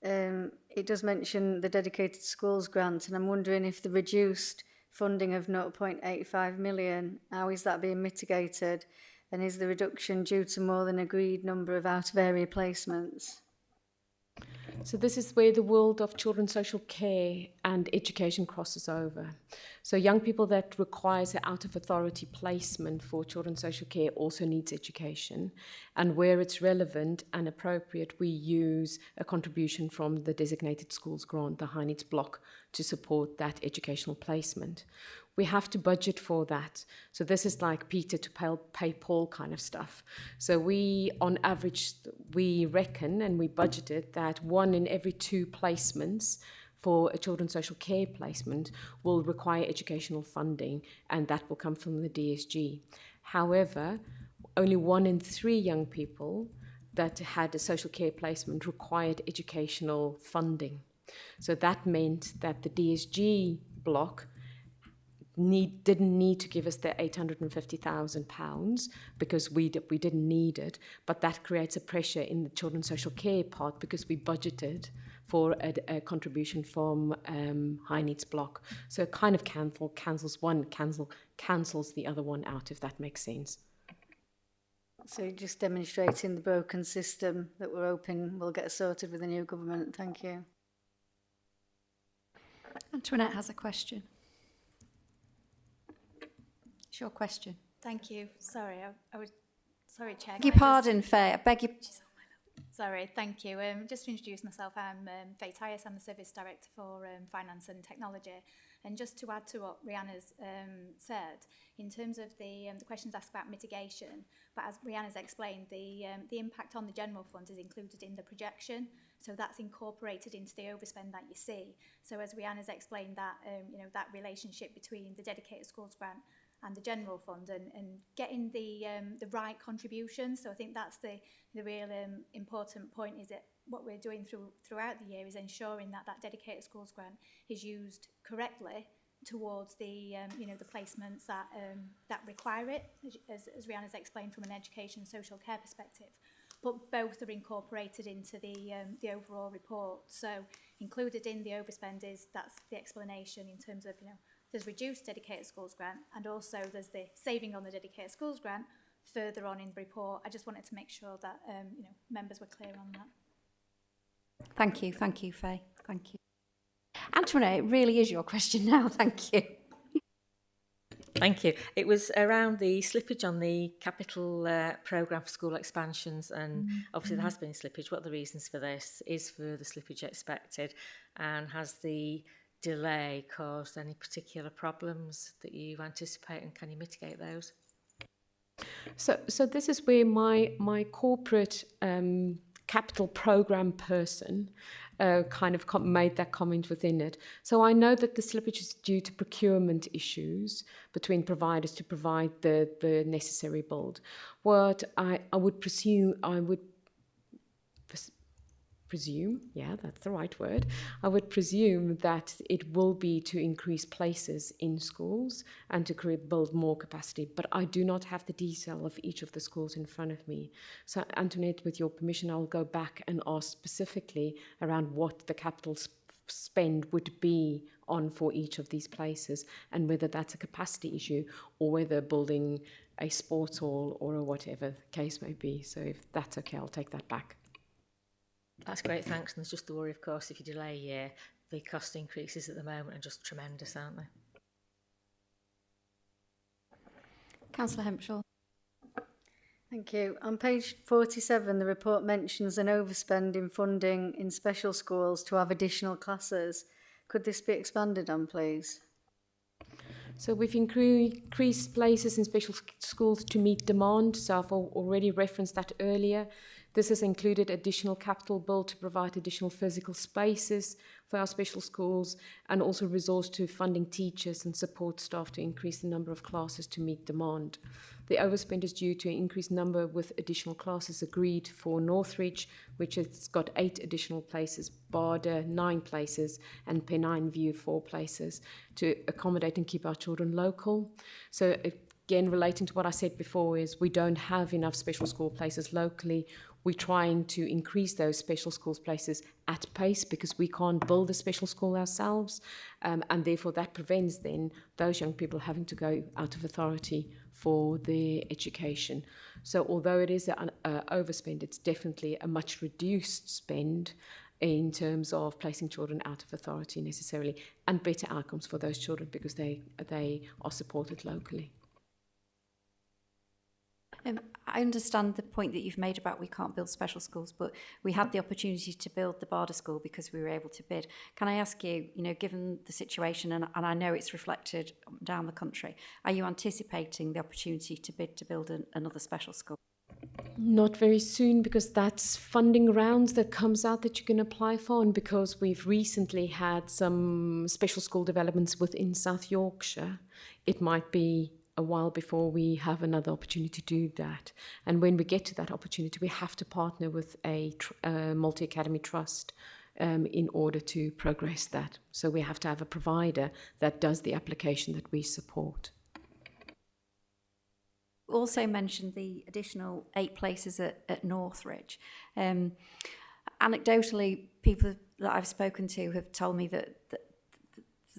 it does mention the dedicated schools grant, and I'm wondering if the reduced funding of 0.85 million, how is that being mitigated, and is the reduction due to more than agreed number of out-of-area placements? So this is where the world of children's social care and education crosses over. So young people that requires an out-of-authority placement for children's social care also needs education. And where it's relevant and appropriate, we use a contribution from the designated schools grant, the high needs block, to support that educational placement. We have to budget for that. So this is like Peter to pay Paul kind of stuff. So we, on average, we reckon and we budgeted that 1 in every 2 placements for a children's social care placement will require educational funding, and that will come from the DSG. However, only 1 in 3 young people that had a social care placement required educational funding. So that meant that the DSG block didn't need to give us the £850,000 because we didn't need it, but that creates a pressure in the children's social care part because we budgeted for a contribution from high needs block. So it kind of cancels the other one out, if that makes sense. So you're just demonstrating the broken system that we're hoping will get sorted with the new government. Thank you. Antoinette has a question. It's your question. Thank you. Sorry, I was sorry, Chair. Beg your Can I pardon, Faye. I beg your... Sorry, thank you. Just to introduce myself, I'm Faye Tyus. I'm the Service Director for Finance and Technology. And just to add to what Rihanna's said, in terms of the questions asked about mitigation, but as Rihanna's explained, the impact on the general fund is included in the projection. So that's incorporated into the overspend that you see. So as Rihanna's explained, that that relationship between the dedicated schools grant and the general fund, and getting the right contribution. So I think that's the real important point, is that what we're doing throughout the year is ensuring that that dedicated schools grant is used correctly towards the the placements that require it, as Rihanna's explained, from an education and social care perspective. But both are incorporated into the overall report. So included in the overspend that's the explanation in terms of there's reduced dedicated schools grant, and also there's the saving on the dedicated schools grant further on in the report. I just wanted to make sure that members were clear on that. Thank you, Faye. Thank you. Antoinette, it really is your question now. Thank you. Thank you. It was around the slippage on the capital programme for school expansions, and obviously there has been slippage. What are the reasons for this? Is for the slippage expected, and has the delay caused any particular problems that you anticipate, and can you mitigate those? So this is where my corporate capital program person kind of made that comment within it. So I know that the slippage is due to procurement issues between providers to provide the necessary build. What I would presume, yeah, that's the right word. I would presume that it will be to increase places in schools and to build more capacity, but I do not have the detail of each of the schools in front of me. So Antoinette, with your permission, I'll go back and ask specifically around what the capital spend would be on for each of these places, and whether that's a capacity issue or whether building a sports hall or whatever the case may be. So if that's okay, I'll take that back. That's great, thanks. And there's just the worry, of course, if you delay a year, the cost increases at the moment are just tremendous, aren't they? Councillor Hemphill. Thank you. On page 47, the report mentions an overspend in funding in special schools to have additional classes. Could this be expanded on, please? So we've increased places in special schools to meet demand. So I've already referenced that earlier. This has included additional capital build to provide additional physical spaces for our special schools, and also resource to funding teachers and support staff to increase the number of classes to meet demand. The overspend is due to an increased number with additional classes agreed for Northridge, which has got 8 additional places, Barder 9 places, and Pennine View 4 places, to accommodate and keep our children local. So again, relating to what I said before, is we don't have enough special school places locally. We're trying to increase those special schools places at pace because we can't build a special school ourselves, and therefore that prevents then those young people having to go out of authority for their education. So although it is an overspend, it's definitely a much reduced spend in terms of placing children out of authority necessarily, and better outcomes for those children because they are supported locally. I understand the point that you've made about we can't build special schools, but we had the opportunity to build the Barder School because we were able to bid. Can I ask you, given the situation, and I know it's reflected down the country, are you anticipating the opportunity to bid to build another special school? Not very soon, because that's funding rounds that comes out that you can apply for, and because we've recently had some special school developments within South Yorkshire, it might be a while before we have another opportunity to do that. And when we get to that opportunity, we have to partner with a multi-academy trust in order to progress that. So we have to have a provider that does the application that we support. Also mentioned the additional 8 places at Northridge. Anecdotally, people that I've spoken to have told me that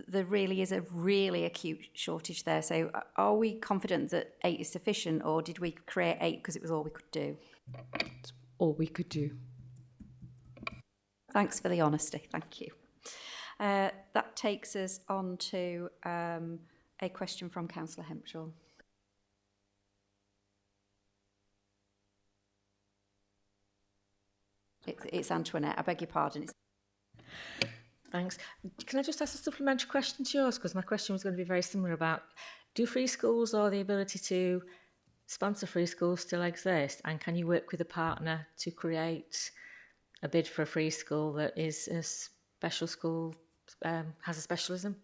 there really is a really acute shortage there. So are we confident that 8 is sufficient, or did we create 8 because it was all we could do? It's all we could do. Thanks for the honesty. Thank you. That takes us on to a question from Councillor Hempshaw. It's Antoinette. I beg your pardon. Thanks. Can I just ask a supplementary question to yours? Because my question was going to be very similar about, do free schools or the ability to sponsor free schools still exist? And can you work with a partner to create a bid for a free school that is a special school, has a specialism?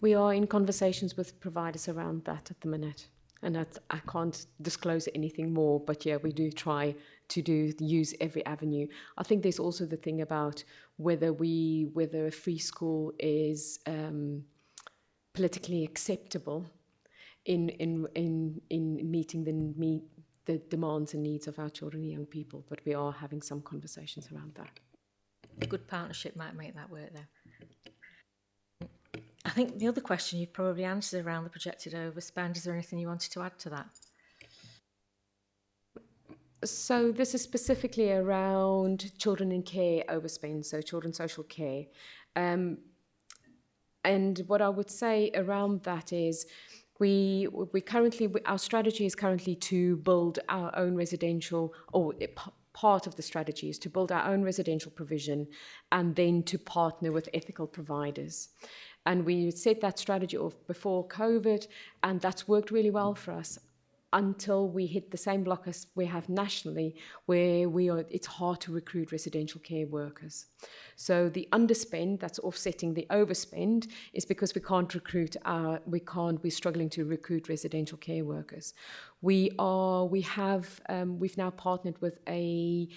We are in conversations with providers around that at the minute. And I can't disclose anything more, but yeah, we do try to use every avenue. I think there's also the thing about whether a free school is politically acceptable in meeting the demands and needs of our children and young people. But we are having some conversations around that. A good partnership might make that work though. I think the other question you've probably answered around the projected overspend. Is there anything you wanted to add to that? So this is specifically around children in care overspend, so children's social care. And what I would say around that is our strategy is currently to build our own residential, or part of the strategy is to build our own residential provision and then to partner with ethical providers. And we set that strategy off before COVID, and that's worked really well for us until we hit the same block as we have nationally, where it's hard to recruit residential care workers. So the underspend that's offsetting the overspend is because we're struggling to recruit residential care workers. We've now partnered with a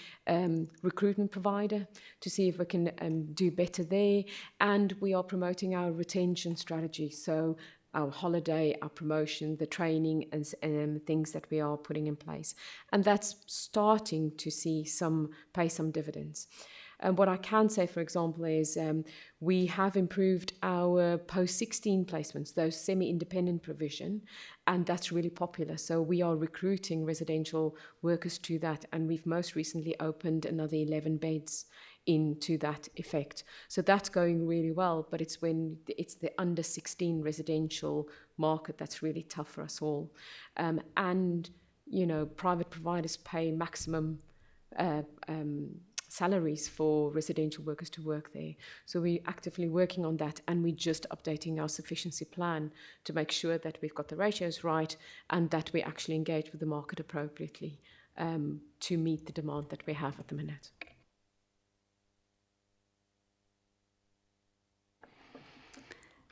recruitment provider to see if we can do better there, and we are promoting our retention strategy. So our holiday, our promotion, the training and things that we are putting in place. And that's starting to pay some dividends. And what I can say, for example, is we have improved our post-16 placements, those semi-independent provision, and that's really popular. So we are recruiting residential workers to that, and we've most recently opened another 11 beds into that effect. So that's going really well, but it's the under 16 residential market that's really tough for us all. And, private providers pay maximum salaries for residential workers to work there. So we're actively working on that, and we're just updating our sufficiency plan to make sure that we've got the ratios right and that we actually engage with the market appropriately to meet the demand that we have at the minute.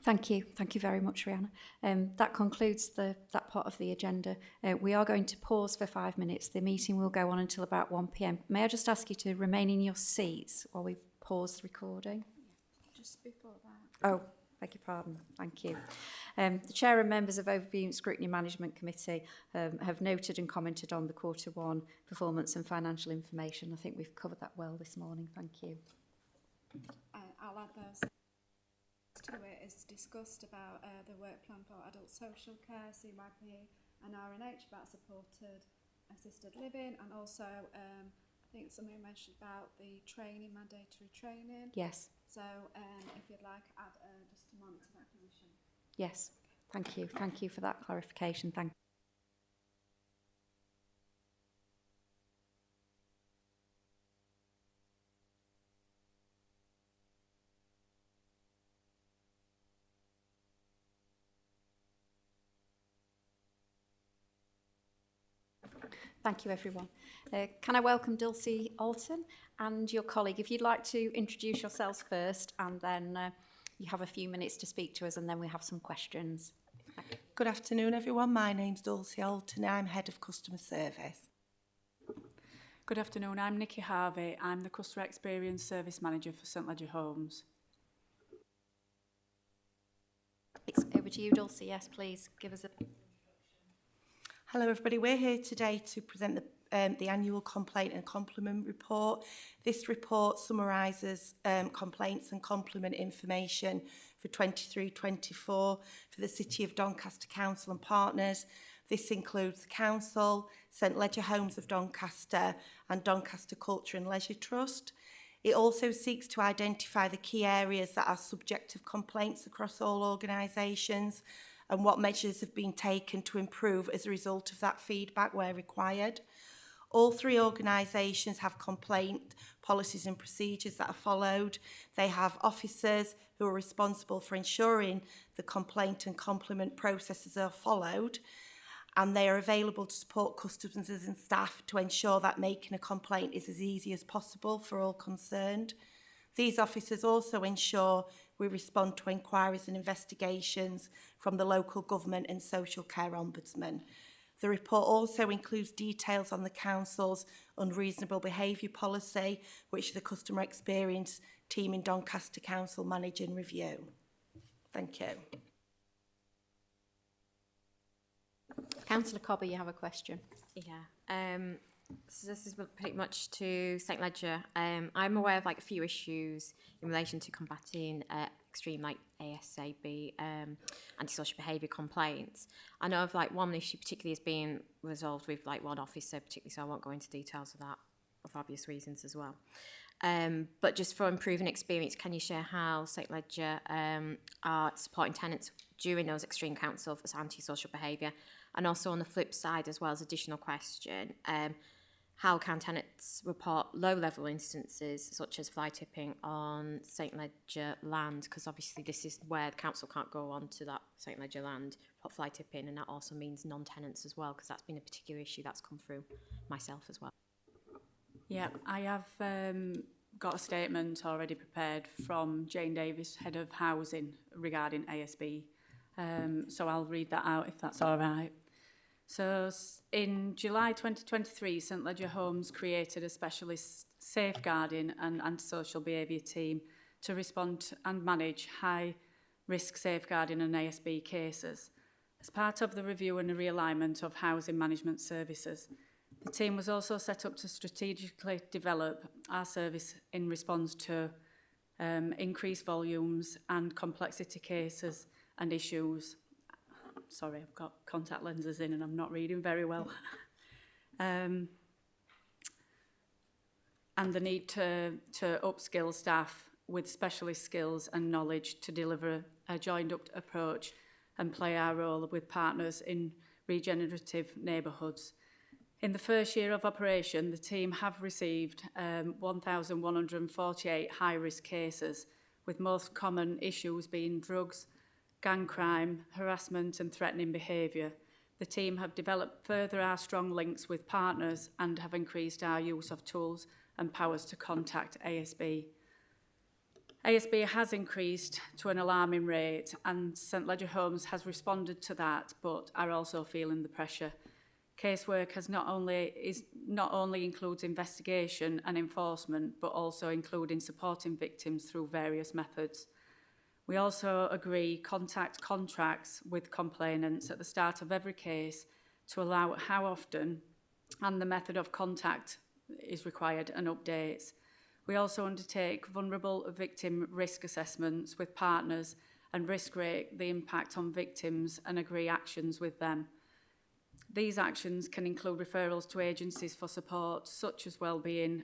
Thank you. Thank you very much, Rihanna. That concludes that part of the agenda. We are going to pause for 5 minutes. The meeting will go on until about 1 p.m. May I just ask you to remain in your seats while we pause the recording? Just before that. Oh, beg your pardon. Thank you. The Chair and members of Overview and Scrutiny Management Committee have noted and commented on the Q1 performance and financial information. I think we've covered that well this morning. Thank you. I'll add those to it is discussed about the work plan for adult social care, CYP and RNH, about supported assisted living, and also I think somebody mentioned about the training, mandatory training. Yes. So if you'd like, add just a moment to that position. Yes. Thank you. Thank you for that clarification. Thank you. Thank you, everyone. Can I welcome Dulcie Alton and your colleague? If you'd like to introduce yourselves first, and then you have a few minutes to speak to us, and then we have some questions. Good afternoon, everyone. My name's Dulcie Alton. I'm Head of Customer Service. Good afternoon, I'm Nikki Harvey. I'm the Customer Experience Service Manager for St Ledger Homes. It's over to you, Dulcie. Yes, please give us a... Hello everybody, we're here today to present the annual complaint and complement report. This report summarises complaints and complement information for 23-24 for the City of Doncaster Council and Partners. This includes the Council, St Ledger Homes of Doncaster and Doncaster Culture and Leisure Trust. It also seeks to identify the key areas that are subject of complaints across all organisations and what measures have been taken to improve as a result of that feedback where required. All three organisations have complaint policies and procedures that are followed. They have officers who are responsible for ensuring the complaint and complement processes are followed, and they are available to support customers and staff to ensure that making a complaint is as easy as possible for all concerned. These officers also ensure we respond to inquiries and investigations from the local government and social care ombudsman. The report also includes details on the Council's unreasonable behaviour policy, which the customer experience team in Doncaster Council manage and review. Thank you. Councillor Cobber, you have a question. Yeah. So this is pretty much to St Ledger. I'm aware of like a few issues in relation to combating extreme like ASAB, antisocial behaviour complaints. I know of like one issue particularly is being resolved with like one officer particularly, so I won't go into details of that for obvious reasons as well. But just for improving experience, can you share how St Ledger are supporting tenants during those extreme counts of antisocial behaviour? And also on the flip side as well as additional question, how can tenants report low-level instances such as fly tipping on St Ledger land? Because obviously this is where the council can't go on to that St Ledger land, put fly tipping, and that also means non-tenants as well, because that's been a particular issue that's come through myself as well. Yeah, I have got a statement already prepared from Jane Davis, Head of Housing, regarding ASB. So I'll read that out if that's all right. So in July 2023, St Ledger Homes created a specialist safeguarding and antisocial behaviour team to respond and manage high-risk safeguarding and ASB cases. As part of the review and the realignment of housing management services, the team was also set up to strategically develop our service in response to increased volumes and complexity cases and issues. Sorry, I've got contact lenses in and I'm not reading very well. And the need to upskill staff with specialist skills and knowledge to deliver a joined-up approach and play our role with partners in regenerative neighbourhoods. In the first year of operation, the team have received 1,148 high-risk cases, with most common issues being drugs, gang crime, harassment and threatening behaviour. The team have developed further our strong links with partners and have increased our use of tools and powers to contact ASB. ASB has increased to an alarming rate and St Ledger Homes has responded to that but are also feeling the pressure. Casework not only includes investigation and enforcement but also including supporting victims through various methods. We also agree contact contracts with complainants at the start of every case to allow how often and the method of contact is required and updates. We also undertake vulnerable victim risk assessments with partners and risk rate the impact on victims and agree actions with them. These actions can include referrals to agencies for support such as wellbeing,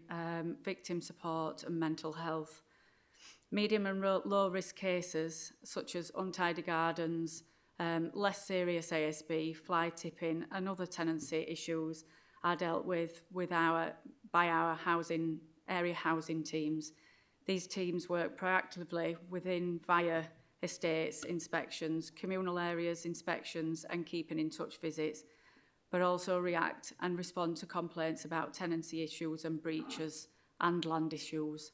victim support and mental health. Medium and low risk cases such as untidy gardens, less serious ASB, fly tipping and other tenancy issues are dealt with by our area housing teams. These teams work proactively via estates inspections, communal areas inspections and keeping in touch visits, but also react and respond to complaints about tenancy issues and breaches and land issues.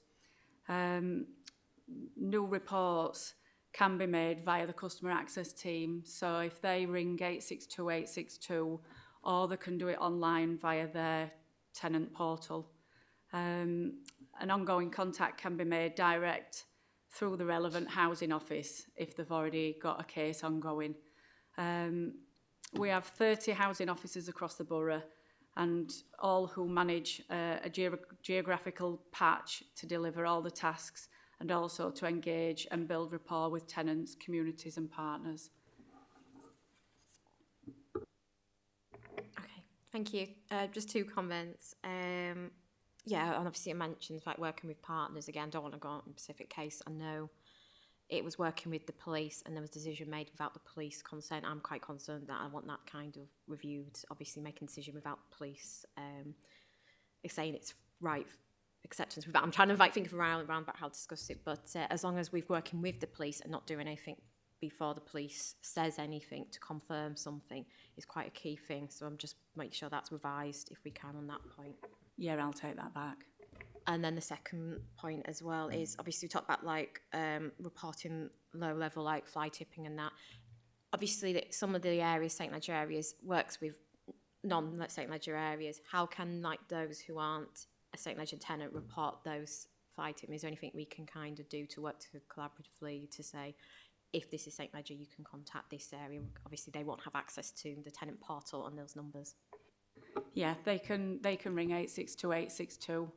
New reports can be made via the customer access team. So if they ring 862 862, or they can do it online via their tenant portal. An ongoing contact can be made direct through the relevant housing office if they've already got a case ongoing. We have 30 housing officers across the borough, and all who manage a geographical patch to deliver all the tasks and also to engage and build rapport with tenants, communities and partners. Okay, thank you. Just 2 comments. Yeah, and obviously it mentions like working with partners. Again, don't want to go on a specific case. I know it was working with the police and there was a decision made without the police consent. I'm quite concerned that I want that kind of reviewed. Obviously making a decision without the police, saying it's right acceptance without. I'm trying to like think around about how to discuss it, but as long as we're working with the police and not doing anything before the police says anything to confirm something is quite a key thing. So I'm just making sure that's revised if we can on that point. Yeah, I'll take that back. And then the second point as well is obviously we talked about like reporting low level like fly tipping and that. Obviously that some of the areas, St Ledger areas, works with non-St Ledger areas. How can like those who aren't a St Ledger tenant report those fly tipping? Is there anything we can kind of do to work collaboratively to say if this is St Ledger you can contact this area? Obviously they won't have access to the tenant portal on those numbers. Yeah, they can ring 862 862.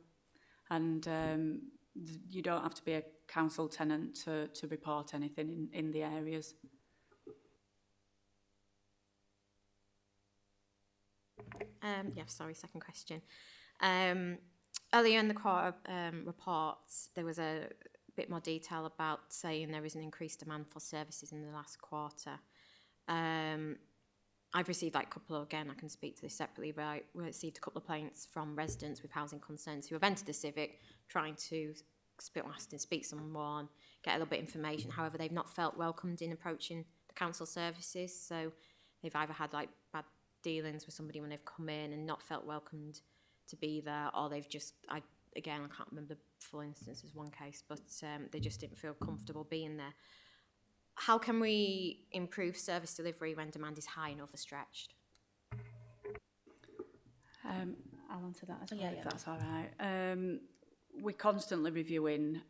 And you don't have to be a council tenant to report anything in the areas. Yeah, sorry, second question. Earlier in the quarter reports, there was a bit more detail about saying there is an increased demand for services in the last quarter. I've received like a couple of, again, I can speak to this separately, but I received a couple of complaints from residents with housing concerns who have entered the Civic trying to speak to someone, get a little bit of information. However, they've not felt welcomed in approaching the council services. So they've either had like bad dealings with somebody when they've come in and not felt welcomed to be there, or they've just, I can't remember the full instance as one case, but they just didn't feel comfortable being there. How can we improve service delivery when demand is high and overstretched? I'll answer that as well, Yeah, if that's all right. We're constantly reviewing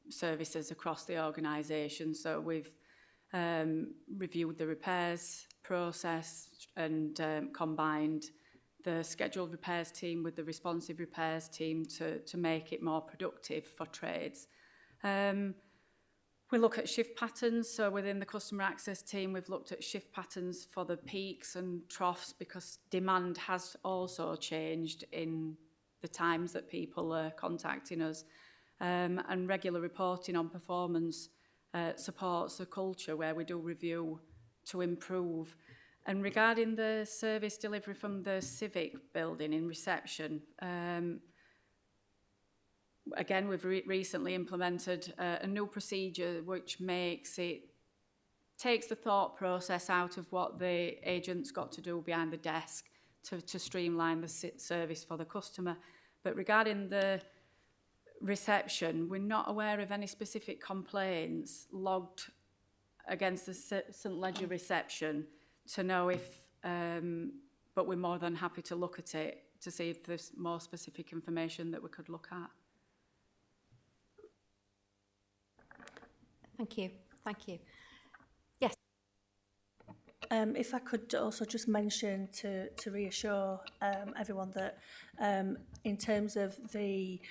services across the organisation. So we've reviewed the repairs process and combined the scheduled repairs team with the responsive repairs team to make it more productive for trades. We look at shift patterns, so within the customer access team we've looked at shift patterns for the peaks and troughs because demand has also changed in the times that people are contacting us, and regular reporting on performance supports a culture where we do review to improve. And regarding the service delivery from the Civic building in reception, again, we've recently implemented a new procedure which takes the thought process out of what the agent's got to do behind the desk to streamline the service for the customer. But regarding the reception, we're not aware of any specific complaints logged against the St Ledger reception to know if, but we're more than happy to look at it to see if there's more specific information that we could look at. Thank you. Thank you. If I could also just mention to reassure everyone that in terms of the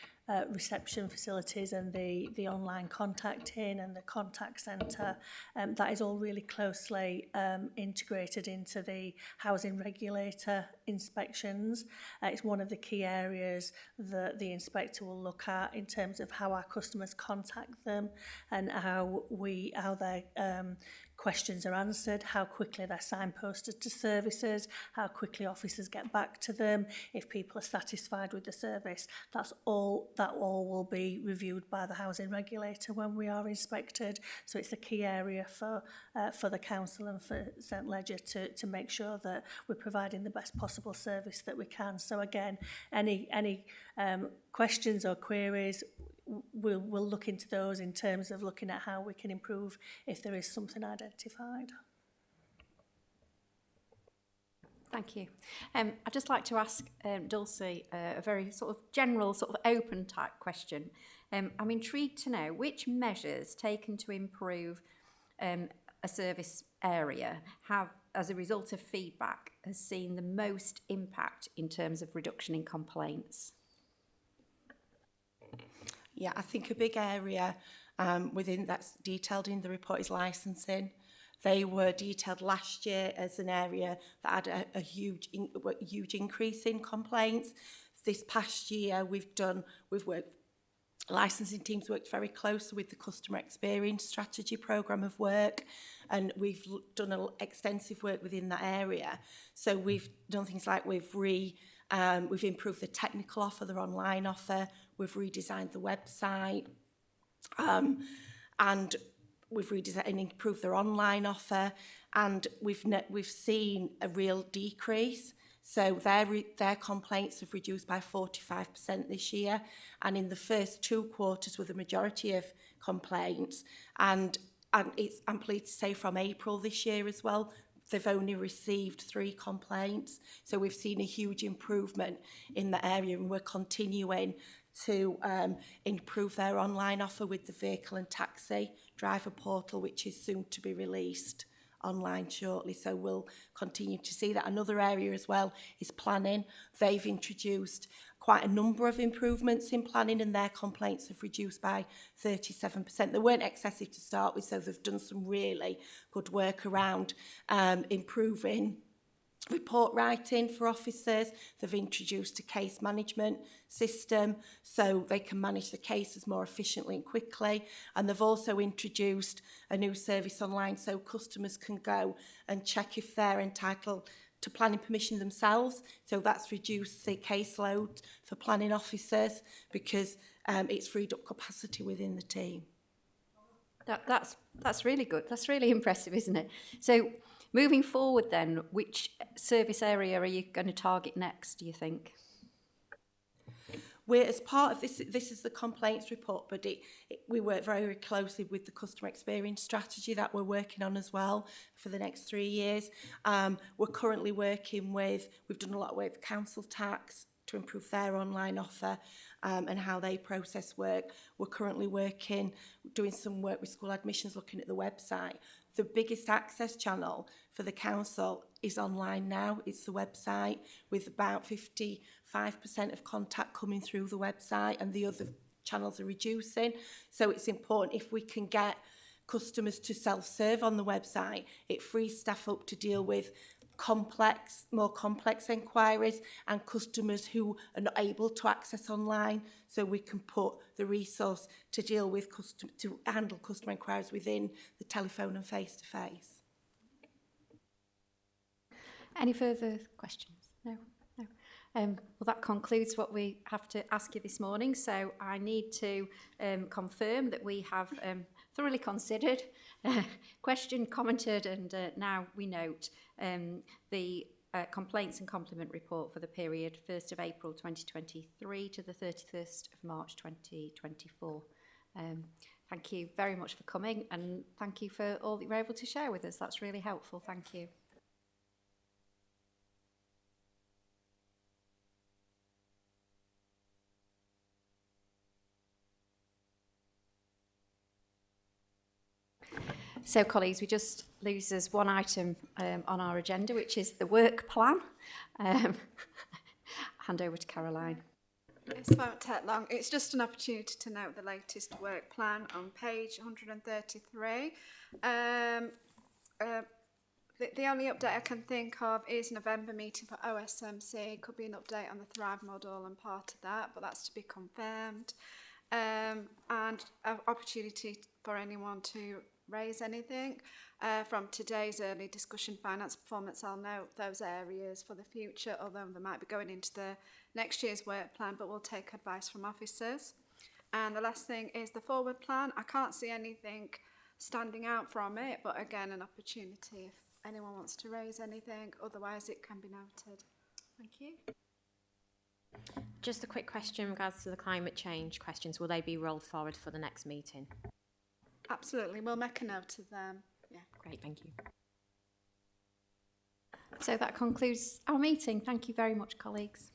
reception facilities and the online contacting and the contact centre, that is all really closely integrated into the housing regulator inspections. It's one of the key areas that the inspector will look at in terms of how our customers contact them and how their questions are answered, how quickly they're signposted to services, how quickly officers get back to them, if people are satisfied with the service. That all will be reviewed by the housing regulator when we are inspected. So it's a key area for the council and for St Ledger to make sure that we're providing the best possible service that we can. So again, any questions or queries, we'll look into those in terms of looking at how we can improve if there is something identified. Thank you. I'd just like to ask Dulcie a very sort of general, sort of open type question. I'm intrigued to know which measures taken to improve a service area have, as a result of feedback, has seen the most impact in terms of reduction in complaints? Yeah, I think a big area within that's detailed in the report is licensing. They were detailed last year as an area that had a huge increase in complaints. This past year, we've worked, licensing teams worked very closely with the customer experience strategy programme of work, and we've done extensive work within that area. So we've done things like we've improved the technical offer, their online offer, we've redesigned the website, and we've redesigned and improved their online offer, and we've seen a real decrease. So their complaints have reduced by 45% this year, and in the first 2 quarters were the majority of complaints. And I'm pleased to say from April this year as well, they've only received 3 complaints. So we've seen a huge improvement in the area, and we're continuing to improve their online offer with the vehicle and taxi driver portal, which is soon to be released online shortly. So we'll continue to see that. Another area as well is planning. They've introduced quite a number of improvements in planning, and their complaints have reduced by 37%. They weren't excessive to start with, so they've done some really good work around improving report writing for officers. They've introduced a case management system so they can manage the cases more efficiently and quickly. And they've also introduced a new service online so customers can go and check if they're entitled to planning permission themselves. So that's reduced the caseload for planning officers because it's freed up capacity within the team. That's really good. That's really impressive, isn't it? So moving forward then, which service area are you going to target next, do you think? We're, as part of this is the complaints report, but we work very closely with the customer experience strategy that we're working on as well for the next 3 years. We're currently working with, we've done a lot of work with council tax to improve their online offer and how they process work. We're currently doing some work with school admissions, looking at the website. The biggest access channel for the council is online now. It's the website, with about 55% of contact coming through the website, and the other channels are reducing. So it's important if we can get customers to self-serve on the website, it frees staff up to deal with more complex inquiries and customers who are not able to access online, so we can put the resource to deal with to handle customer inquiries within the telephone and face-to-face. Any further questions? No. Well, that concludes what we have to ask you this morning. So I need to confirm that we have thoroughly considered, questioned, commented, and now we note the complaints and compliment report for the period 1st of April 2023 to the 31st of March 2024. Thank you very much for coming, and thank you for all that you were able to share with us. That's really helpful. Thank you. So, colleagues, we just lose us one item on our agenda, which is the work plan. Hand over to Caroline. It won't take long. It's just an opportunity to note the latest work plan on page 133. The only update I can think of is November meeting for OSMC. Could be an update on the Thrive model and part of that, but that's to be confirmed. And an opportunity for anyone to raise anything. From today's early discussion, finance performance, I'll note those areas for the future, although they might be going into the next year's work plan, but we'll take advice from officers. And the last thing is the forward plan. I can't see anything standing out from it, but again, an opportunity if anyone wants to raise anything, otherwise it can be noted. Thank you. Just a quick question in regards to the climate change questions. Will they be rolled forward for the next meeting? Absolutely, we'll make a note of them. Yeah. Great, thank you. So that concludes our meeting. Thank you very much, colleagues.